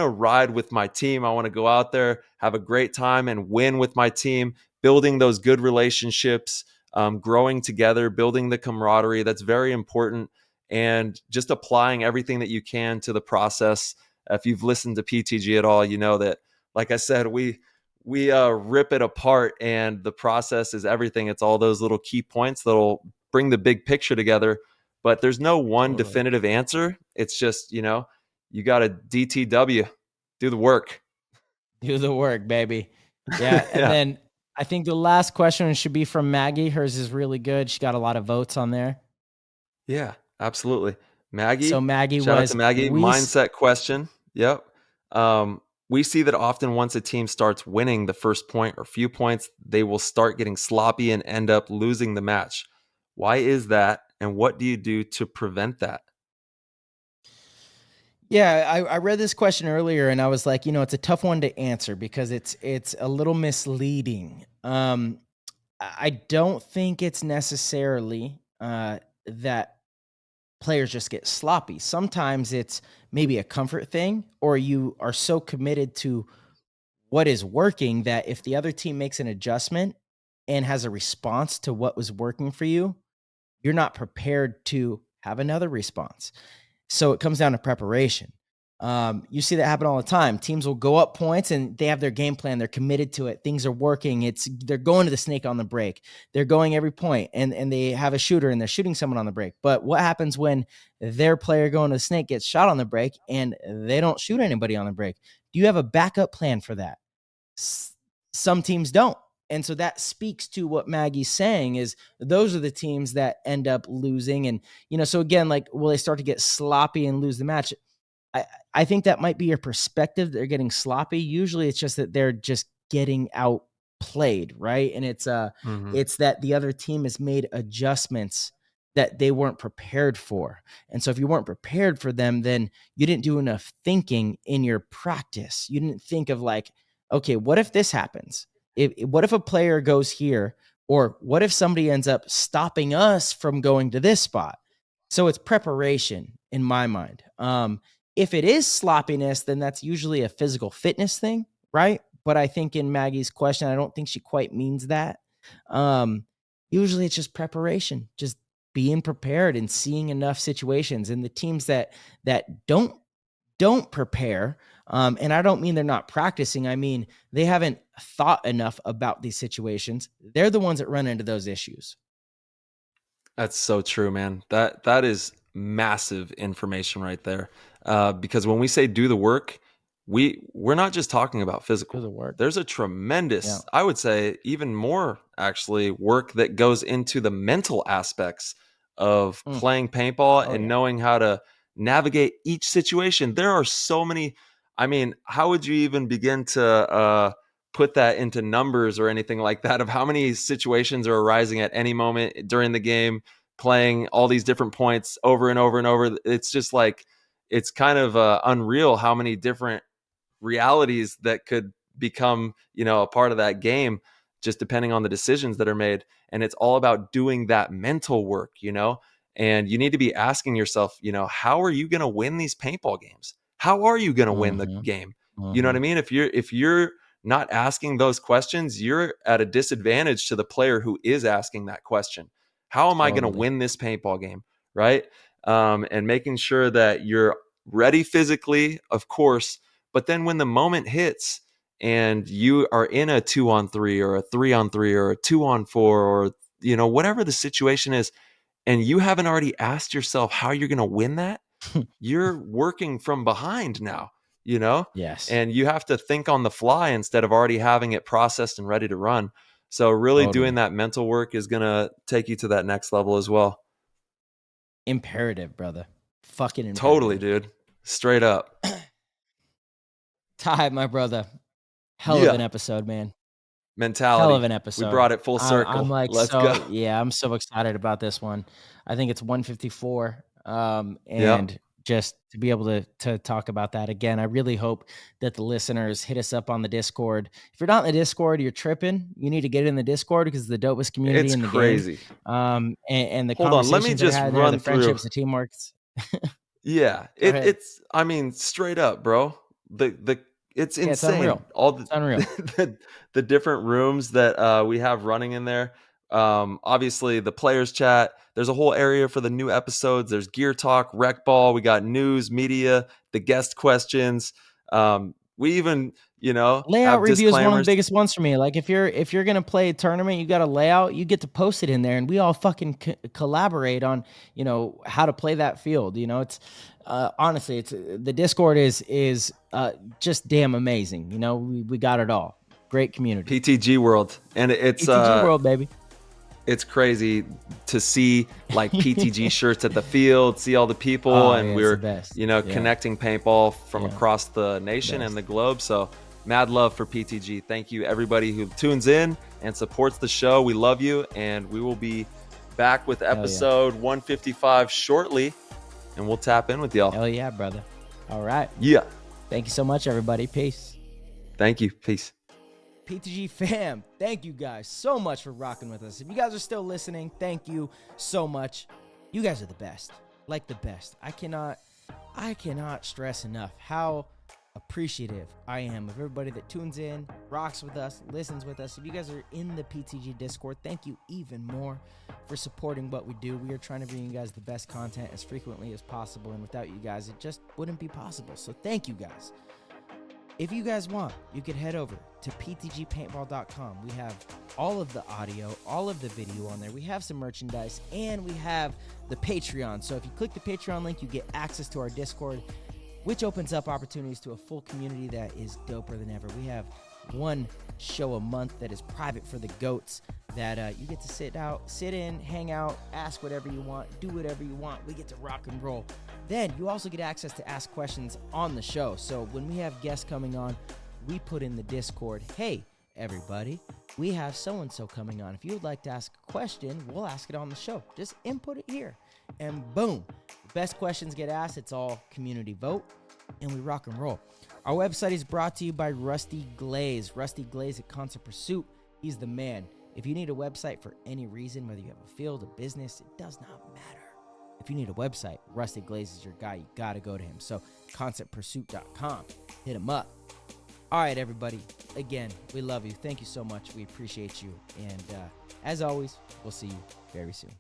to ride with my team. I want to go out there, have a great time, and win with my team, building those good relationships, growing together, building the camaraderie. That's very important. And just applying everything that you can to the process. If you've listened to PTG at all, you know that, like I said, we rip it apart, and the process is everything. It's all those little key points that'll bring the big picture together. But there's no one Totally. definitive answer. It's just, you got to DTW, do the work. Do the work, baby. Yeah. And Yeah. then I think the last question should be from Maggie. Hers is really good. She got a lot of votes on there. Yeah, absolutely. So Maggie, Maggie shout out to was, Maggie. Mindset question. Yep. We see that often once a team starts winning the first point or few points, they will start getting sloppy and end up losing the match. Why is that? And what do you do to prevent that? yeah, I read this question earlier and I was like, it's a tough one to answer because it's a little misleading. I don't think it's necessarily that players just get sloppy. Sometimes it's maybe a comfort thing, or you are so committed to what is working that if the other team makes an adjustment and has a response to what was working for you, you're not prepared to have another response. So it comes down to preparation. You see that happen all the time. Teams will go up points and they have their game plan. They're committed to it. Things are working. They're going to the snake on the break. They're going every point, and they have a shooter and they're shooting someone on the break. But what happens when their player going to the snake gets shot on the break and they don't shoot anybody on the break? Do you have a backup plan for that? Some teams don't. And so that speaks to what Maggie's saying is those are the teams that end up losing. And, so again, like, will they start to get sloppy and lose the match? I think that might be your perspective. They're getting sloppy. Usually it's just that they're just getting outplayed, right? And it's Mhm. it's that the other team has made adjustments that they weren't prepared for. And so if you weren't prepared for them, then you didn't do enough thinking in your practice. You didn't think of like, okay, what if this happens? What if a player goes here? Or what if somebody ends up stopping us from going to this spot? So it's preparation in my mind. If it is sloppiness, then that's usually a physical fitness thing, right? But I think in Maggie's question, I don't think she quite means that. Usually it's just preparation, just being prepared and seeing enough situations. And the teams that don't prepare, and I don't mean they're not practicing. I mean they haven't thought enough about these situations. They're the ones that run into those issues. That's so true, man. That is massive information right there. Because when we say do the work, we're not just talking about Do physical. the work. There's a Yeah. tremendous, I would say, even more actually, work that goes into the mental aspects of Mm. playing paintball Oh and yeah. knowing how to navigate each situation. There are so many. I mean, how would you even begin to put that into numbers or anything like that, of how many situations are arising at any moment during the game, playing all these different points over and over and over? It's just like, it's kind of unreal how many different realities that could become, a part of that game, just depending on the decisions that are made. And it's all about doing that mental work, and you need to be asking yourself, how are you going to win these paintball games? How are you going to win the Mm-hmm. game? You know what Mm-hmm. I mean? If you're not asking those questions, you're at a disadvantage to the player who is asking that question. How am I going to Totally. win this paintball game? Right. And making sure that you're ready physically, of course, But then when the moment hits and you are in a 2-on-3 or a 3-on-3 or a 2-on-4 or, whatever the situation is, and you haven't already asked yourself how you're going to win that, you're working from behind now, Yes. and you have to think on the fly instead of already having it processed and ready to run. So really doing that mental work is going to take you to that next level as well. Imperative, brother. Fucking imperative. Totally, dude. Straight up. Ty, my brother. Hell of an episode, man. Mentality. Hell of an episode. We brought it full circle. I'm like, let's go. Yeah, I'm so excited about this one. I think it's 154. And just to be able to talk about that again, I really hope that the listeners hit us up on the Discord. If you're not in the Discord, you're tripping. You need to get in the Discord because it's the dopest community in the crazy. Game. And the Hold on, let me just run there, the through friendships, the teamworks. Yeah, it's. I mean, straight up, bro. It's insane. It's unreal. It's unreal. The different rooms that we have running in there. Obviously, the players chat. There's a whole area for the new episodes. There's gear talk, rec ball. We got news, media, the guest questions. We even, layout review is one of the biggest ones for me. Like if you're gonna play a tournament, you got a layout, you get to post it in there, and we all fucking collaborate on how to play that field. It's honestly, it's the Discord is just damn amazing. We got it all. Great community. PTG world, and it's PTG world, baby. It's crazy to see like PTG shirts at the field, see all the people, and we're connecting paintball from across the nation and the globe. So mad love for PTG. Thank you everybody who tunes in and supports the show. We love you, and we will be back with episode 155 shortly, and we'll tap in with y'all. Hell yeah, brother. All right. Yeah. Thank you so much, everybody. Peace. Thank you. Peace. PTG fam, thank you guys so much for rocking with us. If you guys are still listening, thank you so much. You guys are the best, like the best. I cannot stress enough how appreciative I am of everybody that tunes in, rocks with us, listens with us. If you guys are in the PTG Discord, thank you even more for supporting what we do. We are trying to bring you guys the best content as frequently as possible, and without you guys, it just wouldn't be possible. So thank you guys. If you guys want, you could head over to ptgpaintball.com. We have all of the audio, all of the video on there. We have some merchandise, and we have the Patreon. So if you click the Patreon link, you get access to our Discord, which opens up opportunities to a full community that is doper than ever. We have one show a month that is private for the goats that you get to sit in, hang out, ask whatever you want, do whatever you want. We get to rock and roll. Then you also get access to ask questions on the show. So when we have guests coming on, we put in the Discord, hey, everybody, we have so-and-so coming on. If you would like to ask a question, we'll ask it on the show. Just input it here. And boom, the best questions get asked. It's all community vote, and we rock and roll. Our website is brought to you by Rusty Glaze. Rusty Glaze at Concert Pursuit. He's the man. If you need a website for any reason, whether you have a field, a business, it does not matter. If you need a website, Rusty Glaze is your guy. You got to go to him. So concertpursuit.com. Hit him up. All right, everybody. Again, we love you. Thank you so much. We appreciate you. And as always, we'll see you very soon.